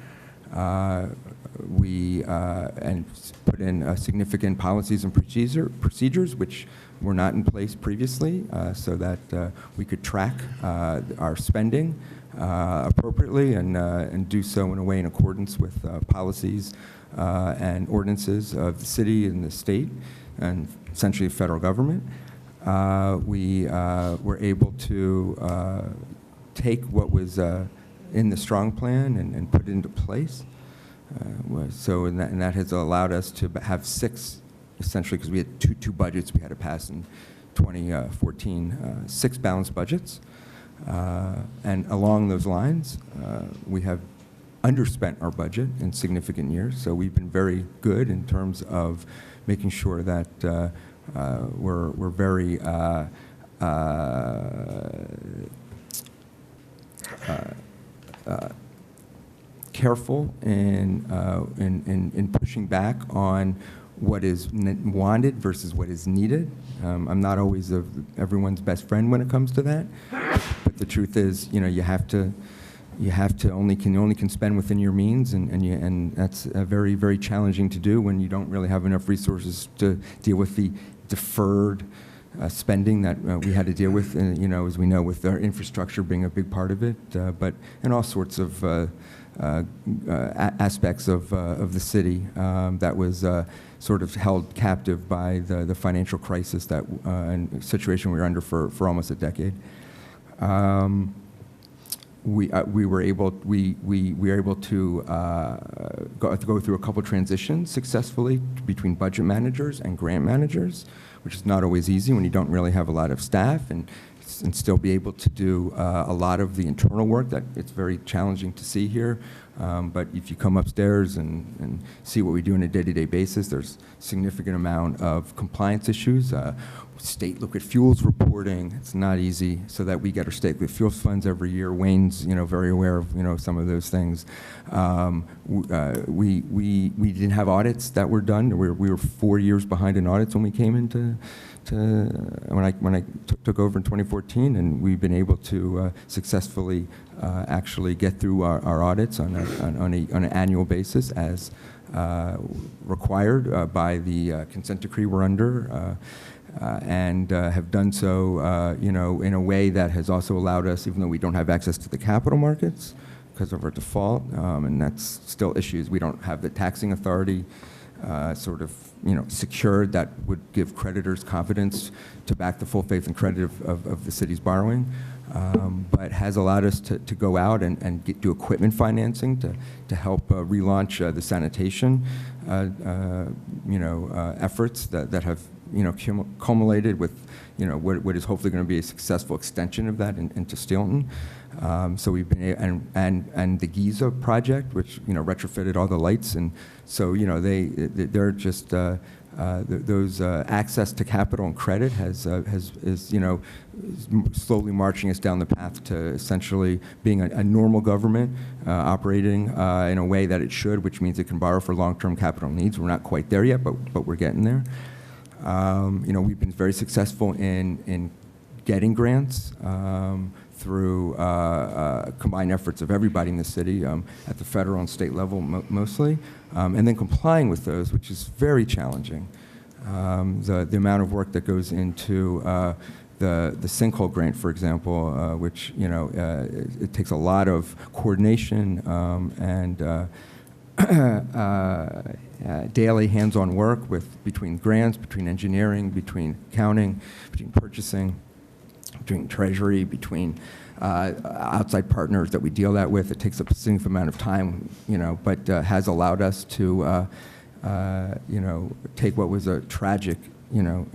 We put in significant policies and procedures which were not in place previously, so that we could track our spending appropriately and do so in a way in accordance with policies and ordinances of the city and the state and essentially the federal government. We were able to take what was in the strong plan and put it into place. And that has allowed us to have 6, essentially, because we had two budgets we had to pass in 2014, 6 balanced budgets. And along those lines, we have underspent our budget in significant years. So we've been very good in terms of making sure that we're very careful in pushing back on what is wanted versus what is needed. I'm not always everyone's best friend when it comes to that, but the truth is, you have to only can spend within your means, and that's very, very challenging to do when you don't really have enough resources to deal with the deferred spending that we had to deal with, as we know, with our infrastructure being a big part of it, but in all sorts of aspects of the city that was sort of held captive by the financial crisis and situation we were under for almost a decade. We were able to go through a couple transitions successfully between budget managers and grant managers, which is not always easy when you don't really have a lot of staff, and still be able to do a lot of the internal work that it's very challenging to see here. But if you come upstairs and see what we do on a day-to-day basis, there's a significant amount of compliance issues. State liquid fuels reporting, it's not easy, so that we get our state liquid fuels funds every year. Wayne's, very aware of, some of those things. We didn't have audits that were done. We were 4 years behind in audits when we came into when I took over in 2014, and we've been able to successfully actually get through our audits on an annual basis as required by the consent decree we're under. And have done so, in a way that has also allowed us, even though we don't have access to the capital markets because of our default, and that's still issues. We don't have the taxing authority secured that would give creditors confidence to back the full faith and credit of the city's borrowing, but has allowed us to go out and do equipment financing to help relaunch the sanitation, efforts that have culminated with, what is hopefully going to be a successful extension of that into Steelton. So we've been, and the Giza project, which, retrofitted all the lights. And so, they're just, those access to capital and credit is slowly marching us down the path to essentially being a normal government operating in a way that it should, which means it can borrow for long-term capital needs. We're not quite there yet, but we're getting there. We've been very successful in getting grants through combined efforts of everybody in the city at the federal and state level mostly, and then complying with those, which is very challenging. The amount of work that goes into the sinkhole grant, for example, which, you know, it takes a lot of coordination and daily hands-on work between grants, between engineering, between accounting, between purchasing, between treasury, between outside partners that we deal that with. It takes a significant amount of time, you know, but has allowed us to, you know, take what was a tragic, you know,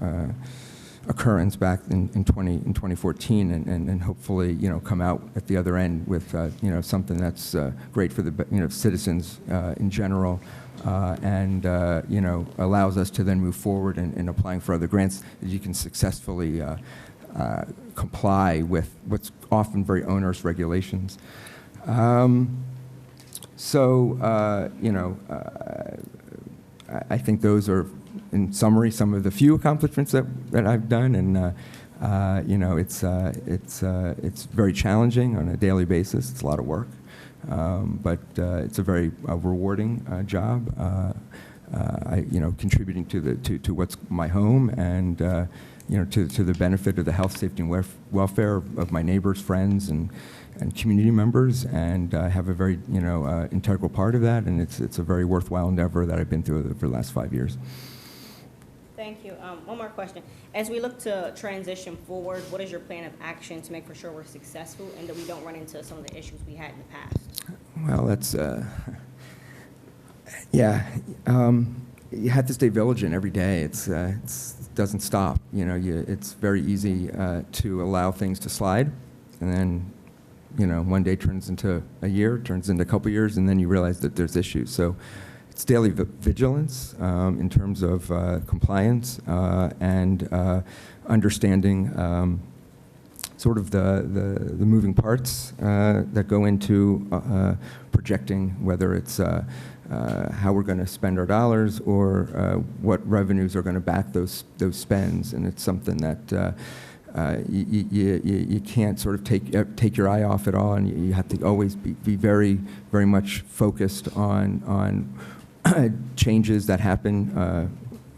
occurrence back in 2014 and hopefully, you know, come out at the other end with, you know, something that's great for the, you know, citizens in general and, you know, allows us to then move forward in applying for other grants that you can successfully comply with what's often very onerous regulations. So, you know, I think those are, in summary, some of the few accomplishments that I've done, and you know, it's very challenging on a daily basis. It's a lot of work, but it's a very rewarding job. You know, contributing to what's my home, and you know, to the benefit of the health, safety, and welfare of my neighbors, friends, and community members, and have a very, you know, integral part of that, and it's a very worthwhile endeavor that I've been through for the last 5 years. Thank you. One more question. As we look to transition forward, what is your plan of action to make for sure we're successful and that we don't run into some of the issues we had in the past? Well, that's, yeah, you have to stay vigilant every day. It doesn't stop. You know, it's very easy to allow things to slide, and then, you know, one day turns into a year, turns into a couple years, and then you realize that there's issues. So it's daily vigilance in terms of compliance and understanding sort of the moving parts that go into projecting whether it's how we're going to spend our dollars or what revenues are going to back those spends. And it's something that you can't sort of take your eye off it all, and you have to always be very, very much focused on changes that happen,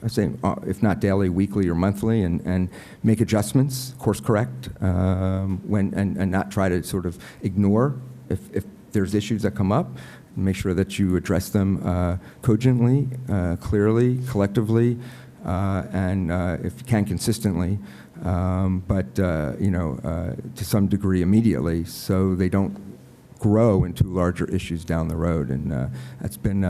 I say, if not daily, weekly, or monthly, and make adjustments, course correct, and not try to sort of ignore if there's issues that come up. Make sure that you address them cogently, clearly, collectively, and if you can, consistently, but you know, to some degree immediately, so they don't grow into larger issues down the road. And that's been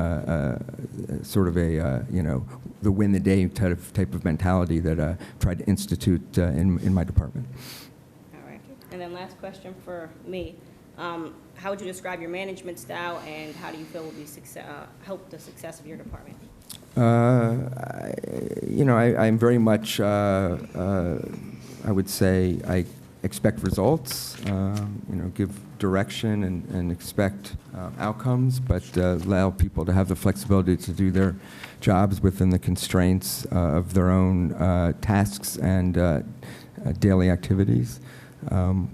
sort of a, you know, the win the day type of mentality that I tried to institute in my department. All right. And then last question for me. How would you describe your management style, and how do you feel will be help the success of your department? You know, I'm very much, I would say, I expect results, you know, give direction and expect outcomes, but allow people to have the flexibility to do their jobs within the constraints of their own tasks and daily activities,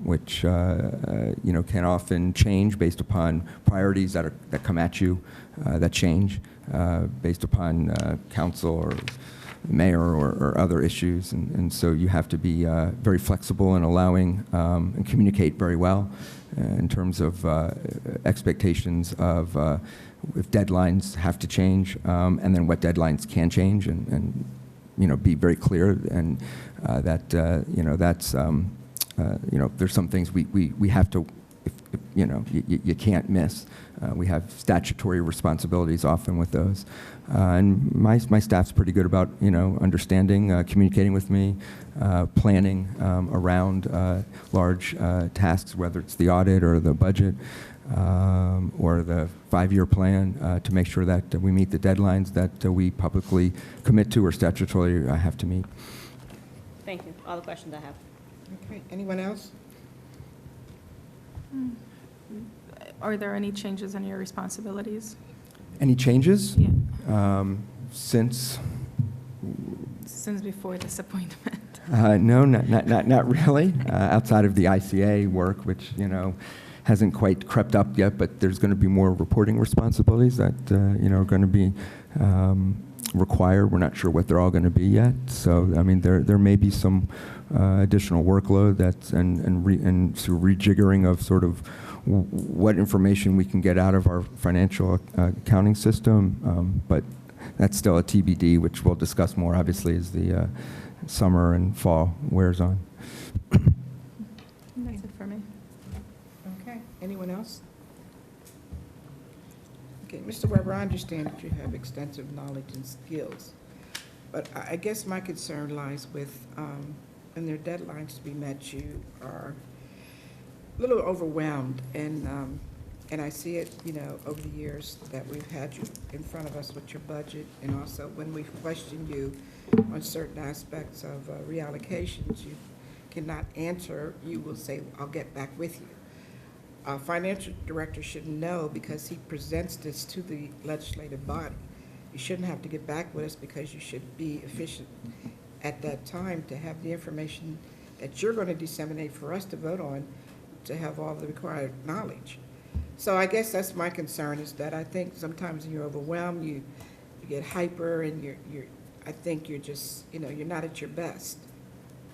which you know, can often change based upon priorities that come at you, that change based upon council or mayor or other issues, and so you have to be very flexible in allowing and communicate very well in terms of expectations of if deadlines have to change, and then what deadlines can change, and you know, be very clear, and that you know, that's you know, there's some things we have to, if you know, you can't miss. We have statutory responsibilities often with those, and my staff's pretty good about, you know, understanding, communicating with me, planning around large tasks, whether it's the audit or the budget or the 5-year plan, to make sure that we meet the deadlines that we publicly commit to or statutorily have to meet. Thank you. All the questions I have. Okay. Anyone else? Are there any changes in your responsibilities? Any changes? Yeah. Since Since before this appointment. No, not really. Outside of the ICA work, which, you know, hasn't quite crept up yet, but there's going to be more reporting responsibilities that, you know, are going to be required. We're not sure what they're all going to be yet. So, I mean, there may be some additional workload that's, and sort of rejiggering of sort of what information we can get out of our financial accounting system, but that's still a TBD, which we'll discuss more, obviously, as the summer and fall wears on. That's it for me. Okay, anyone else? Okay, Mr. Weber, I understand that you have extensive knowledge and skills, but I guess my concern lies with, when there are deadlines to be met, you are a little overwhelmed, and I see it, you know, over the years that we've had you in front of us with your budget, and also when we've questioned you on certain aspects of reallocations, you cannot answer. You will say, I'll get back with you. Our financial director should know, because he presents this to the legislative body. You shouldn't have to get back with us, because you should be efficient at that time to have the information that you're going to disseminate for us to vote on, to have all the required knowledge. So I guess that's my concern, is that I think sometimes when you're overwhelmed, you get hyper, and I think you're just, you know, you're not at your best.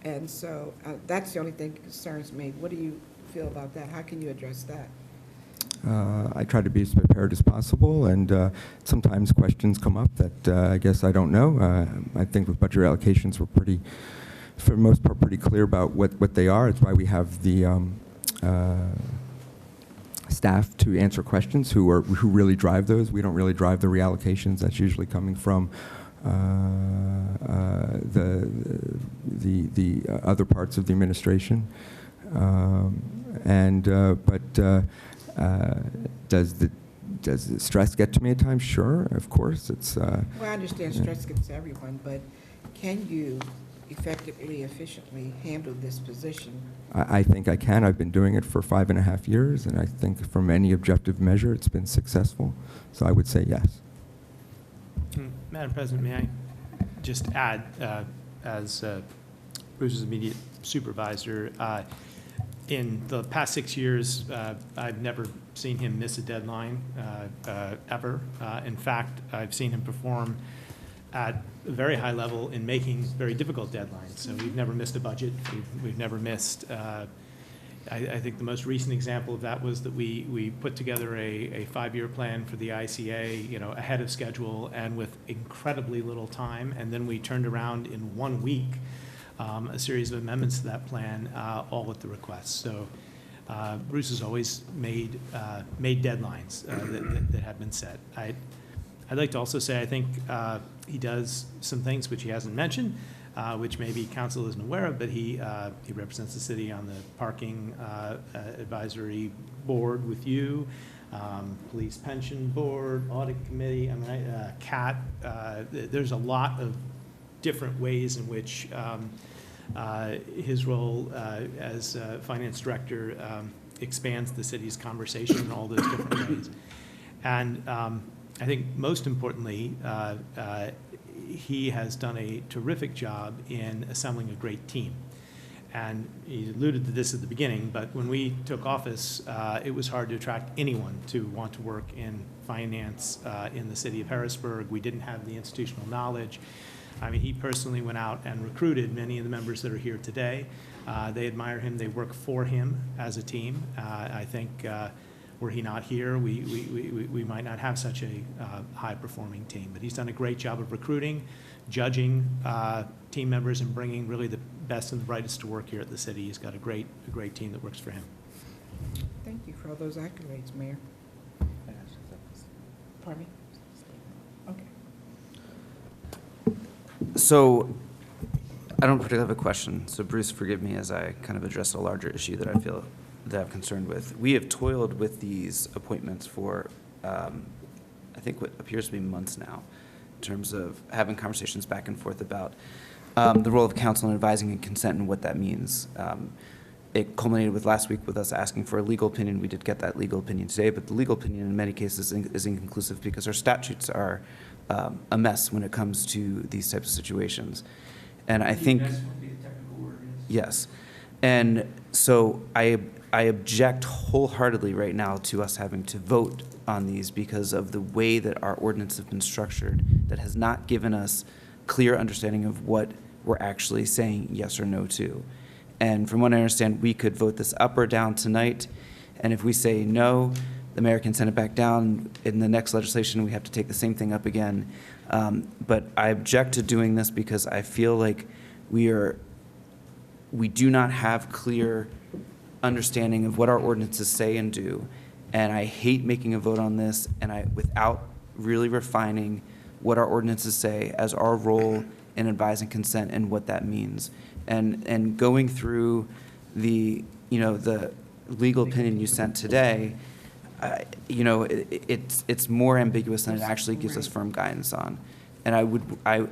And so that's the only thing that concerns me. What do you feel about that? How can you address that? I try to be as prepared as possible, and sometimes questions come up that I guess I don't know. I think with budget allocations, we're pretty, for the most part, pretty clear about what they are. It's why we have the staff to answer questions who really drive those. We don't really drive the reallocations. That's usually coming from the other parts of the administration. Does the stress get to me at times? Sure, of course. It's. Well, I understand stress gets to everyone, but can you effectively, efficiently handle this position? I think I can. I've been doing it for 5.5 years, and I think from any objective measure, it's been successful. So I would say yes. Madam President, may I just add, as Bruce's immediate supervisor, in the past 6 years, I've never seen him miss a deadline, ever. In fact, I've seen him perform at a very high level in making very difficult deadlines. So we've never missed a budget. We've never missed. I think the most recent example of that was that we put together a 5-year plan for the ICA, you know, ahead of schedule and with incredibly little time. And then we turned around in 1 week a series of amendments to that plan, all at the request. So Bruce has always made deadlines that have been set. I'd like to also say I think he does some things which he hasn't mentioned, which maybe council isn't aware of, but he represents the city on the parking advisory board with you, police pension board, audit committee, I mean, CAT. There's a lot of different ways in which his role as finance director expands the city's conversation in all those different ways. And I think most importantly, he has done a terrific job in assembling a great team. And he alluded to this at the beginning, but when we took office, it was hard to attract anyone to want to work in finance in the city of Harrisburg. We didn't have the institutional knowledge. I mean, he personally went out and recruited many of the members that are here today. They admire him. They work for him as a team. I think were he not here, we might not have such a high-performing team. But he's done a great job of recruiting, judging team members, and bringing really the best and the brightest to work here at the city. He's got a great team that works for him. Thank you for all those accolades, Mayor. Pardon me? Okay. So I don't particularly have a question, so Bruce, forgive me as I kind of address a larger issue that I feel that I'm concerned with. We have toiled with these appointments for, I think, what appears to be months now, in terms of having conversations back and forth about the role of counsel in advising and consent and what that means. It culminated with last week with us asking for a legal opinion. We did get that legal opinion today, but the legal opinion in many cases is inconclusive because our statutes are a mess when it comes to these types of situations. And I think... Yes. And so I object wholeheartedly right now to us having to vote on these because of the way that our ordinance have been structured that has not given us clear understanding of what we're actually saying yes or no to. And from what I understand, we could vote this up or down tonight. And if we say no, the mayor can send it back down. In the next legislation, we have to take the same thing up again. But I object to doing this because I feel like we do not have clear understanding of what our ordinances say and do. And I hate making a vote on this without really refining what our ordinances say as our role in advising consent and what that means. And going through the legal opinion you sent today, it's more ambiguous than it actually gives us firm guidance on. And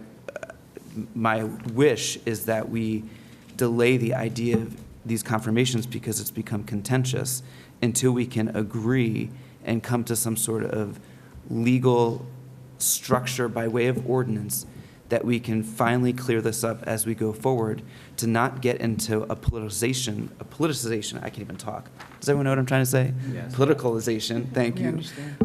my wish is that we delay the idea of these confirmations because it's become contentious until we can agree and come to some sort of legal structure by way of ordinance that we can finally clear this up as we go forward to not get into a politicization, I can't even talk. Does everyone know what I'm trying to say? Yes. Politicalization, thank you,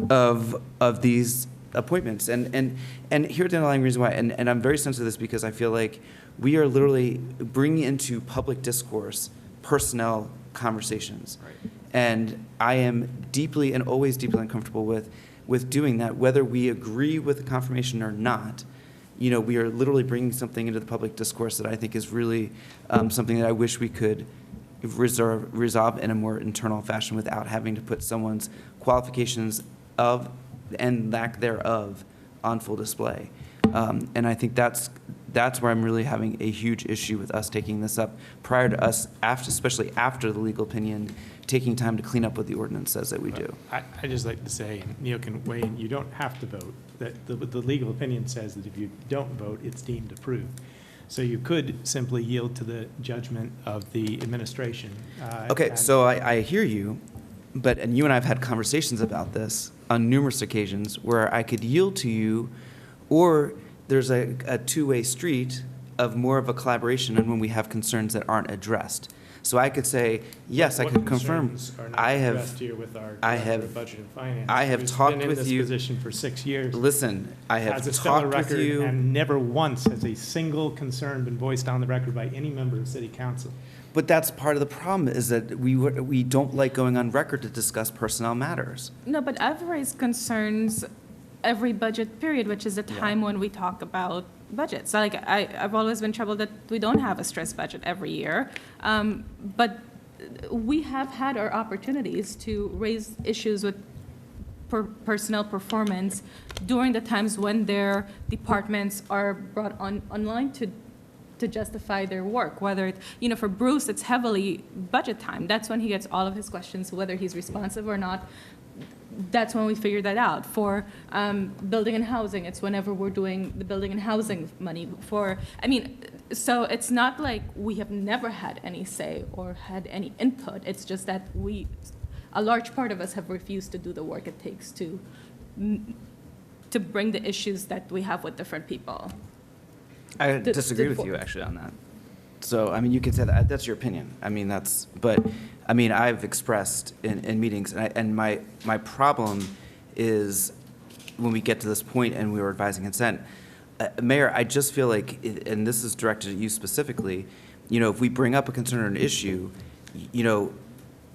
of these appointments. And here's the underlying reason why, and I'm very sensitive to this because I feel like we are literally bringing into public discourse personnel conversations. Right. And I am deeply and always deeply uncomfortable with doing that, whether we agree with the confirmation or not. We are literally bringing something into the public discourse that I think is really something that I wish we could resolve in a more internal fashion without having to put someone's qualifications of and lack thereof on full display. And I think that's where I'm really having a huge issue with us taking this up prior to us, especially after the legal opinion, taking time to clean up what the ordinance says that we do. I just like to say, and Neil can weigh in, you don't have to vote. That the legal opinion says that if you don't vote, it's deemed approved. So you could simply yield to the judgment of the administration. Okay, so I hear you, and you and I have had conversations about this on numerous occasions where I could yield to you, or there's a two-way street of more of a collaboration and when we have concerns that aren't addressed. So I could say, yes, I could confirm. I have talked with this you. Position for 6 years. Listen, I have has talked with you. And never once has a single concern been voiced on the record by any member of City Council. But that's part of the problem is that we don't like going on record to discuss personnel matters. No, but I've raised concerns every budget period, which is the time when we talk about budgets. So I've always been troubled that we don't have a stressed budget every year. But we have had our opportunities to raise issues with personnel performance during the times when their departments are brought online to justify their work. Whether for Bruce, it's heavily budget time. That's when he gets all of his questions, whether he's responsive or not. That's when we figure that out. For building and housing, it's whenever we're doing the building and housing money. So it's not like we have never had any say or had any input. It's just that a large part of us have refused to do the work it takes to bring the issues that we have with different people. I disagree with you actually on that. So, you could say that, that's your opinion. I've expressed in meetings, and my problem is when we get to this point and we were advising consent, Mayor, I just feel like, and this is directed at you specifically, if we bring up a concern or an issue,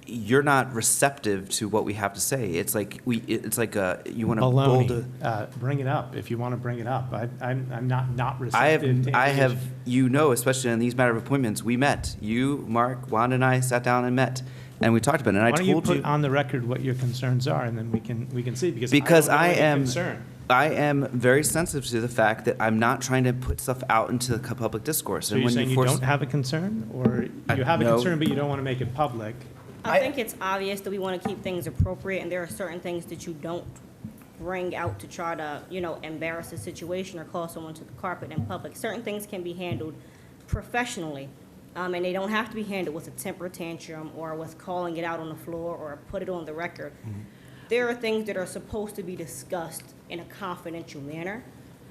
you're not receptive to what we have to say. It's like you want to bring it up if you want to bring it up. I'm not receptive. I have especially in these matter of appointments, we met. You, Mark, Wanda, and I sat down and met, and we talked about it. And Why don't you put on the record what your concerns are, and then we can see because I am very sensitive to the fact that I'm not trying to put stuff out into the public discourse. So you're saying you don't have a concern, or you have a concern but you don't want to make it public? I think it's obvious that we want to keep things appropriate, and there are certain things that you don't bring out to try to, embarrass a situation or call someone to the carpet in public. Certain things can be handled professionally, and they don't have to be handled with a temper tantrum or with calling it out on the floor or put it on the record. Mm-hmm. There are things that are supposed to be discussed in a confidential manner.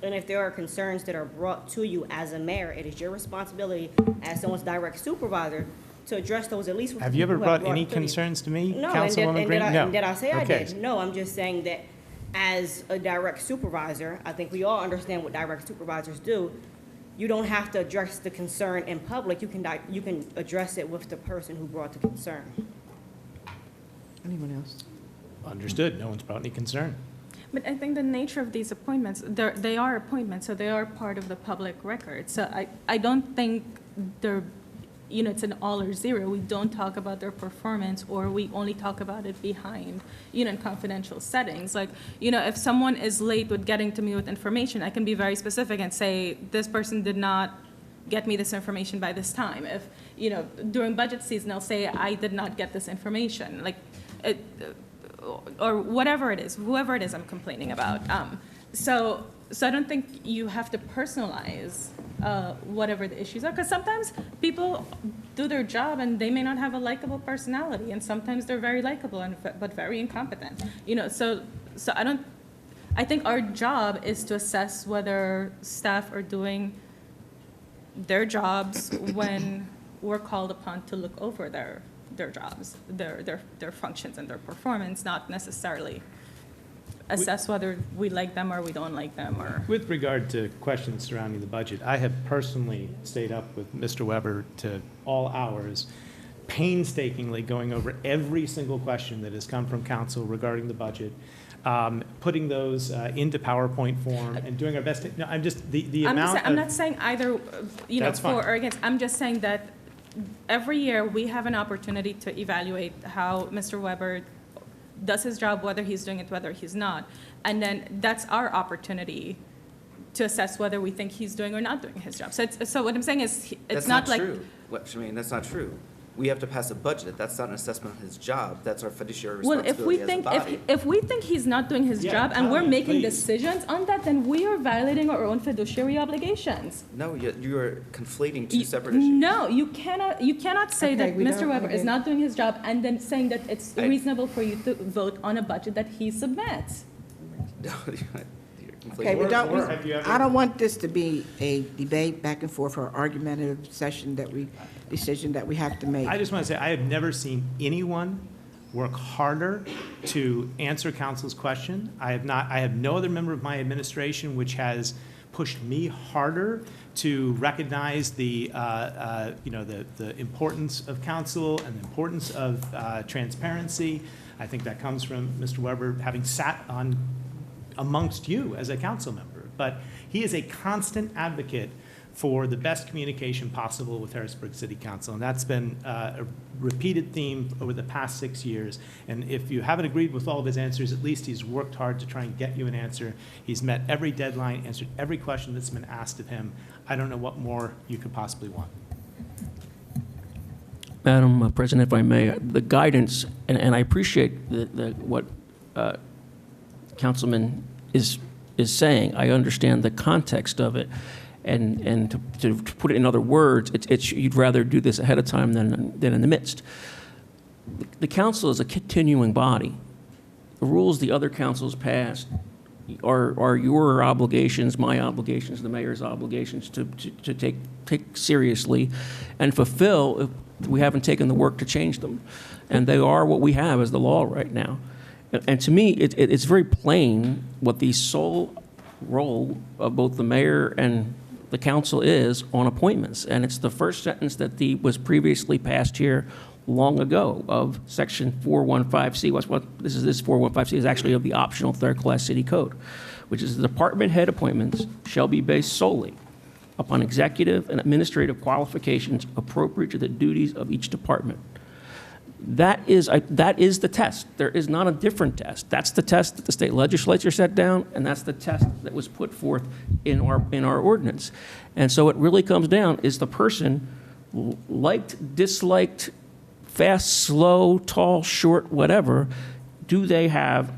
And if there are concerns that are brought to you as a mayor, it is your responsibility as someone's direct supervisor to address those at least with Have you ever who have brought brought any to you. concerns to me, No, Councilwoman Green? No. and did I say I Okay. did? No, I'm just saying that as a direct supervisor, I think we all understand what direct supervisors do. You don't have to address the concern in public. You can address it with the person who brought the concern. Anyone else? Understood. No one's brought any concern. But I think the nature of these appointments, they are appointments, so they are part of the public record. So I don't think they're, it's an all or zero. We don't talk about their performance, or we only talk about it behind, in confidential settings. Like, if someone is late with getting to me with information, I can be very specific and say, this person did not get me this information by this time. If, during budget season, I'll say, I did not get this information. Like, or whatever it is, whoever it is I'm complaining about. So I don't think you have to personalize whatever the issues are, because sometimes people do their job and they may not have a likable personality, and sometimes they're very likable but very incompetent. So I think our job is to assess whether staff are doing their jobs when we're called upon to look over their jobs, their functions and their performance, not necessarily assess whether we like them or we don't like them. Or With regard to questions surrounding the budget, I have personally stayed up with Mr. Weber to all hours, painstakingly going over every single question that has come from council regarding the budget, putting those into PowerPoint form and doing our best. No, I'm just, I'm not saying either, That's for fine. or against. I'm just saying that every year we have an opportunity to evaluate how Mr. Weber does his job, whether he's doing it, whether he's not. And then that's our opportunity to assess whether we think he's doing or not doing his job. So what I'm saying is, it's That's not like. true. That's not true. We have to pass a budget. That's not an assessment of his job. That's our fiduciary responsibility as a body. If we think he's not doing his job and we're making please. decisions on that, then we are violating our own fiduciary obligations. No, you are conflating two separate issues. No, you cannot say Okay, that we Mr. don't- Weber is okay. not doing his job and then saying that it's reasonable for you to vote on a budget that he submits. Okay, I don't want this to be a debate back and forth or argumentative decision that we have to make. I just want to say, I have never seen anyone work harder to answer council's question. I have no other member of my administration which has pushed me harder to recognize the importance of council and the importance of transparency. I think that comes from Mr. Weber having sat amongst you as a council member. But he is a constant advocate for the best communication possible with Harrisburg City Council. And that's been a repeated theme over the past 6 years. And if you haven't agreed with all of his answers, at least he's worked hard to try and get you an answer. He's met every deadline, answered every question that's been asked of him. I don't know what more you could possibly want. Madam President, if I may, the guidance, and I appreciate what Councilman is saying. I understand the context of it. And to put it in other words, you'd rather do this ahead of time than in the midst. The council is a continuing body. The rules the other councils passed are your obligations, my obligations, the mayor's obligations to take seriously and fulfill if we haven't taken the work to change them. And they are what we have as the law right now. And to me, it's very plain what the sole role of both the mayor and the council is on appointments. And it's the first sentence that was previously passed here long ago of Section 415C. This 415C is actually of the optional third-class city code, which is the department head appointments shall be based solely upon executive and administrative qualifications appropriate to the duties of each department. That is the test. There is not a different test. That's the test that the state legislature set down, and that's the test that was put forth in our ordinance. And so it really comes down, is the person liked, disliked, fast, slow, tall, short, whatever, do they have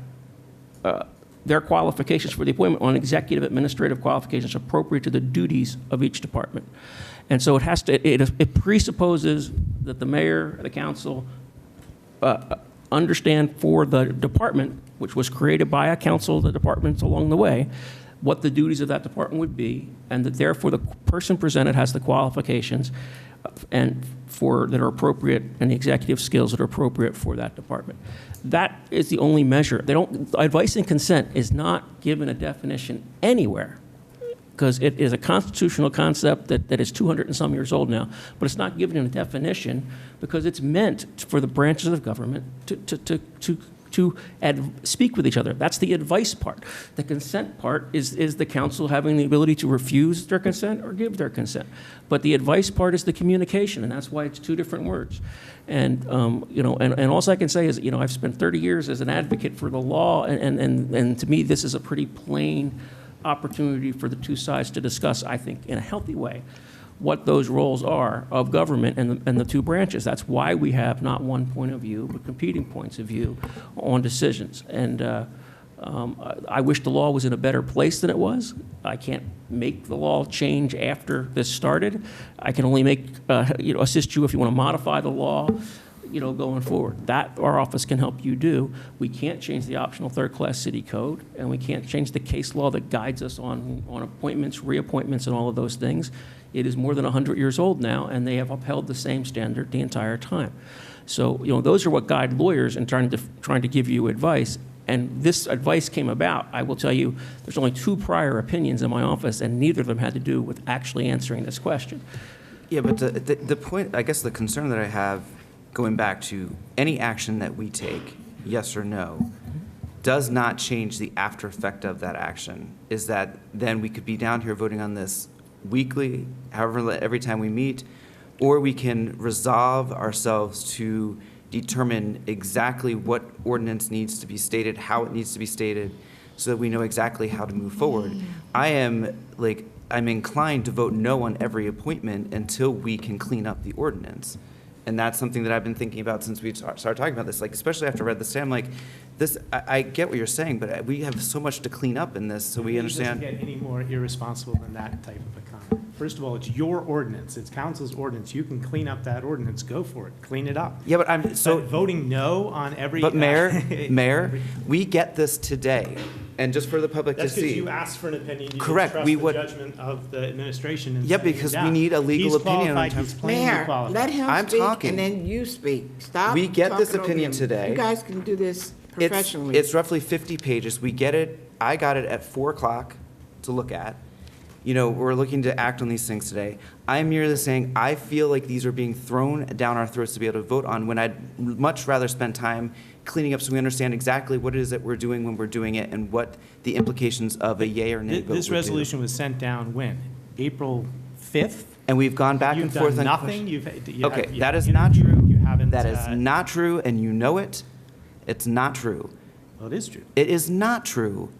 their qualifications for the appointment on executive administrative qualifications appropriate to the duties of each department? And so it presupposes that the mayor, the council, understand for the department, which was created by a council of the departments along the way, what the duties of that department would be, and that therefore the person presented has the qualifications and that are appropriate and the executive skills that are appropriate for that department. That is the only measure. Advice and consent is not given a definition anywhere, because it is a constitutional concept that is 200 and some years old now, but it's not given a definition because it's meant for the branches of government to speak with each other. That's the advice part. The consent part is the council having the ability to refuse their consent or give their consent. But the advice part is the communication, and that's why it's two different words. And and all I can say is, I've spent 30 years as an advocate for the law, and to me, this is a pretty plain opportunity for the two sides to discuss, I think, in a healthy way, what those roles are of government and the two branches. That's why we have not one point of view, but competing points of view on decisions. And I wish the law was in a better place than it was. I can't make the law change after this started. I can only assist you if you want to modify the law, going forward. That our office can help you do. We can't change the optional third-class city code, and we can't change the case law that guides us on appointments, reappointments, and all of those things. It is more than 100 years old now, and they have upheld the same standard the entire time. So, those are what guide lawyers in trying to give you advice. And this advice came about, I will tell you, there's only 2 prior opinions in my office, and neither of them had to do with actually answering this question. Yeah, but the point, I guess the concern that I have, going back to any action that we take, yes or no, does not change the after effect of that action, is that then we could be down here voting on this weekly, however, every time we meet, or we can resolve ourselves to determine exactly what ordinance needs to be stated, how it needs to be stated, so that we know exactly how to move forward. I'm inclined to vote no on every appointment until we can clean up the ordinance. And that's something that I've been thinking about since we started talking about this, especially after I read this today. I'm like, I get what you're saying, but we have so much to clean up in this, so we understand. It doesn't get any more irresponsible than that type of a comment. First of all, it's your ordinance. It's council's ordinance. You can clean up that ordinance. Go for it. Clean it up. Yeah, but but voting no on every. But Mayor, we get this today, and just for the public to see. That's because you asked for an opinion. You correct. Trust we the would judgment of the administration. And yeah, because we need a legal opinion. Mayor, let him I'm speak, talking. and then you speak. Stop. We get this talking over opinion him. today. You guys can do this professionally. It's roughly 50 pages. We get it. I got it at 4 o'clock to look at. We're looking to act on these things today. I'm merely saying I feel like these are being thrown down our throats to be able to vote on when I'd much rather spend time cleaning up so we understand exactly what it is that we're doing when we're doing it and what the implications of a yay or nay vote This would resolution was sent down when? April 5th? And we've gone back and forth. You've done nothing? Okay, that is not true. You haven't. That is not true, and you know it. It's not true. Well, it is true. It is not true.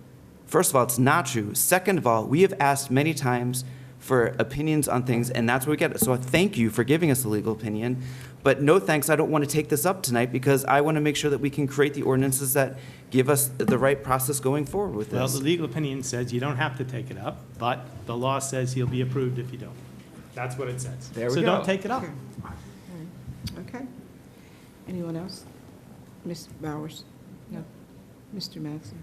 First of all, it's not true. Second of all, we have asked many times for opinions on things, and that's what we get. So thank you for giving us a legal opinion. But no thanks, I don't want to take this up tonight because I want to make sure that we can create the ordinances that give us the right process going forward with this. Well, the legal opinion says you don't have to take it up, but the law says he'll be approved if you don't. That's what it says. There we so go. Don't take it up. Okay. Anyone else? Ms. Bowers? No. Mr. Madsen?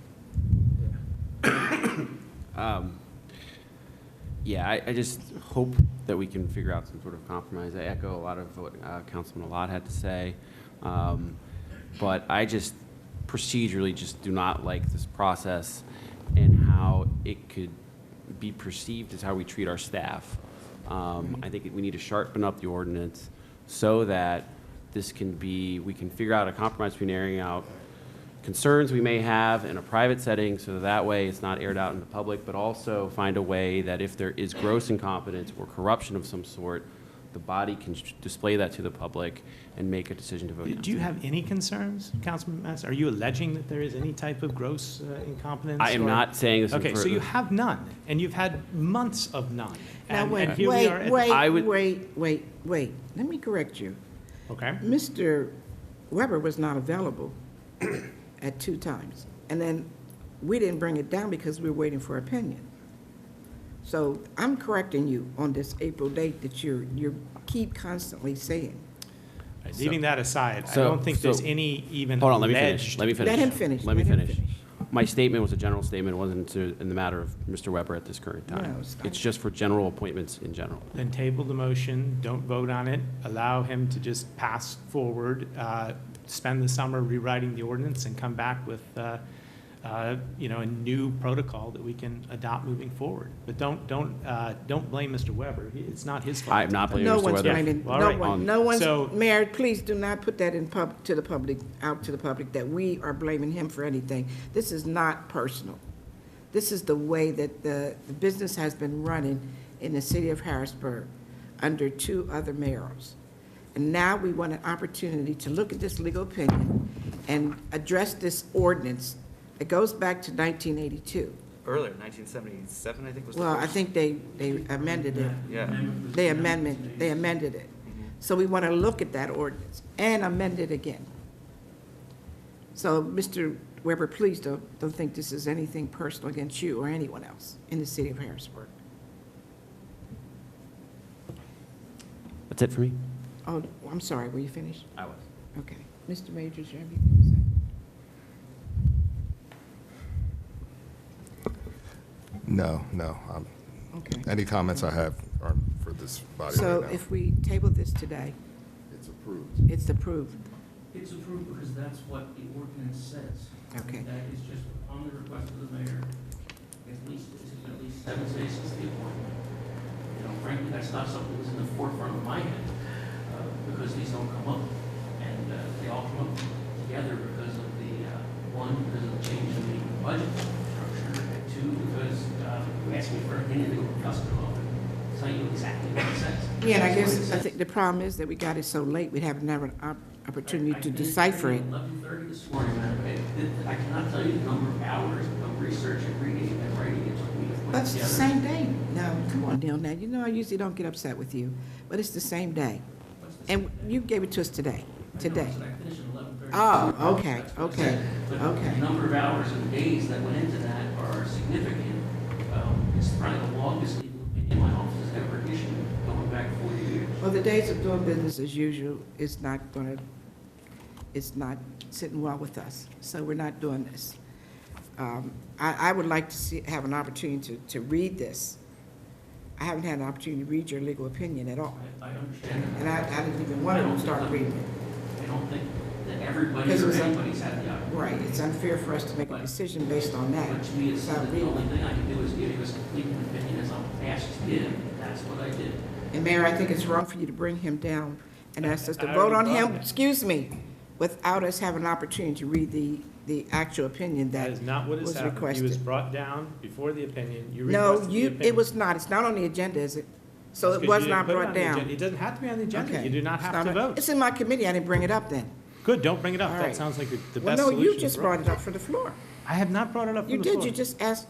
I just hope that we can figure out some sort of compromise. I echo a lot of what Councilman Allott had to say, but I just procedurally just do not like this process and how it could be perceived as how we treat our staff. I think we need to sharpen up the ordinance so that we can figure out a compromise between airing out concerns we may have in a private setting, so that way it's not aired out in the public, but also find a way that if there is gross incompetence or corruption of some sort, the body can display that to the public and make a decision to vote. Do you have any concerns, Councilman Mass? Are you alleging that there is any type of gross incompetence? I am not saying this. Okay, so you have none, and you've had months of none. Now, Let me correct you. Okay. Mr. Weber was not available at 2 times. And then we didn't bring it down because we were waiting for opinion. So I'm correcting you on this April date that you keep constantly saying. Leaving that aside, I don't think there's any even hold on, let me alleged. finish. Let him finish. Let me finish. My statement was a general statement. It wasn't in the matter of Mr. Weber at this current time. No, it's not. It's just for general appointments in general. Then table the motion, don't vote on it, allow him to just pass forward, spend the summer rewriting the ordinance and come back with, a new protocol that we can adopt moving forward. But don't blame Mr. Weber. It's not his fault. I'm not blaming No Mr. one's Weber. blaming, All no right. one, no one's, So- Mayor, please do not put that in out to the public, that we are blaming him for anything. This is not personal. This is the way that the business has been running in the city of Harrisburg under 2 other mayors. And now we want an opportunity to look at this legal opinion and address this ordinance that goes back to 1982. Earlier, 1977, I think was the Well, first. I think they amended it. Yeah. They amended it. So we want to look at that ordinance and amend it again. So, Mr. Weber, please don't think this is anything personal against you or anyone else in the city of Harrisburg. That's it for me. Oh, I'm sorry, were you finished? I was. Okay. Mr. Majors, you have anything to say? No. Okay. Any comments I have are for this body So right now. if we table this today, It's approved. it's approved. It's approved because that's what the ordinance says. Okay. That is just upon the request of the mayor, at least 7 days since the appointment. Frankly, that's not something that's in the forefront of my head, because these don't come up. And they all come up together because of one, because of the change in the budget structure, and 2, because you asked me for an opinion to go custom of it, tell you exactly what it says. Yeah, and I That's what guess, it I says. think the problem is that we got it so late, we haven't never an opportunity to decipher it. 11:30 this morning, I cannot tell you the number of hours of research and reading and writing it took me to put That's the together. same day. No, come on, Neil, now, you know I usually don't get upset with you, but it's the same day. And you gave it to us today. I finished at 11:30. Oh, okay. But the number of hours and days that went into that are significant. It's probably the longest legal opinion my office has ever issued, going back 40 years. Well, the days of doing business as usual is not it's not sitting well with us, so we're not doing this. I would like to have an opportunity to read this. I haven't had an opportunity to read your legal opinion at all. I understand. And I didn't even want to start reading it. I don't think that everybody Because or it's anybody's had the opportunity. Right, it's unfair for us to make a decision based on that. But to me, it's without the reading only it. thing I can do is give you as complete an opinion as I'm asked to give. That's what I did. And Mayor, I think it's wrong for you to bring him down and ask us to I vote on already him, brought him. excuse me, without us having an opportunity to read the actual opinion That that is not what has was happened. He was requested. brought down before the opinion. You No, requested the opinion. it was not. It's not on the agenda, is it? So That's it 'cause was you not didn't put it brought on the down. agenda. It doesn't have to be on the agenda. Okay. You do not It's have to vote. It's in my committee. I didn't bring it up then. Good, don't bring it up. All That right. sounds like the Well, best no, solution. you just for brought us. it up for the floor. I have not brought it up You from the did. floor. You just asked,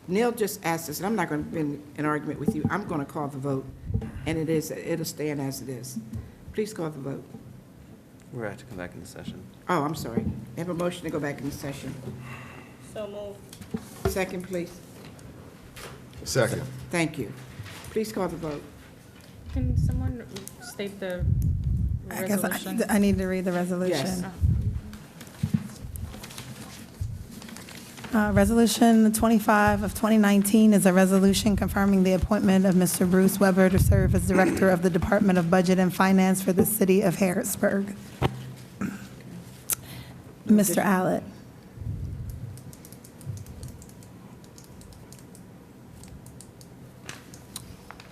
Neil just asked us, and I'm not going to be in an argument with you. I'm going to call the vote, and it'll stand as it is. Please call the vote. We're going to have to come back into session. Oh, I'm sorry. I have a motion to go back into session. So moved. Second, please. Second. Thank you. Please call the vote. Can someone state the I guess resolution? I need to read the resolution. Yes. Resolution 25 of 2019 is a resolution confirming the appointment of Mr. Bruce Weber to serve as Director of the Department of Budget and Finance for the City of Harrisburg. Mr. Allett.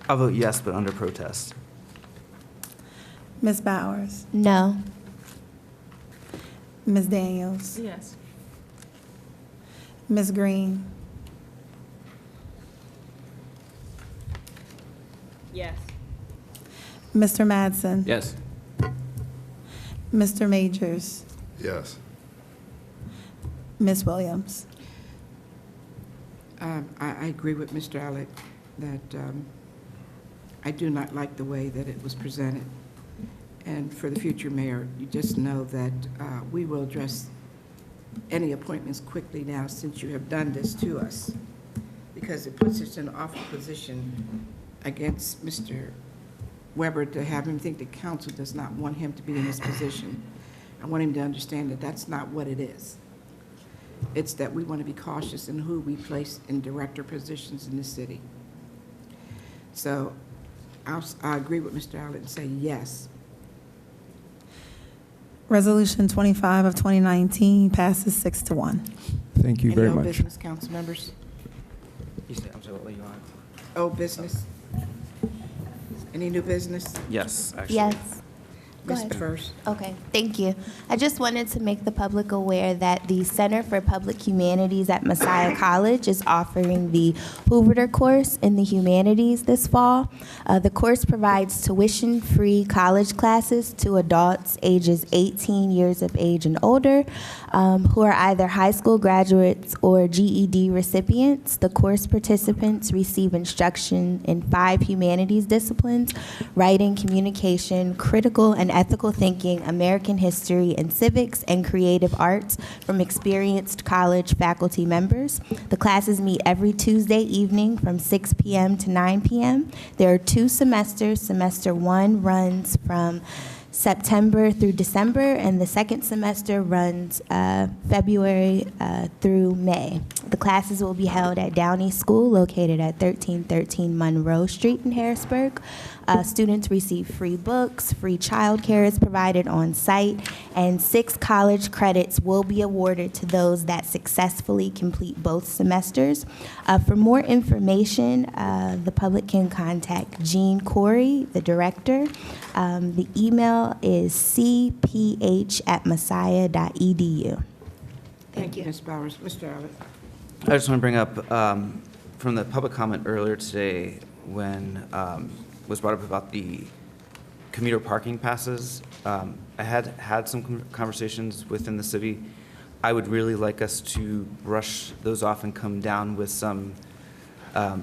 I'll vote yes, but under protest. Ms. Bowers. No. Ms. Daniels. Yes. Ms. Green. Yes. Mr. Madsen. Yes. Mr. Majors. Yes. Ms. Williams. I agree with Mr. Alec that I do not like the way that it was presented. And for the future mayor, you just know that we will address any appointments quickly now since you have done this to us, because it puts us in an awful position against Mr. Weber to have him think the council does not want him to be in this position. I want him to understand that that's not what it is. It's that we want to be cautious in who we place in director positions in the city. So I agree with Mr. Allen and say yes. Resolution 25 of 2019 passes 6-1. Thank you very Any much. old business, council members? I'm sorry, what were you on? Old business? Any new business? Yes, actually. Yes. Go Ms. ahead. First. Okay, thank you. I just wanted to make the public aware that the Center for Public Humanities at Messiah College is offering the Hooverter course in the humanities this fall. The course provides tuition-free college classes to adults ages 18 years of age and older who are either high school graduates or GED recipients. The course participants receive instruction in 5 humanities disciplines: writing, communication, critical and ethical thinking, American history and civics, and creative arts from experienced college faculty members. The classes meet every Tuesday evening from 6 p.m. to 9 p.m. There are 2 semesters. Semester 1 runs from September through December, and the second semester runs February through May. The classes will be held at Downey School, located at 1313 Monroe Street in Harrisburg. Students receive free books, free childcare is provided on site, and 6 college credits will be awarded to those that successfully complete both semesters. For more information, the public can contact Jean Corey, the director. The email is cph@messiah.edu. Thank you, Ms. Bowers. Mr. Allen. I just want to bring up, from the public comment earlier today, when was brought up about the commuter parking passes. I had some conversations within the city. I would really like us to brush those off and come down with some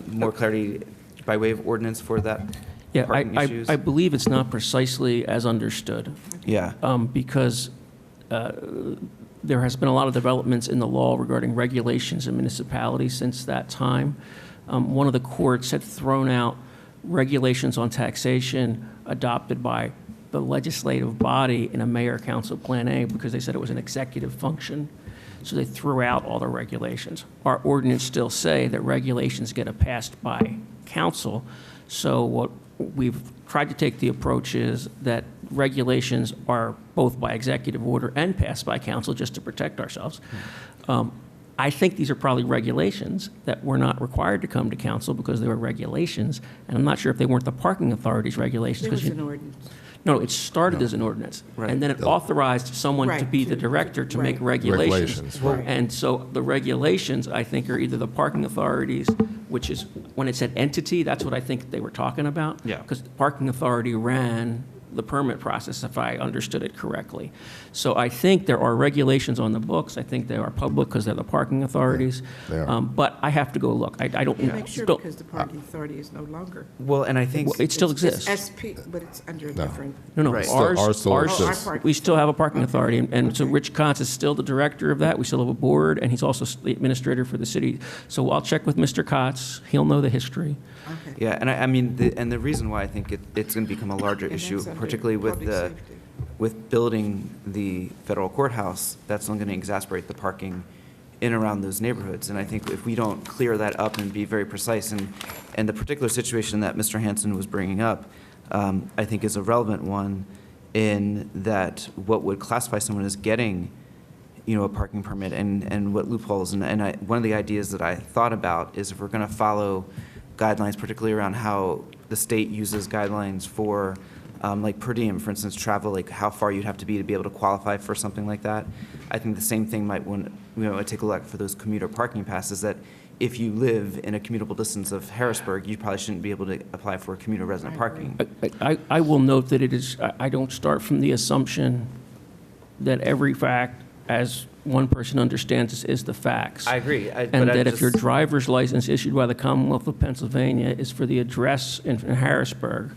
more clarity by way of ordinance for that. Yeah, parking issues. I believe it's not precisely as understood. Yeah. Because there has been a lot of developments in the law regarding regulations in municipalities since that time. One of the courts had thrown out regulations on taxation adopted by the legislative body in a mayor council Plan A because they said it was an executive function. So they threw out all the regulations. Our ordinance still say that regulations get passed by council. So what we've tried to take the approach is that regulations are both by executive order and passed by council just to protect ourselves. I think these are probably regulations that were not required to come to council because they were regulations, and I'm not sure if they weren't the parking authority's regulations. There was an ordinance. No, it started as an ordinance, and then it authorized someone to be the director to make regulations. And so the regulations, I think, are either the parking authorities, which is, when it said entity, that's what I think they were talking about. Yeah. Because the parking authority ran the permit process, if I understood it correctly. So I think there are regulations on the books. I think they are public because they're the parking authorities. They are. But I have to go look. I don't. Make sure because the parking authority is no longer. Well, and I think it still exists. It's SP, but it's under a different. No, Right. ours, we still have a parking authority, and so Rich Kotz is still the director of that. We still have a board, and he's also the administrator for the city. So I'll check with Mr. Kotz. He'll know the history. Okay. Yeah, and I mean, the reason why I think it's going to become a larger And issue, that's under particularly with public safety. with building the federal courthouse, that's only going to exacerbate the parking in and around those neighborhoods. And I think if we don't clear that up and be very precise, and the particular situation that Mr. Hansen was bringing up, I think is a relevant one in that what would classify someone as getting, a parking permit and what loopholes. And one of the ideas that I thought about is if we're going to follow guidelines, particularly around how the state uses guidelines for like per diem, for instance, travel, like how far you'd have to be able to qualify for something like that. I think the same thing might want to take a look for those commuter parking passes, that if you live in a commutable distance of Harrisburg, you probably shouldn't be able to apply for commuter resident parking. I will note that it is, I don't start from the assumption that every fact, as one person understands, is the facts. I agree. And that if your driver's license issued by the Commonwealth of Pennsylvania is for the address in Harrisburg,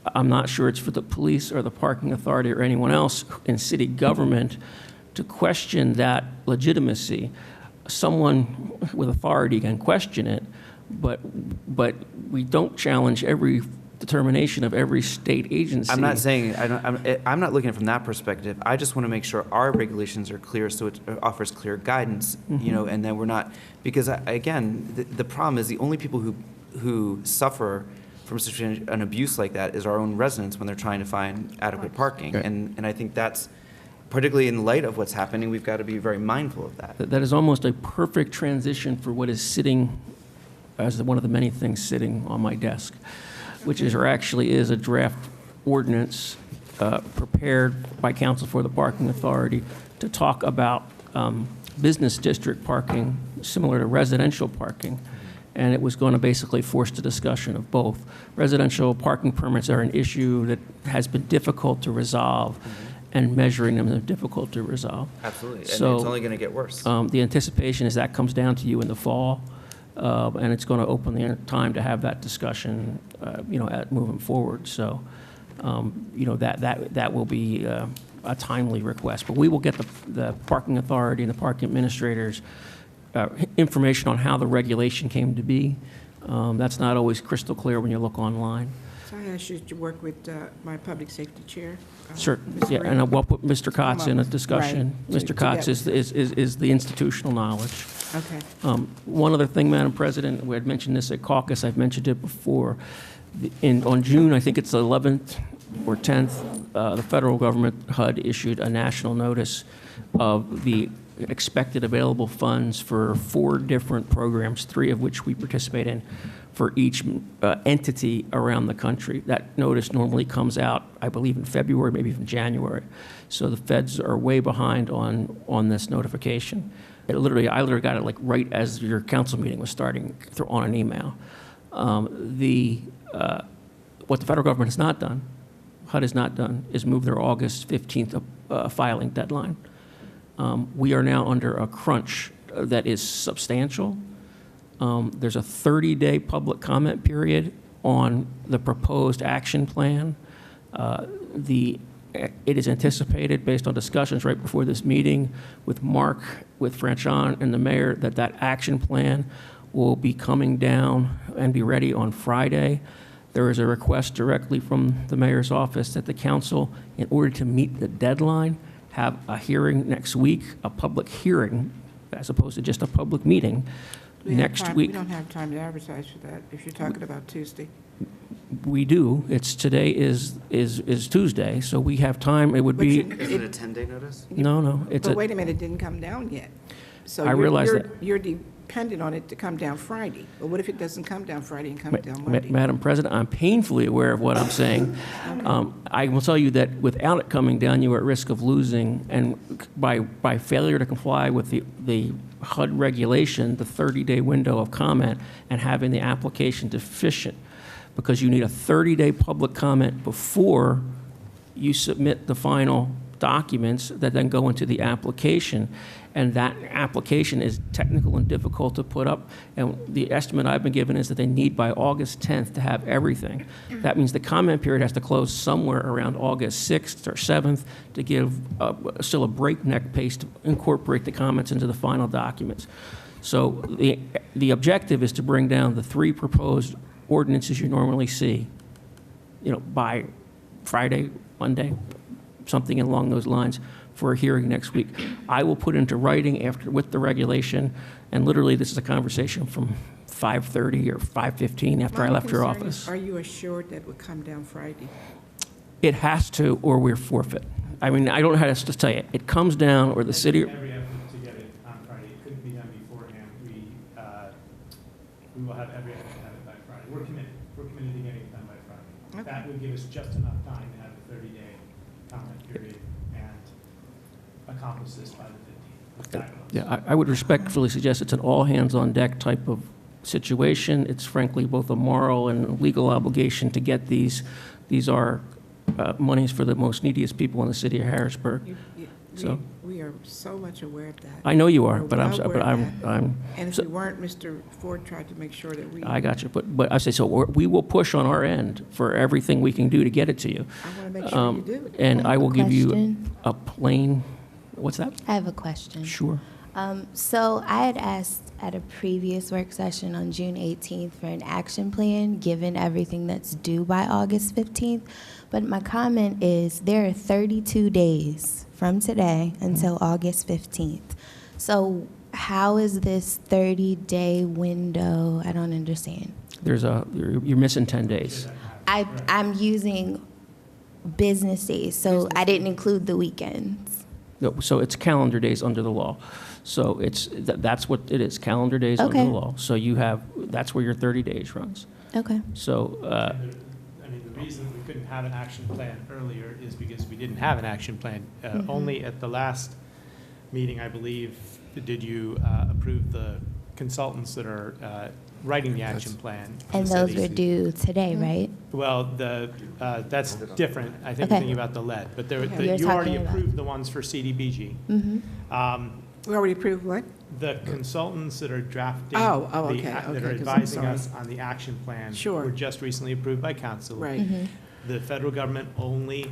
I'm not sure it's for the police or the parking authority or anyone else in city government to question that legitimacy. Someone with authority can question it, but we don't challenge every determination of every state agency. I'm not saying, I'm not looking at it from that perspective. I just want to make sure our regulations are clear so it offers clear guidance, you know, and then we're not, because again, the problem is the only people who suffer from such an abuse like that is our own residents when they're trying to find adequate parking. Right. And I think that's, particularly in light of what's happening, we've got to be very mindful of that. That is almost a perfect transition for what is sitting as one of the many things sitting on my desk, which is, or actually is, a draft ordinance prepared by Council for the Parking Authority to talk about business district parking similar to residential parking. And it was going to basically force the discussion of both. Residential parking permits are an issue that has been difficult to resolve, and measuring them is difficult to resolve. Absolutely, and so, it's only going to get worse. The anticipation is that comes down to you in the fall, and it's going to open the time to have that discussion, you know, moving forward. So, you know, that will be a timely request. But we will get the parking authority and the parking administrators information on how the regulation came to be. That's not always crystal clear when you look online. So I asked you to work with my public safety chair. Sure, Ms. yeah, Green. and I'll put Mr. Kotz in a discussion. Right, Mr. Kotz is the institutional knowledge. Okay. One other thing, Madam President, we had mentioned this at caucus, I've mentioned it before. On June, I think it's the 11th or 10th, the federal government, HUD, issued a national notice of the expected available funds for 4 different programs, 3 of which we participate in, for each entity around the country. That notice normally comes out, I believe, in February, maybe even January. So the feds are way behind on this notification. I literally got it like right as your council meeting was starting on an email. What the federal government has not done, HUD has not done, is move their August 15th filing deadline. We are now under a crunch that is substantial. There's a 30-day public comment period on the proposed action plan. It is anticipated, based on discussions right before this meeting with Mark, with Franchon, and the mayor, that that action plan will be coming down and be ready on Friday. There is a request directly from the mayor's office that the council, in order to meet the deadline, have a hearing next week, a public hearing, as opposed to just a public meeting next week. We don't have time to advertise for that, if you're talking about Tuesday. We do. Today is Tuesday, so we have time. It would be. Is it a 10-day notice? No. But wait a minute, it didn't come down yet. So I realize that. You're dependent on it to come down Friday. But what if it doesn't come down Friday and comes down Monday? Madam President, I'm painfully aware of what I'm saying. I will tell you that without it coming down, you are at risk of losing, and by failure to comply with the HUD regulation, the 30-day window of comment, and having the application deficient, because you need a 30-day public comment before you submit the final documents that then go into the application. And that application is technical and difficult to put up. And the estimate I've been given is that they need by August 10th to have everything. That means the comment period has to close somewhere around August 6th or 7th to give still a breakneck pace to incorporate the comments into the final documents. So the objective is to bring down the 3 proposed ordinances you normally see, by Friday, Monday, something along those lines, for a hearing next week. I will put into writing with the regulation, and literally this is a conversation from 5:30 or 5:15 after I left your office. Are you assured that it would come down Friday? It has to, or we're forfeit. I mean, I don't know how else to tell you. It comes down, or the city. Every effort to get it on Friday. It couldn't be done beforehand. We will have every effort to have it by Friday. We're committed. We're committed to getting it done by Friday. Okay. That would give us just enough time to have a 30-day comment period and accomplish this by the 15th. Yeah, I would respectfully suggest it's an all-hands-on-deck type of situation. It's frankly both a moral and legal obligation to get these. These are monies for the most neediest people in the city of Harrisburg. We are so much aware of that. I know you are, We're but well aware of that. I'm. And if so, we weren't, Mr. Ford tried to make sure that we. I got you, but I say so. We will push on our end for everything we can do to get it to you. I want to make sure you do it. And I will give you Question. a plain. What's that? I have a question. Sure. So I had asked at a previous work session on June 18th for an action plan, given everything that's due by August 15th. But my comment is there are 32 days from today until August 15th. So how is this 30-day window? I don't understand. You're missing 10 days. I'm using business days, so I didn't include the weekends. No, so it's calendar days under the law. So that's what it is, calendar days under the law. So that's where your 30 days runs. Okay. So, I mean, the reason we couldn't have an action plan earlier is because we didn't have an action plan. Only at the last meeting, I believe, did you approve the consultants that are writing the action plan. And those were due today, right? Well, that's different. I think Okay. you're thinking about the lead, but You're you already talking about- approved the ones for CDBG. We already approved what? The consultants that are drafting. Oh, okay, that okay, are 'cause I'm advising sorry. us on the action plan. Sure. Were just recently approved by council. Right. Mhm. The federal government only,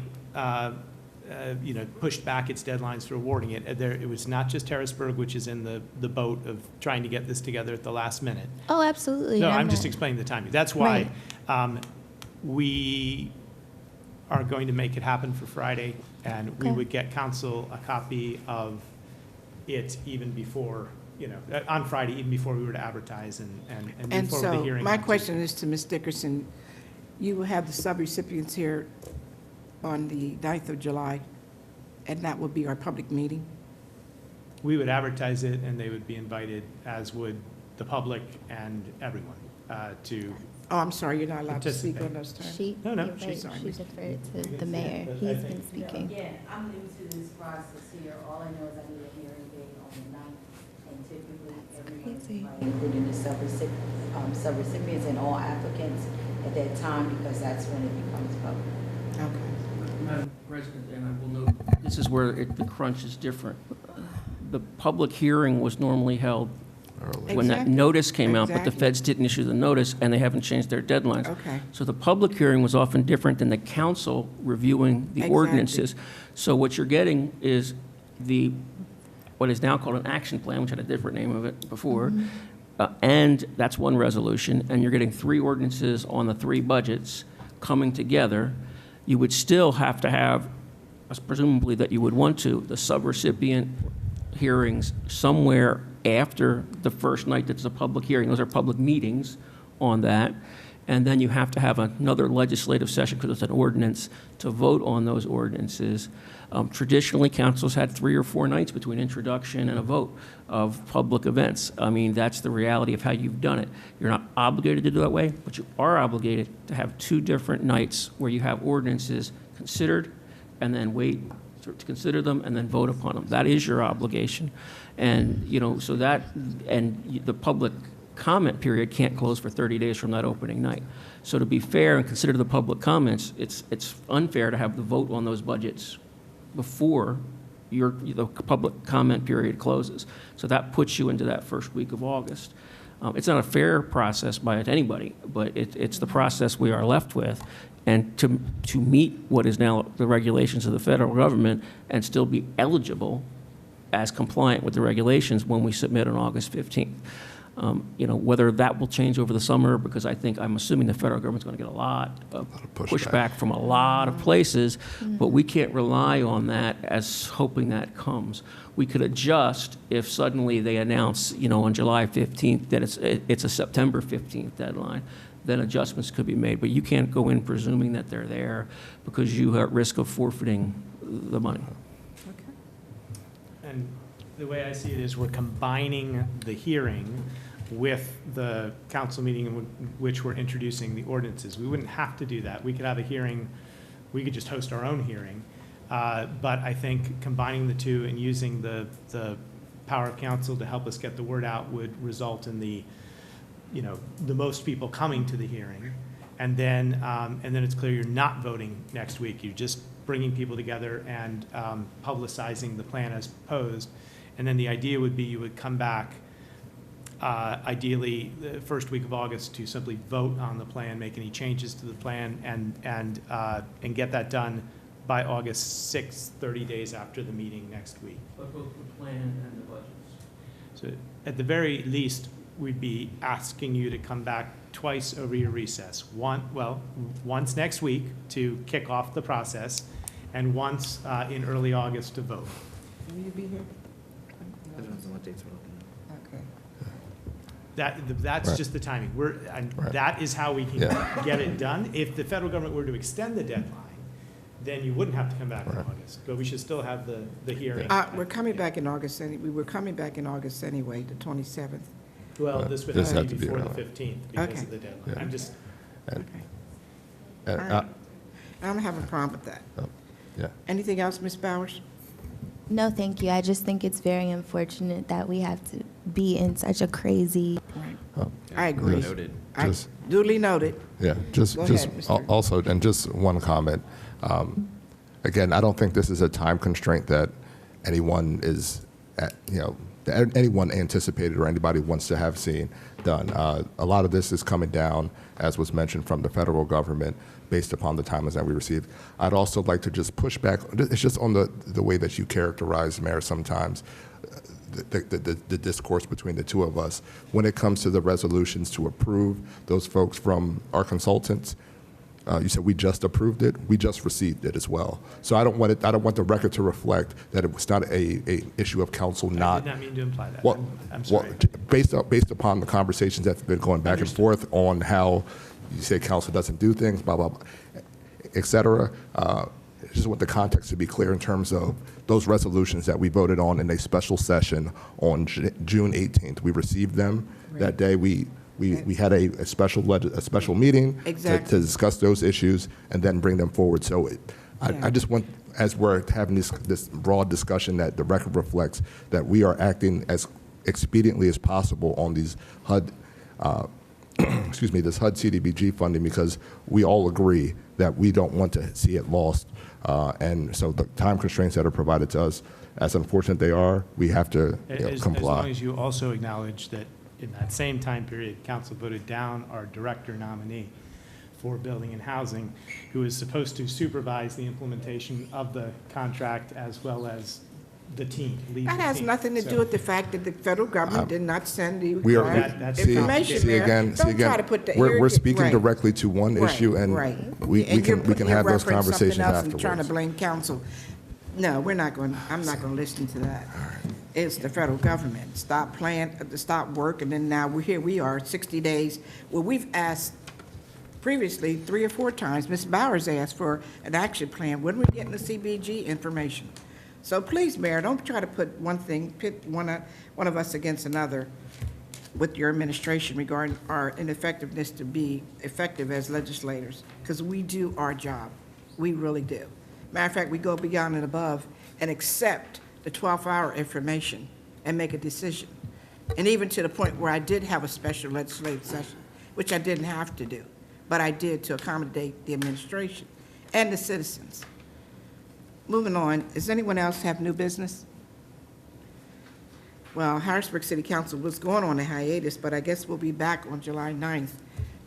pushed back its deadlines for awarding it. It was not just Harrisburg, which is in the boat of trying to get this together at the last minute. Oh, absolutely. No, I'm not- just explaining the timing. That's why we are going to make it happen for Friday, and we Okay. would get council a copy of it even before, on Friday, even before we were to advertise and And before the so, hearing. my on question is to Ms. Dickerson, you will have the sub-recipients here on the 9th of July, and that will be our public meeting? We would advertise it, and they would be invited, as would the public and everyone, to. Oh, I'm sorry, you're not allowed to speak on participate. those terms. No, no, you're right. she's- She deferred to the mayor. He's been speaking. Yeah, I'm new to this process here. All I know is I need a hearing date on the 9th, and typically everyone's crazy. invited, including the subrecipients and all applicants at that time, because that's when it becomes public. Okay. Madam President, and I will note, this is where the crunch is different. The public hearing was normally held when that Exactly. notice came out, but the Exactly. feds didn't issue the notice, and they haven't changed their deadlines. Okay. So the public hearing was often different than the council reviewing the Exactly. ordinances. So what you're getting is what is now called an action plan, which had a different name of it before, and that's one resolution, and you're getting 3 ordinances on the 3 budgets coming together. You would still have to have, presumably that you would want to, the subrecipient hearings somewhere after the first night that's a public hearing. Those are public meetings on that. And then you have to have another legislative session, because it's an ordinance, to vote on those ordinances. Traditionally, councils had 3 or 4 nights between introduction and a vote of public events. I mean, that's the reality of how you've done it. You're not obligated to do it that way, but you are obligated to have 2 different nights where you have ordinances considered and then wait to consider them and then vote upon them. That is your obligation. And, so the public comment period can't close for 30 days from that opening night. So to be fair and consider the public comments, it's unfair to have the vote on those budgets before the public comment period closes. So that puts you into that first week of August. It's not a fair process by anybody, but it's the process we are left with. And to meet what is now the regulations of the federal government and still be eligible as compliant with the regulations when we submit on August 15th. Whether that will change over the summer, because I'm assuming the federal government's going to get a lot of pushback from a lot of places, but we can't rely on that as hoping that comes. We could adjust if suddenly they announce, on July 15th that it's a September 15th deadline. Then adjustments could be made, but you can't go in presuming that they're there, because you are at risk of forfeiting the money. And the way I see it is we're combining the hearing with the council meeting in which we're introducing the ordinances. We wouldn't have to do that. We could have a hearing, we could just host our own hearing. But I think combining the two and using the power of council to help us get the word out would result in the most people coming to the hearing. And then it's clear you're not voting next week. You're just bringing people together and publicizing the plan as proposed. And then the idea would be you would come back, ideally, the first week of August to simply vote on the plan, make any changes to the plan, and get that done by August 6th, 30 days after the meeting next week. But both the plan and the budgets. So at the very least, we'd be asking you to come back twice over your recess. Once next week to kick off the process, and once in early August to vote. Will you be here? Depends on what dates we're looking at. Okay. That's Right. just the timing. Right. That is how we can Yeah. get it done. If the federal government were to extend the deadline, then you wouldn't have to come back in Right. August, but we should still have the hearing. We're coming back in August, we were coming back in August anyway, the 27th. Well, this would This have had to to be be before the around. 15th because Okay. of the deadline. Yeah. I'm just, And, All and, right. I don't have a problem with that. yeah. Anything else, Ms. Bowers? No, thank you. I just think it's very unfortunate that we have to be in such a crazy. I agree. Noted. Just- Duly noted. Yeah, just Go just ahead, Mr. also, and just one comment. Again, I don't think this is a time constraint that anyone is, that anyone anticipated or anybody wants to have seen done. A lot of this is coming down, as was mentioned, from the federal government based upon the timelines that we received. I'd also like to just push back. It's just on the way that you characterize, Mayor, sometimes. The discourse between the two of us when it comes to the resolutions to approve those folks from our consultants. You said we just approved it. We just received it as well. So I don't want it. I don't want the record to reflect that it was not a issue of council I not. did not mean to imply that. Well, I'm sorry. based upon the conversations that's been going back and forth on how you say council doesn't do things, blah blah, blah, et cetera. Just want the context to be clear in terms of those resolutions that we voted on in a special session on June 18th. We received them that day. We had a special meeting Exactly. to discuss those issues and then bring them forward. So I just want, as we're having this broad discussion, that the record reflects that we are acting as expediently as possible on these HUD, this HUD CDBG funding, because we all agree that we don't want to see it lost. And so the time constraints that are provided to us, as unfortunate they are, we have to comply. As long as you also acknowledge that in that same time period, council voted down our director nominee for building and housing, who is supposed to supervise the implementation of the contract as well as the team, lead the That has team. nothing to So- do with the fact that the federal government did not send the We are, required see information, Mayor. again, Don't try to put the we're speaking right. directly to one Right, issue, and right. we And you're can putting have your those reference conversations something else and trying to afterwards. blame council. No, I'm not going to listen to that. It's the federal government. Stop playing, stop work, and then now we are, 60 days. Well, we've asked previously 3 or 4 times, Ms. Bowers asked for an action plan. When are we getting the CBG information? So please, Mayor, don't try to put pit one of us against another with your administration regarding our ineffectiveness to be effective as legislators, because we do our job. We really do. Matter of fact, we go beyond and above and accept the 12-hour information and make a decision. And even to the point where I did have a special legislative session, which I didn't have to do, but I did to accommodate the administration and the citizens. Moving on, does anyone else have new business? Well, Harrisburg City Council was going on a hiatus, but I guess we'll be back on July 9th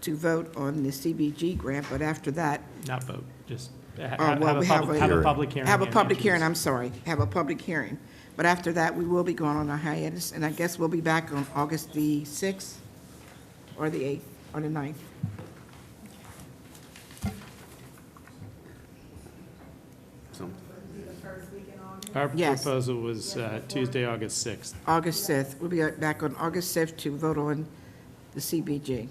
to vote on the CBG grant, but after that. Not vote, just have Well, a we public hearing. Have a and public introduce. hearing, I'm sorry, have a public hearing. But after that, we will be going on a hiatus, and I guess we'll be back on August the 6th, or the 8th, or the 9th. Our Yes. proposal was Tuesday, August 6th. August 5th. We'll be back on August 5th to vote on the CBG.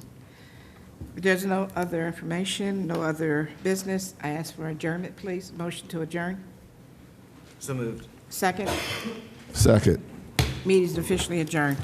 If there's no other information, no other business, I ask for adjournment, please. Motion to adjourn. So moved. Second. Second. Meeting is officially adjourned.